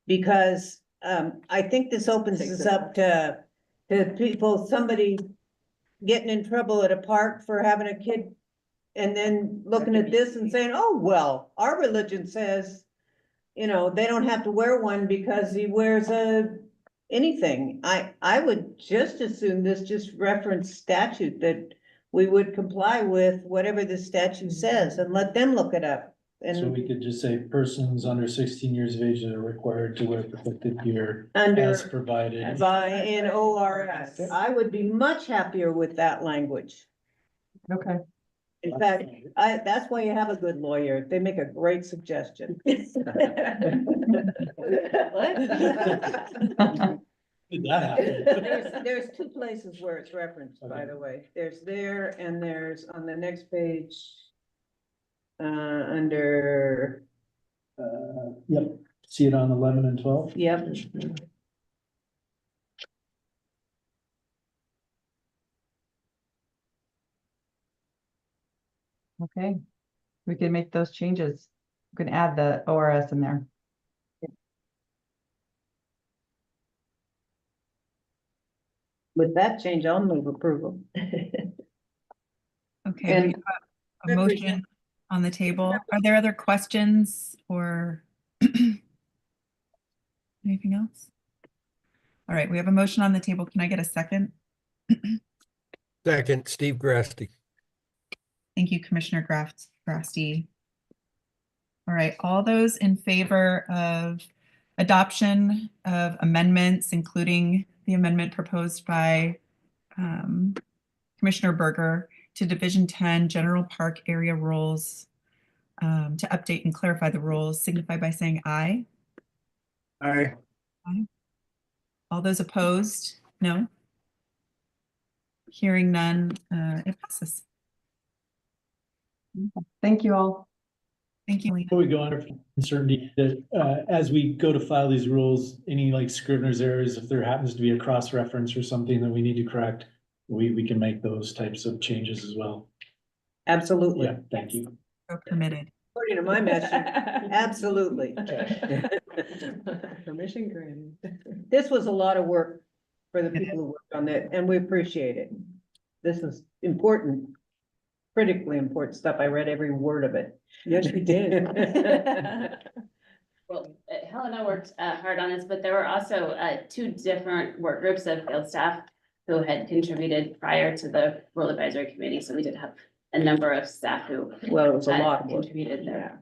because I think this opens us up to people, somebody getting in trouble at a park for having a kid and then looking at this and saying, oh, well, our religion says, you know, they don't have to wear one because he wears anything. I would just assume this just reference statute, that we would comply with whatever the statute says and let them look it up. And So we could just say persons under 16 years of age are required to wear protective gear Under- as provided. by an ORS. I would be much happier with that language. Okay. In fact, that's why you have a good lawyer. They make a great suggestion. Did that happen? There's two places where it's referenced, by the way. There's there and there's on the next page. Under, Yep, see it on 11 and 12? yep. Okay, we can make those changes. We can add the ORS in there. With that change, I'll move approval. Okay, And- we have a motion on the table. Are there other questions or anything else? All right, we have a motion on the table. Can I get a second? Second, Steve Grasty. Thank you, Commissioner Grasty. All right, all those in favor of adoption of amendments, including the amendment proposed by Commissioner Berger to Division 10 General Park Area Rules, to update and clarify the rules, signify by saying aye. Aye. Aye. All those opposed, no. Hearing none, it passes. Thank you all. Thank you, Lena. Before we go on to uncertainty, that as we go to file these rules, any like Scrivener's errors, if there happens to be a cross-reference or something that we need to correct, we can make those types of changes as well. Absolutely. Yeah, thank you. So permitted. According to my message, absolutely. Permission granted. This was a lot of work for the people who worked on that, and we appreciate it. This is important, critically important stuff. I read every word of it. Yes, you did. Well, Helena worked hard on this, but there were also two different work groups of field staff who had contributed prior to the Rule Advisory Committee. So we did have a number of staff who Well, it was a had lot of work. contributed there.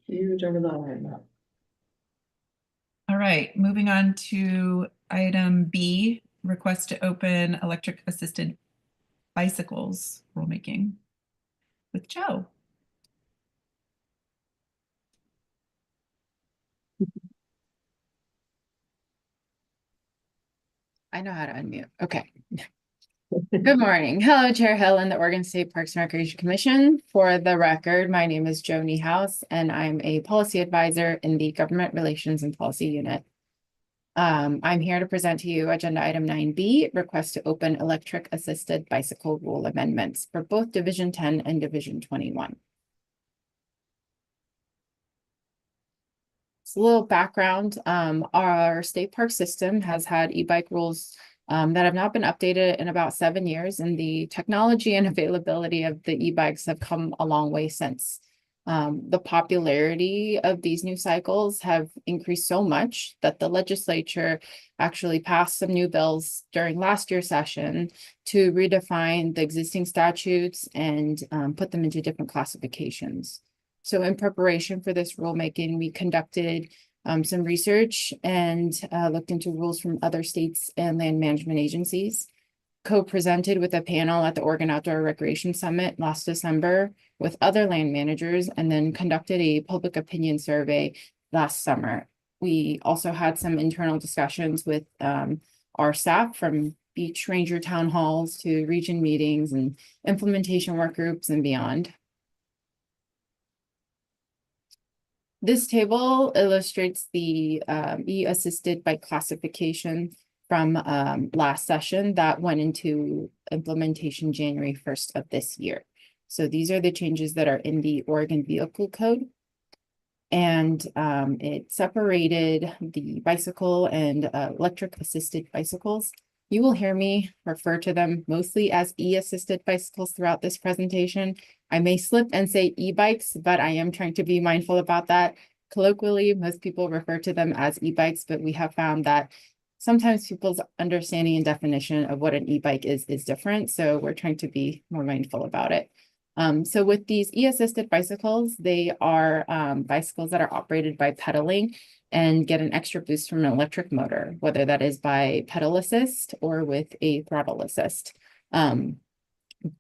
Huge over the line. All right, moving on to item B, request to open electric assisted bicycles rulemaking with Joe. I know how to unmute. Okay. Good morning. Hello, Chair Hill and the Oregon State Parks and Recreation Commission. For the record, my name is Jo Niehaus, and I'm a policy advisor in the Government Relations and Policy Unit. I'm here to present to you agenda item 9B, request to open electric assisted bicycle rule amendments for both Division 10 and Division 21. A little background, our state park system has had e-bike rules that have not been updated in about 7 years, and the technology and availability of the e-bikes have come a long way since. The popularity of these new cycles have increased so much that the legislature actually passed some new bills during last year's session to redefine the existing statutes and put them into different classifications. So in preparation for this rulemaking, we conducted some research and looked into rules from other states and land management agencies. Co-presented with a panel at the Oregon Outdoor Recreation Summit last December with other land managers, and then conducted a public opinion survey last summer. We also had some internal discussions with our staff, from beach ranger town halls to region meetings and implementation work groups and beyond. This table illustrates the e-assisted bike classification from last session that went into implementation January 1st of this year. So these are the changes that are in the Oregon Vehicle Code. And it separated the bicycle and electric assisted bicycles. You will hear me refer to them mostly as e-assisted bicycles throughout this presentation. I may slip and say e-bikes, but I am trying to be mindful about that. Colloquially, most people refer to them as e-bikes, but we have found that sometimes people's understanding and definition of what an e-bike is different. So we're trying to be more mindful about it. So with these e-assisted bicycles, they are bicycles that are operated by pedaling and get an extra boost from an electric motor, whether that is by pedal assist or with a throttle assist.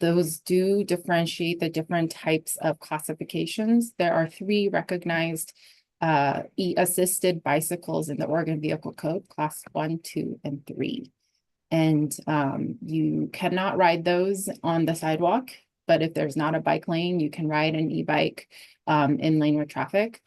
Those do differentiate the different types of classifications. There are 3 recognized e-assisted bicycles in the Oregon Vehicle Code, class 1, 2, and 3. And you cannot ride those on the sidewalk, but if there's not a bike lane, you can ride an e-bike in lane with traffic.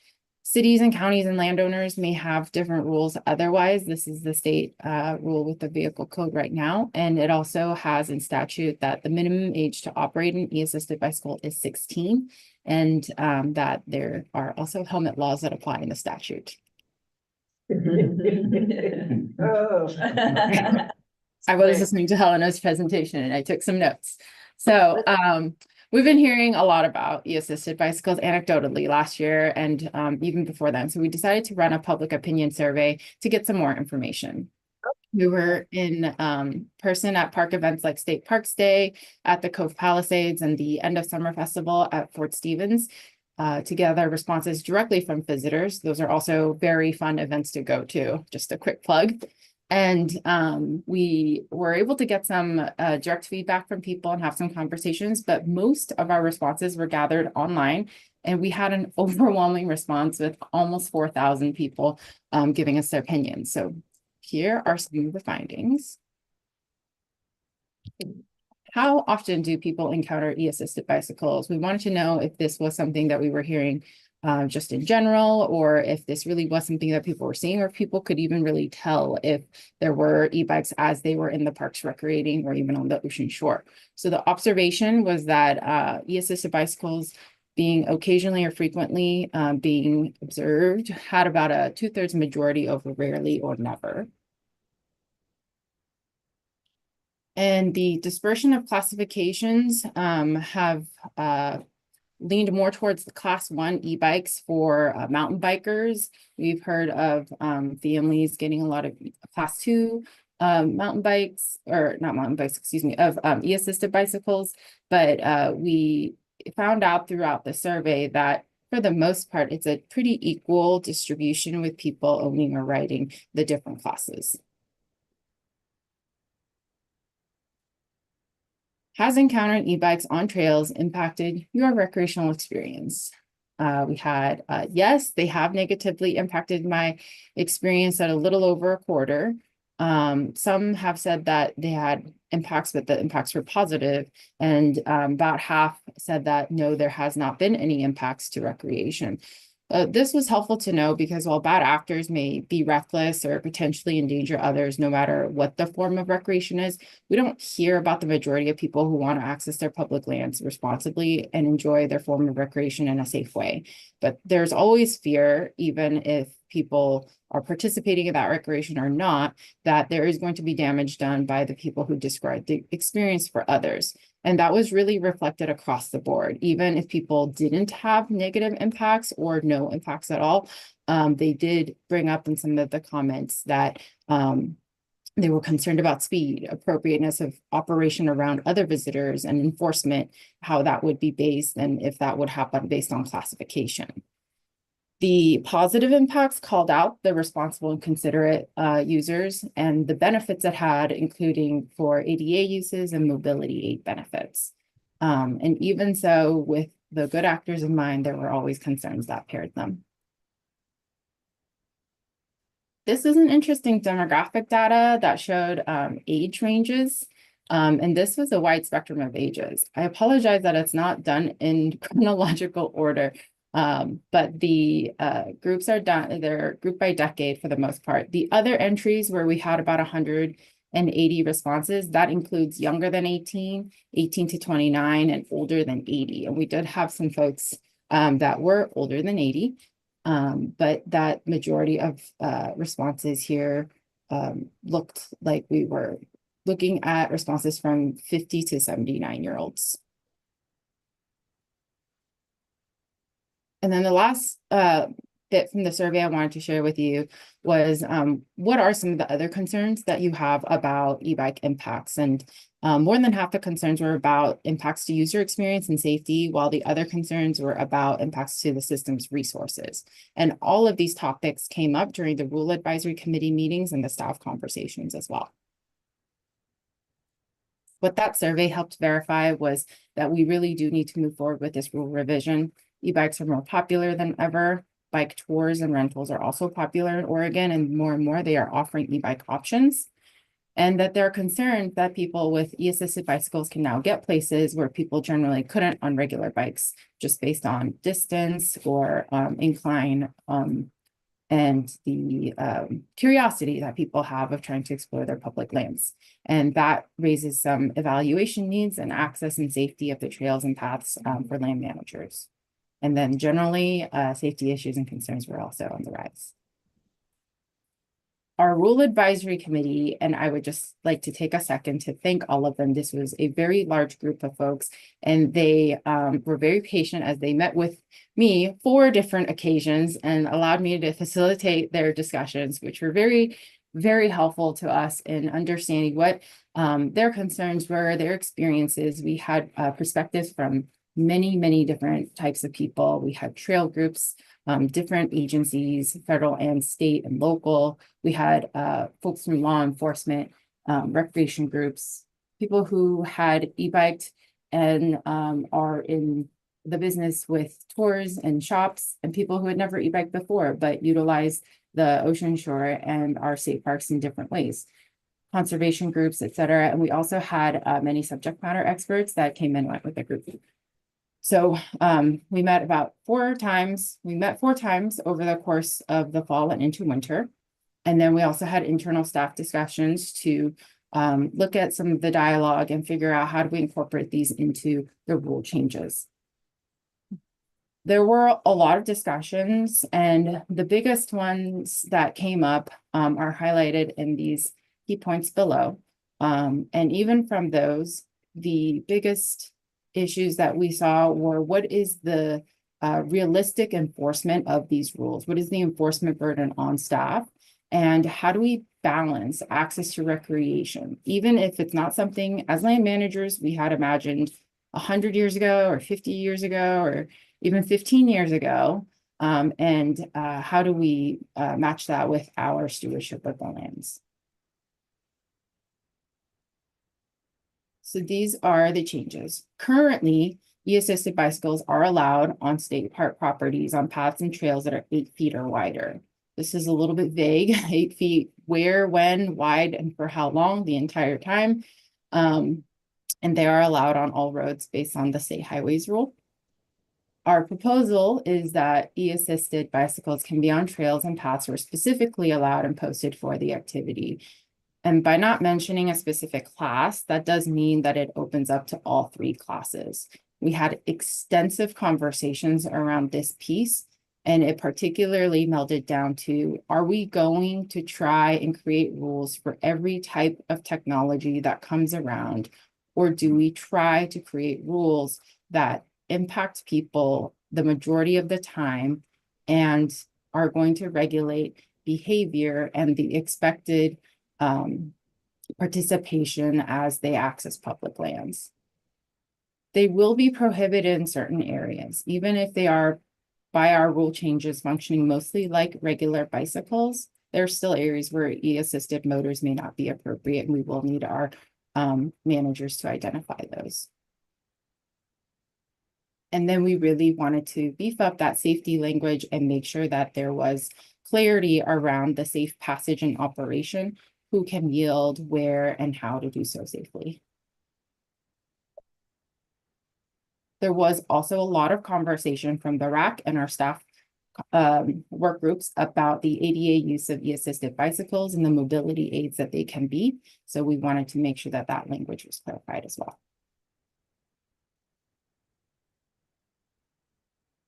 Cities and counties and landowners may have different rules otherwise. This is the state rule with the vehicle code right now. And it also has in statute that the minimum age to operate an e-assisted bicycle is 16, and that there are also helmet laws that apply in the statute. Oh. I was listening to Helena's presentation and I took some notes. So we've been hearing a lot about e-assisted bicycles anecdotally last year and even before then. So we decided to run a public opinion survey to get some more information. We were in person at park events like State Parks Day, at the Cove Palisades, and the End of Summer Festival at Fort Stevens to gather responses directly from visitors. Those are also very fun events to go to, just a quick plug. And we were able to get some direct feedback from people and have some conversations, but most of our responses were gathered online, and we had an overwhelming response with almost 4,000 people giving us their opinions. So here are some of the findings. How often do people encounter e-assisted bicycles? We wanted to know if this was something that we were hearing just in general, or if this really was something that people were seeing, or if people could even really tell if there were e-bikes as they were in the parks recreating or even on the ocean shore. So the observation was that e-assisted bicycles being occasionally or frequently being observed had about a 2/3 majority over rarely or never. And the dispersion of classifications have leaned more towards the class 1 e-bikes for mountain bikers. We've heard of families getting a lot of class 2 mountain bikes, or not mountain bikes, excuse me, of e-assisted bicycles. But we found out throughout the survey that for the most part, it's a pretty equal distribution with people owning or riding the different classes. Has encountering e-bikes on trails impacted your recreational experience? We had, yes, they have negatively impacted my experience at a little over a quarter. Some have said that they had impacts, but the impacts were positive, and about half said that no, there has not been any impacts to recreation. This was helpful to know because while bad actors may be reckless or potentially endanger others, no matter what the form of recreation is, we don't hear about the majority of people who want to access their public lands responsibly and enjoy their form of recreation in a safe way. But there's always fear, even if people are participating in that recreation or not, that there is going to be damage done by the people who describe the experience for others. And that was really reflected across the board. Even if people didn't have negative impacts or no impacts at all, they did bring up in some of the comments that they were concerned about speed, appropriateness of operation around other visitors, and enforcement, how that would be based and if that would happen based on classification. The positive impacts called out the responsible and considerate users and the benefits it had, including for ADA uses and mobility aid benefits. And even so, with the good actors in mind, there were always concerns that paired them. This is an interesting demographic data that showed age ranges. And this was a wide spectrum of ages. I apologize that it's not done in chronological order. But the groups are done, they're grouped by decade for the most part. The other entries where we had about 180 responses, that includes younger than 18, 18 to 29, and older than 80. And we did have some folks that were older than 80, but that majority of responses here looked like we were looking at responses from 50 to 79-year-olds. And then the last bit from the survey I wanted to share with you was what are some of the other concerns that you have about e-bike impacts? And more than half the concerns were about impacts to user experience and safety, while the other concerns were about impacts to the system's resources. And all of these topics came up during the Rule Advisory Committee meetings and the staff conversations as well. What that survey helped verify was that we really do need to move forward with this rule revision. E-bikes are more popular than ever. Bike tours and rentals are also popular in Oregon, and more they are offering e-bike options. And that they're concerned that people with e-assisted bicycles can now get places where people generally couldn't on regular bikes, just based on distance or incline and the curiosity that people have of trying to explore their public lands. And that raises some evaluation needs and access and safety of the trails and paths for land managers. And then generally, safety issues and concerns were also on the rise. Our Rule Advisory Committee, and I would just like to take a second to thank all of them. This was a very large group of folks, and they were very patient as they met with me 4 different occasions and allowed me to facilitate their discussions, which were very, very helpful to us in understanding what their concerns were, their experiences. We had perspectives from many different types of people. We had trail groups, different agencies, federal and state and local. We had folks from law enforcement, recreation groups, people who had e-biked and are in the business with tours and shops, and people who had never e-biked before, but utilize the ocean shore and our state parks in different ways. Conservation groups, et cetera. And we also had many subject matter experts that came and went with the group. So we met about 4 times. We met 4 times over the course of the fall and into winter. And then we also had internal staff discussions to look at some of the dialogue and figure out how do we incorporate these into the rule changes. There were a lot of discussions, and the biggest ones that came up are highlighted in these key points below. And even from those, the biggest issues that we saw were what is the realistic enforcement of these rules? What is the enforcement burden on staff? And how do we balance access to recreation? Even if it's not something as land managers we had imagined 100 years ago or 50 years ago or even 15 years ago. And how do we match that with our stewardship of the lands? So these are the changes. Currently, e-assisted bicycles are allowed on state park properties on paths and trails that are 8 feet or wider. This is a little bit vague, 8 feet, where, when, wide, and for how long, the entire time. And they are allowed on all roads based on the state highways rule. Our proposal is that e-assisted bicycles can be on trails and paths were specifically allowed and posted for the activity. And by not mentioning a specific class, that does mean that it opens up to all 3 classes. We had extensive conversations around this piece, and it particularly melded down to, are we going to try and create rules for every type of technology that comes around? Or do we try to create rules that impact people the majority of the time and are going to regulate behavior and the expected participation as they access public lands? They will be prohibited in certain areas, even if they are, by our rule changes, functioning mostly like regular bicycles. There are still areas where e-assisted motors may not be appropriate, and we will need our managers to identify those. And then we really wanted to beef up that safety language and make sure that there was clarity around the safe passage and operation, who can yield, where, and how to do so safely. There was also a lot of conversation from the RAC and our staff work groups about the ADA use of e-assisted bicycles and the mobility aids that they can be. So we wanted to make sure that that language was clarified as well.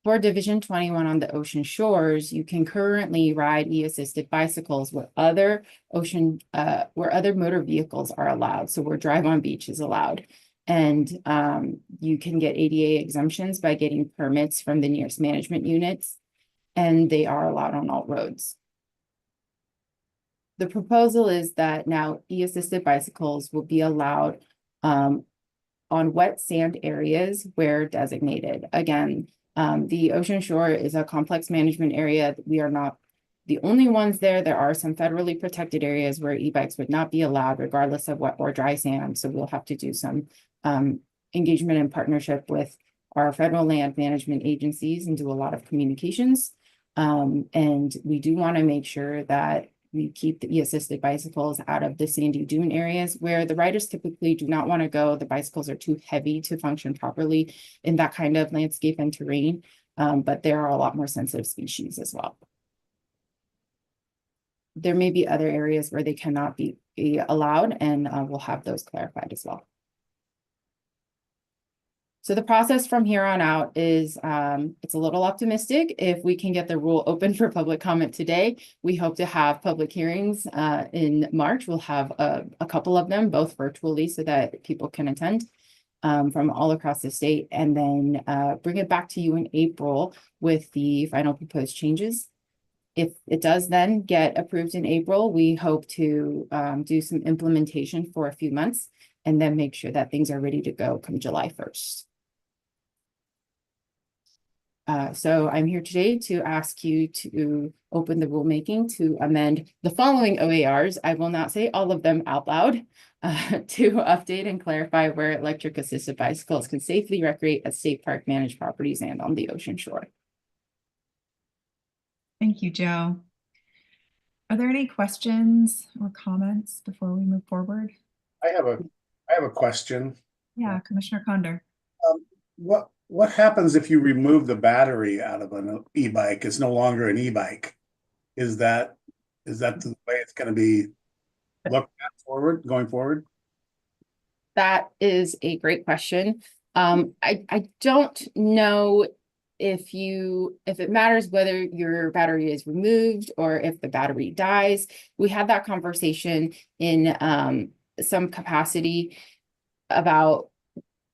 For Division 21 on the ocean shores, you can currently ride e-assisted bicycles where other motor vehicles are allowed. So where drive on beach is allowed. And you can get ADA exemptions by getting permits from the nearest management units, and they are allowed on all roads. The proposal is that now e-assisted bicycles will be allowed on wet sand areas where designated. Again, the ocean shore is a complex management area. We are not the only ones there. There are some federally protected areas where e-bikes would not be allowed regardless of wet or dry sand. So we'll have to do some engagement and partnership with our federal land management agencies and do a lot of communications. And we do want to make sure that we keep the e-assisted bicycles out of the sandy dune areas where the riders typically do not want to go. The bicycles are too heavy to function properly in that kind of landscape and terrain, but there are a lot more sensitive species as well. There may be other areas where they cannot be allowed, and we'll have those clarified as well. So the process from here on out is, it's a little optimistic. If we can get the rule open for public comment today, we hope to have public hearings in March. We'll have a couple of them, both virtually, so that people can attend from all across the state, and then bring it back to you in April with the final proposed changes. If it does then get approved in April, we hope to do some implementation for a few months and then make sure that things are ready to go come July 1st. So I'm here today to ask you to open the rulemaking to amend the following OARs. I will not say all of them out loud, to update and clarify where electric assisted bicycles can safely recreate at state park managed properties and on the ocean shore. Thank you, Joe. Are there any questions or comments before we move forward? I have a question. Yeah, Commissioner Condor. What happens if you remove the battery out of an e-bike? It's no longer an e-bike. Is that the way it's going to be looked at going forward? That is a great question. I don't know if it matters whether your battery is removed or if the battery dies. We had that conversation in some capacity about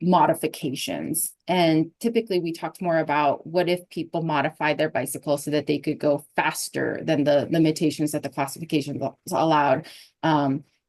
modifications. And typically we talked more about what if people modified their bicycle so that they could go faster than the limitations that the classification allowed.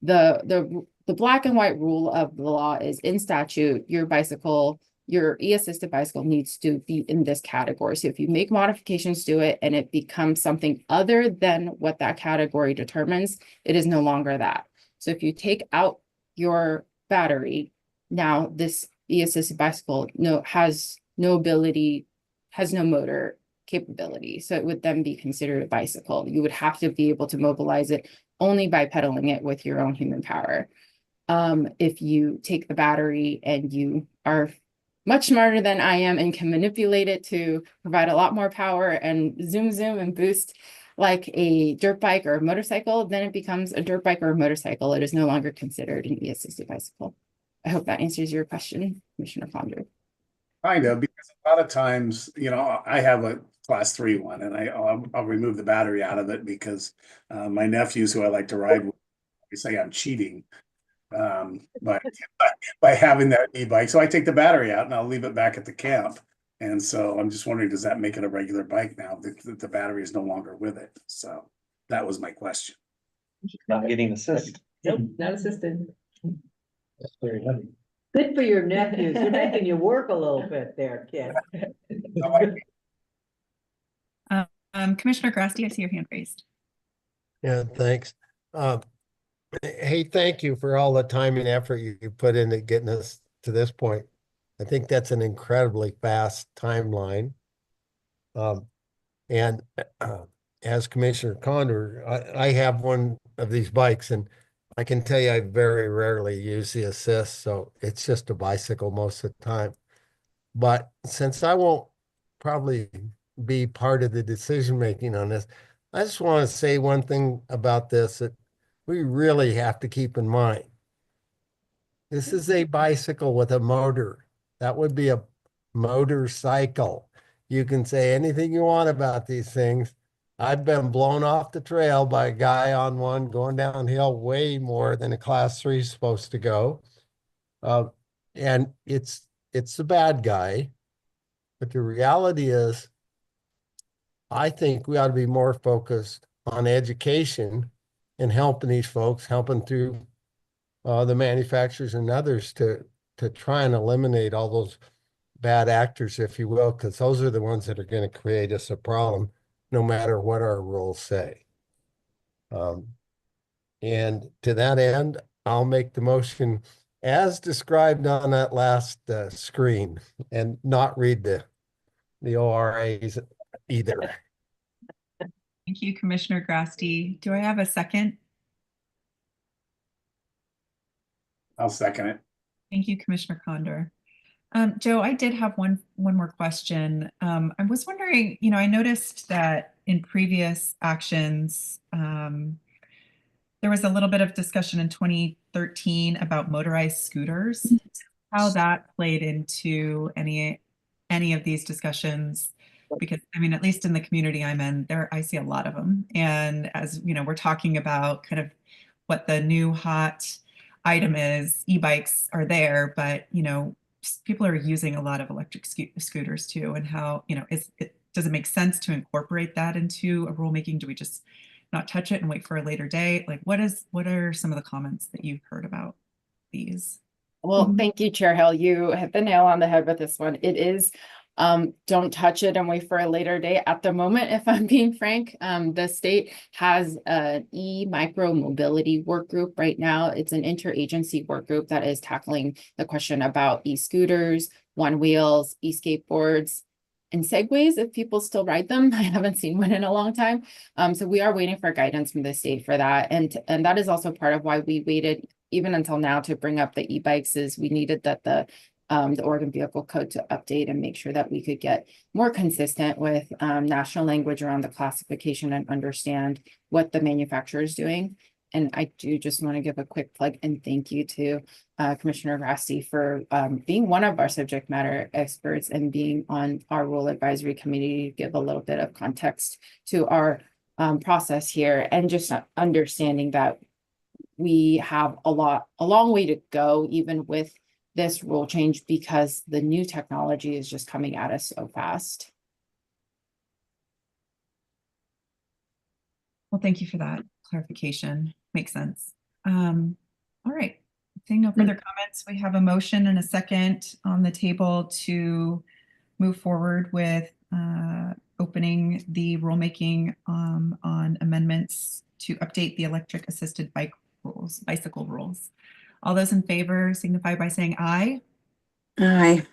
The black and white rule of the law is in statute, your e-assisted bicycle needs to be in this category. So if you make modifications to it and it becomes something other than what that category determines, it is no longer that. So if you take out your battery, now this e-assisted bicycle has no motor capability. So it would then be considered a bicycle. You would have to be able to mobilize it only by pedaling it with your own human power. If you take the battery and you are much smarter than I am and can manipulate it to provide a lot more power and zoom and boost like a dirt bike or a motorcycle, then it becomes a dirt bike or a motorcycle. It is no longer considered an e-assisted bicycle. I hope that answers your question, Commissioner Condor. Kind of, because a lot of times, I have a class 3 one, and I'll remove the battery out of it because my nephews who I like to ride with say I'm cheating by having that e-bike. So I take the battery out and I'll leave it back at the camp. And so I'm just wondering, does that make it a regular bike now that the battery is no longer with it? So that was my question. Not getting assist. Nope, not assisted. That's very heavy. Good for your nephews. They're making you work a little bit there, kid. Commissioner Grasty, I see your hand raised. Yeah, thanks. Hey, thank you for all the time and effort you put into getting us to this point. I think that's an incredibly fast timeline. And as Commissioner Condor, I have one of these bikes, and I can tell you I very rarely use the assist, so it's just a bicycle most of the time. But since I won't probably be part of the decision-making on this, I just want to say one thing about this that we really have to keep in mind. This is a bicycle with a motor. That would be a motorcycle. You can say anything you want about these things. I've been blown off the trail by a guy on one going downhill way more than a class 3 is supposed to go. And it's the bad guy. But the reality is, I think we ought to be more focused on education and helping these folks, helping through the manufacturers and others to try and eliminate all those bad actors, if you will, because those are the ones that are going to create us a problem, no matter what our rules say. And to that end, I'll make the motion as described on that last screen and not read the ORAs either. Thank you, Commissioner Grasty. Do I have a second? I'll second it. Thank you, Commissioner Condor. Joe, I did have one more question. I was wondering, I noticed that in previous actions, there was a little bit of discussion in 2013 about motorized scooters, how that played into any of these discussions. Because at least in the community I'm in, I see a lot of them. And as we're talking about kind of what the new hot item is, e-bikes are there, but people are using a lot of electric scooters too. And how does it make sense to incorporate that into a rulemaking? Do we just not touch it and wait for a later date? Like, what are some of the comments that you've heard about these? Well, thank you, Chair Hill. You hit the nail on the head with this one. It is. Don't touch it and wait for a later date. At the moment, if I'm being frank, the state has an e-micro mobility work group right now. It's an interagency work group that is tackling the question about e-scooters, one wheels, e-skateboards, and segways, if people still ride them. I haven't seen one in a long time. So we are waiting for guidance from the state for that. And that is also part of why we waited even until now to bring up the e-bikes, is we needed that the Oregon Vehicle Code to update and make sure that we could get more consistent with national language around the classification and understand what the manufacturer is doing. And I do just want to give a quick plug and thank you to Commissioner Rasty for being one of our subject matter experts and being on our rule advisory committee to give a little bit of context to our process here, and just understanding that we have a long way to go even with this rule change, because the new technology is just coming at us so fast. Well, thank you for that clarification. Makes sense. All right. Seeing no further comments, we have a motion and a second on the table to move forward with opening the rulemaking on amendments to update the electric assisted bicycle rules. All those in favor signify by saying aye. Aye.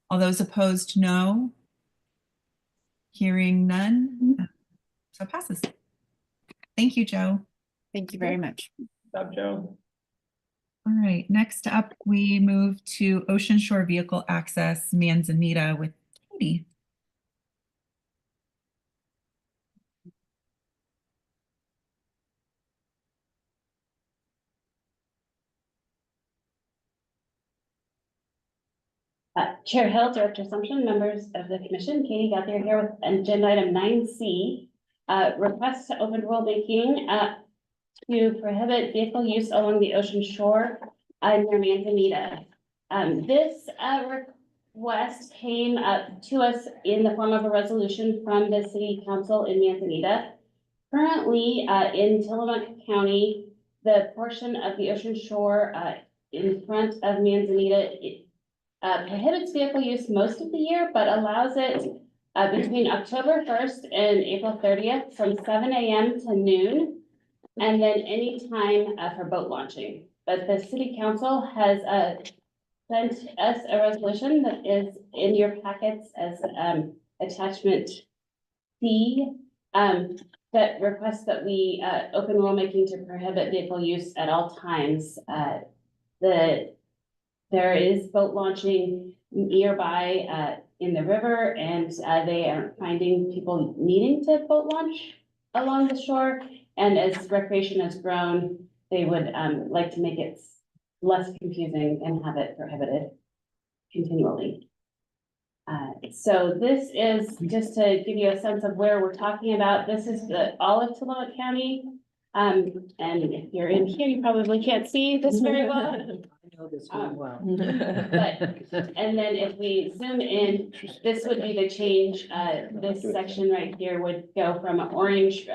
All those opposed, no. Hearing none, so it passes. Thank you, Joe. Thank you very much. Good job, Joe. All right, next up, we move to Ocean Shore Vehicle Access, Manzanita with Katie. Chair Hill, Director Assumption, members of the commission, Katie Gauthier here with agenda item 9C. Request to open rulemaking to prohibit vehicle use along the ocean shore near Manzanita. This request came to us in the form of a resolution from the City Council in Manzanita. Currently, in Tillamook County, the portion of the ocean shore in front of Manzanita prohibits vehicle use most of the year, but allows it between October 1st and April 30th from 7 a.m. to noon, and then any time for boat launching. But the City Council has sent us a resolution that is in your packets as attachment C, that requests that we open rulemaking to prohibit vehicle use at all times. There is boat launching nearby in the river, and they are finding people needing to boat launch along the shore. And as recreation has grown, they would like to make it less confusing and have it prohibited continually. So this is just to give you a sense of where we're talking about. This is all of Tillamook County. And if you're in here, you probably can't see this very well. I know this one well. But, and then if we zoom in, this would be the change. This section right here would go from orange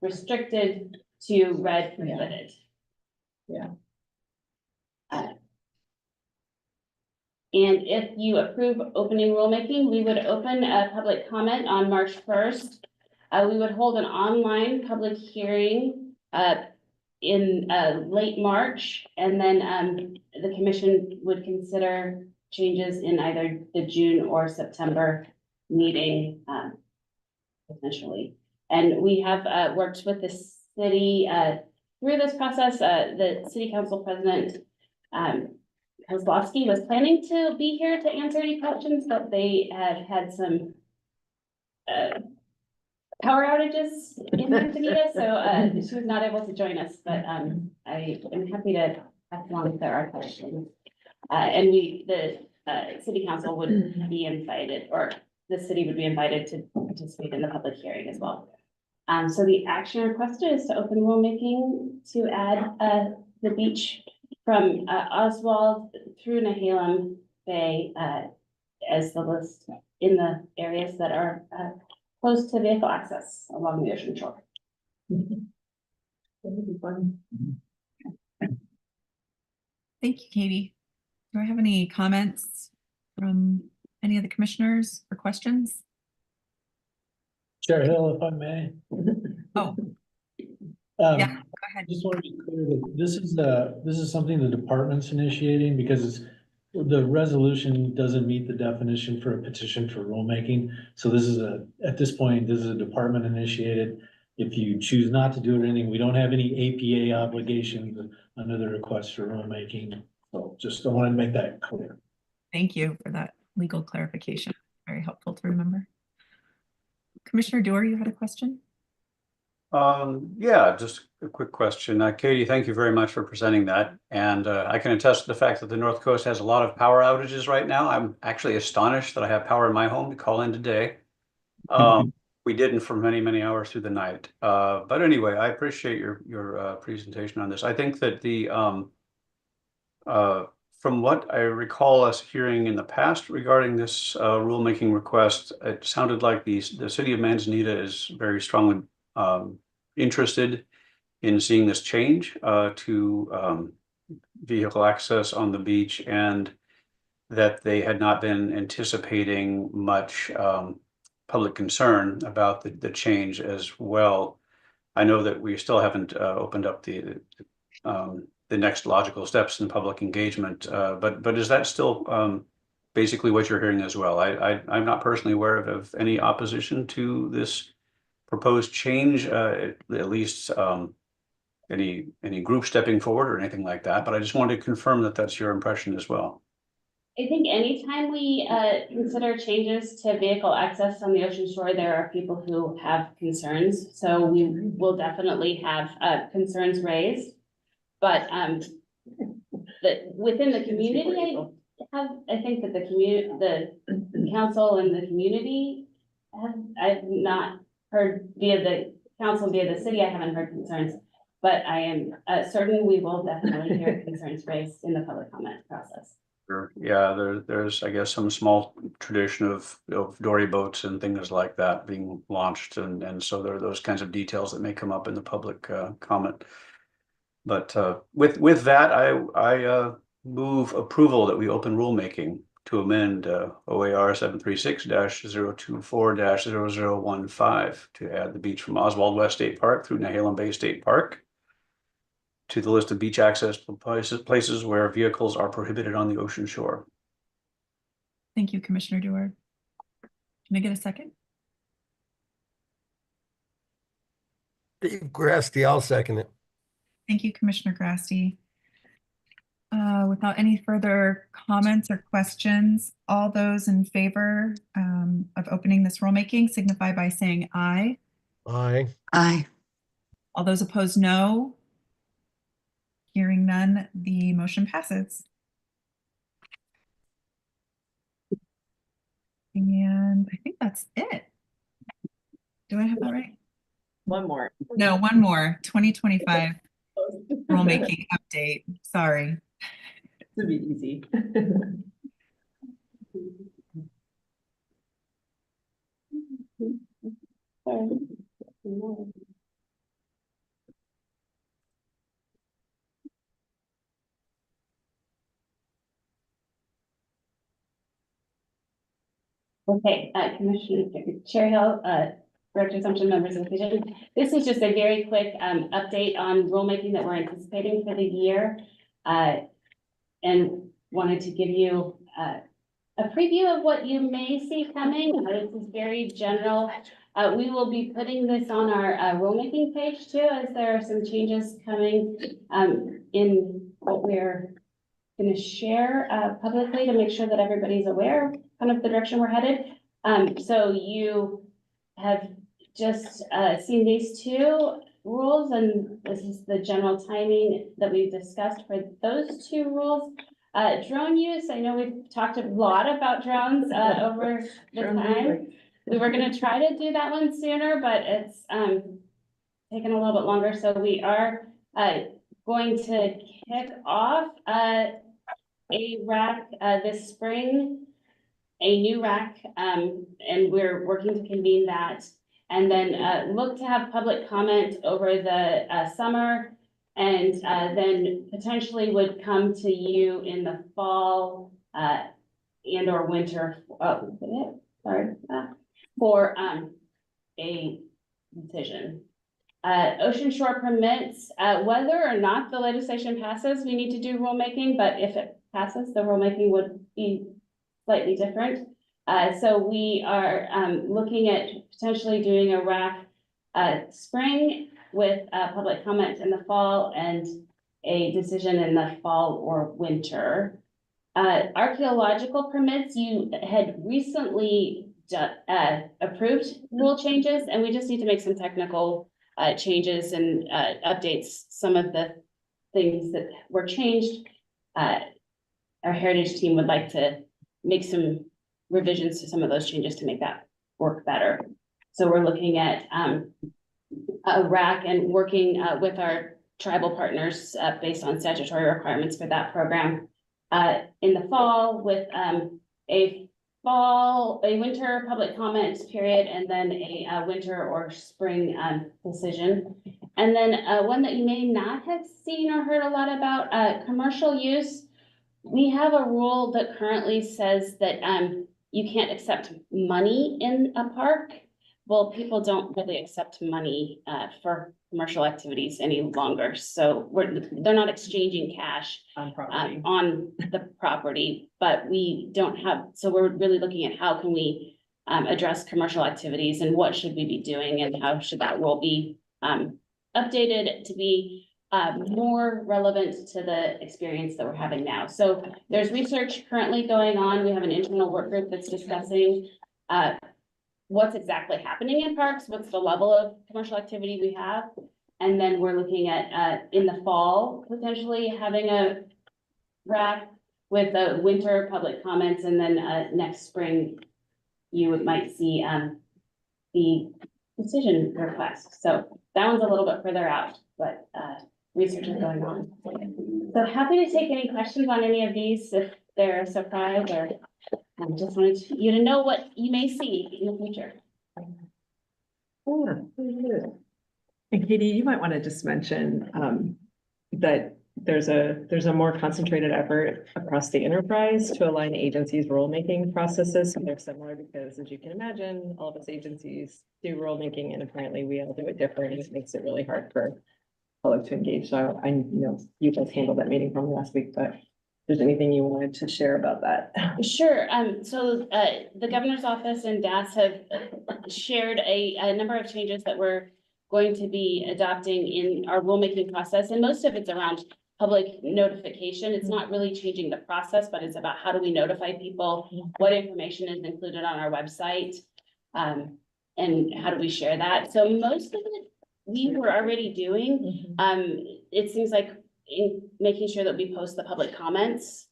restricted to red prohibited. Yeah. And if you approve opening rulemaking, we would open a public comment on March 1st. We would hold an online public hearing in late March, and then the commission would consider changes in either the June or September meeting potentially. And we have worked with the city through this process. The city council president Kozlowski was planning to be here to answer any questions, but they had some power outages in Manzanita, so she was not able to join us, but I am happy to pass along if there are questions. And the city council would be invited, or the city would be invited to participate in the public hearing as well. So the action requested is to open rulemaking to add the beach from Oswald through Nehalem Bay as the list in the areas that are close to vehicle access along the ocean shore. That would be fun. Thank you, Katie. Do I have any comments from any of the commissioners or questions? Chair Hill, if I may. Oh. Yeah, go ahead. Just want to be clear that this is something the department's initiating, because the resolution doesn't meet the definition for a petition for rulemaking. So this is at this point, this is a department initiated. If you choose not to do it or anything, we don't have any APA obligations under the request for rulemaking. So just I want to make that clear. Thank you for that legal clarification. Very helpful to remember. Commissioner Dewar, you had a question? Yeah, just a quick question. Katie, thank you very much for presenting that. And I can attest to the fact that the North Coast has a lot of power outages right now. I'm actually astonished that I have power in my home to call in today. We didn't for many, many hours through the night. But anyway, I appreciate your presentation on this. I think that from what I recall us hearing in the past regarding this rulemaking request, it sounded like the city of Manzanita is very strongly interested in seeing this change to vehicle access on the beach, and that they had not been anticipating much public concern about the change as well. I know that we still haven't opened up the next logical steps in public engagement, but is that still basically what you're hearing as well? I'm not personally aware of any opposition to this proposed change, at least any group stepping forward or anything like that, but I just wanted to confirm that that's your impression as well. I think anytime we consider changes to vehicle access on the ocean shore, there are people who have concerns. So we will definitely have concerns raised. But within the community, I think that the council and the community I've not heard via the council, via the city, I haven't heard concerns. But I am certain we will definitely hear concerns raised in the public comment process. Sure. Yeah, there's I guess some small tradition of dory boats and things like that being launched, and so there are those kinds of details that may come up in the public comment. But with that, I move approval that we open rulemaking to amend OAR 736-024-0015 to add the beach from Oswald West State Park through Nehalem Bay State Park to the list of beach access places where vehicles are prohibited on the ocean shore. Thank you, Commissioner Dewar. Can I get a second? Steve Grasty, I'll second it. Thank you, Commissioner Grasty. Without any further comments or questions, all those in favor of opening this rulemaking signify by saying aye. Aye. Aye. All those opposed, no. Hearing none, the motion passes. And I think that's it. Do I have that right? One more. No, one more. 2025 rulemaking update. Sorry. To be easy. Okay, Commissioner Chair Hill, Director Assumption, members of the commission. This is just a very quick update on rulemaking that we're anticipating for the year. And wanted to give you a preview of what you may see coming. This is very general. We will be putting this on our rulemaking page too, as there are some changes coming in what we're going to share publicly to make sure that everybody's aware of kind of the direction we're headed. So you have just seen these two rules, and this is the general timing that we've discussed for those two rules. Drone use, I know we've talked a lot about drones over the time. We were going to try to do that one sooner, but it's taken a little bit longer. So we are going to kick off a RAC this spring, a new RAC, and we're working to convene that, and then look to have public comment over the summer, and then potentially would come to you in the fall and or winter for a decision. Ocean shore permits, whether or not the legislation passes, we need to do rulemaking, but if it passes, the rulemaking would be slightly different. So we are looking at potentially doing a RAC spring with public comment in the fall and a decision in the fall or winter. Archaeological permits, you had recently approved rule changes, and we just need to make some technical changes and updates some of the things that were changed. Our heritage team would like to make some revisions to some of those changes to make that work better. So we're looking at a RAC and working with our tribal partners based on statutory requirements for that program. In the fall with a winter public comment period, and then a winter or spring decision. And then one that you may not have seen or heard a lot about, commercial use. We have a rule that currently says that you can't accept money in a park. Well, people don't really accept money for commercial activities any longer. So they're not exchanging cash on the property, but we don't have, so we're really looking at how can we address commercial activities and what should we be doing and how should that rule be updated to be more relevant to the experience that we're having now. So there's research currently going on. We have an internal work group that's discussing what's exactly happening in parks, what's the level of commercial activity we have. And then we're looking at in the fall, potentially having a RAC with the winter public comments, and then next spring, you might see the decision request. So that one's a little bit further out, but research is going on. So happy to take any questions on any of these if they're a surprise, or I just wanted you to know what you may see in the future. And Katie, you might want to just mention that there's a more concentrated effort across the enterprise to align agencies' rulemaking processes. So they're similar because, as you can imagine, all of us agencies do rulemaking, and apparently we all do it different, and it makes it really hard for public to engage. So I know you guys handled that meeting from last week, but if there's anything you wanted to share about that. Sure. So the governor's office and DAS have shared a number of changes that we're going to be adopting in our rulemaking process, and most of it's around public notification. It's not really changing the process, but it's about how do we notify people, what information is included on our website, and how do we share that. So most of it we were already doing. It seems like in making sure that we post the public comments,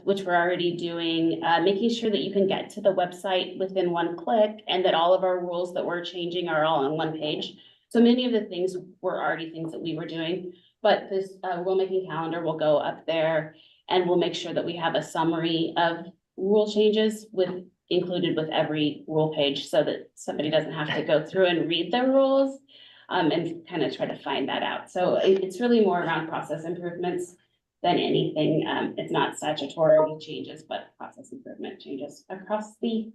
which we're already doing, making sure that you can get to the website within one click, and that all of our rules that we're changing are all on one page. So many of the things were already things that we were doing, but this rulemaking calendar will go up there, and we'll make sure that we have a summary of rule changes included with every rule page, so that somebody doesn't have to go through and read the rules and kind of try to find that out. So it's really more around process improvements than anything. It's not statutory changes, but process improvement changes across the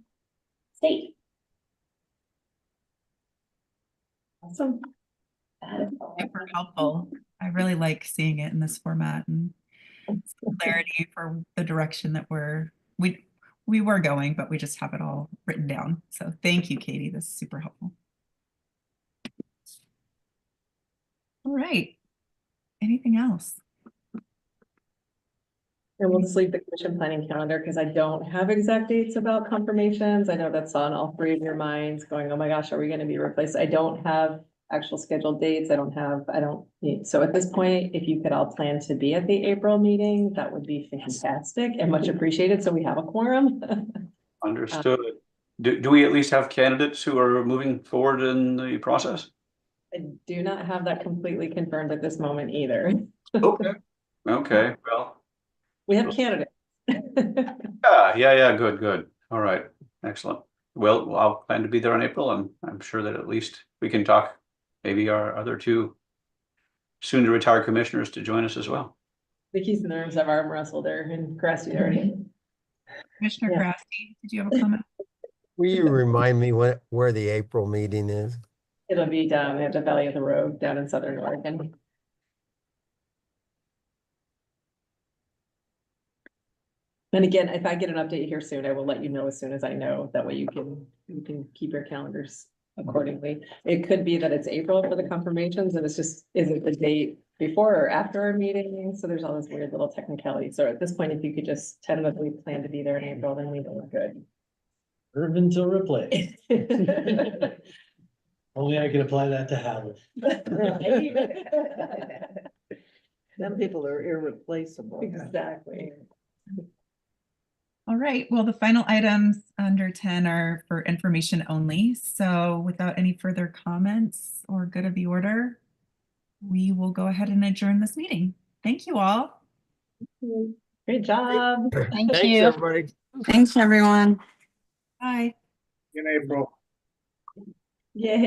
state. Awesome. Super helpful. I really like seeing it in this format and clarity for the direction that we were going, but we just have it all written down. So thank you, Katie. This is super helpful. All right. Anything else? And we'll just leave the commission planning calendar because I don't have exact dates about confirmations. I know that's on all three of your minds going, oh my gosh, are we going to be replaced? I don't have actual scheduled dates. So at this point, if you could all plan to be at the April meeting, that would be fantastic and much appreciated. So we have a quorum. Understood. Do we at least have candidates who are moving forward in the process? I do not have that completely confirmed at this moment either. Okay, well. We have candidates. Yeah, good. All right, excellent. Well, I'll plan to be there in April, and I'm sure that at least we can talk, maybe our other two soon to retire commissioners to join us as well. Vicky's nerves have arm wrestled her and Crasty already. Commissioner Crasty, did you have a comment? Will you remind me where the April meeting is? It'll be down at the Valley of the Road down in Southern Oregon. And again, if I get an update here soon, I will let you know as soon as I know. That way you can keep your calendars accordingly. It could be that it's April for the confirmations, and it's just, is it the date before or after our meeting? So there's all this weird little technicality. So at this point, if you could just tentatively plan to be there in April, then we know we're good. Irvin to replace. Only I can apply that to Howard. Some people are irreplaceable. Exactly. All right, well, the final items under 10 are for information only. So without any further comments or good of the order, we will go ahead and adjourn this meeting. Thank you all. Great job. Thank Thanks, you. everybody. Thanks, everyone. Bye. In April. Yeah.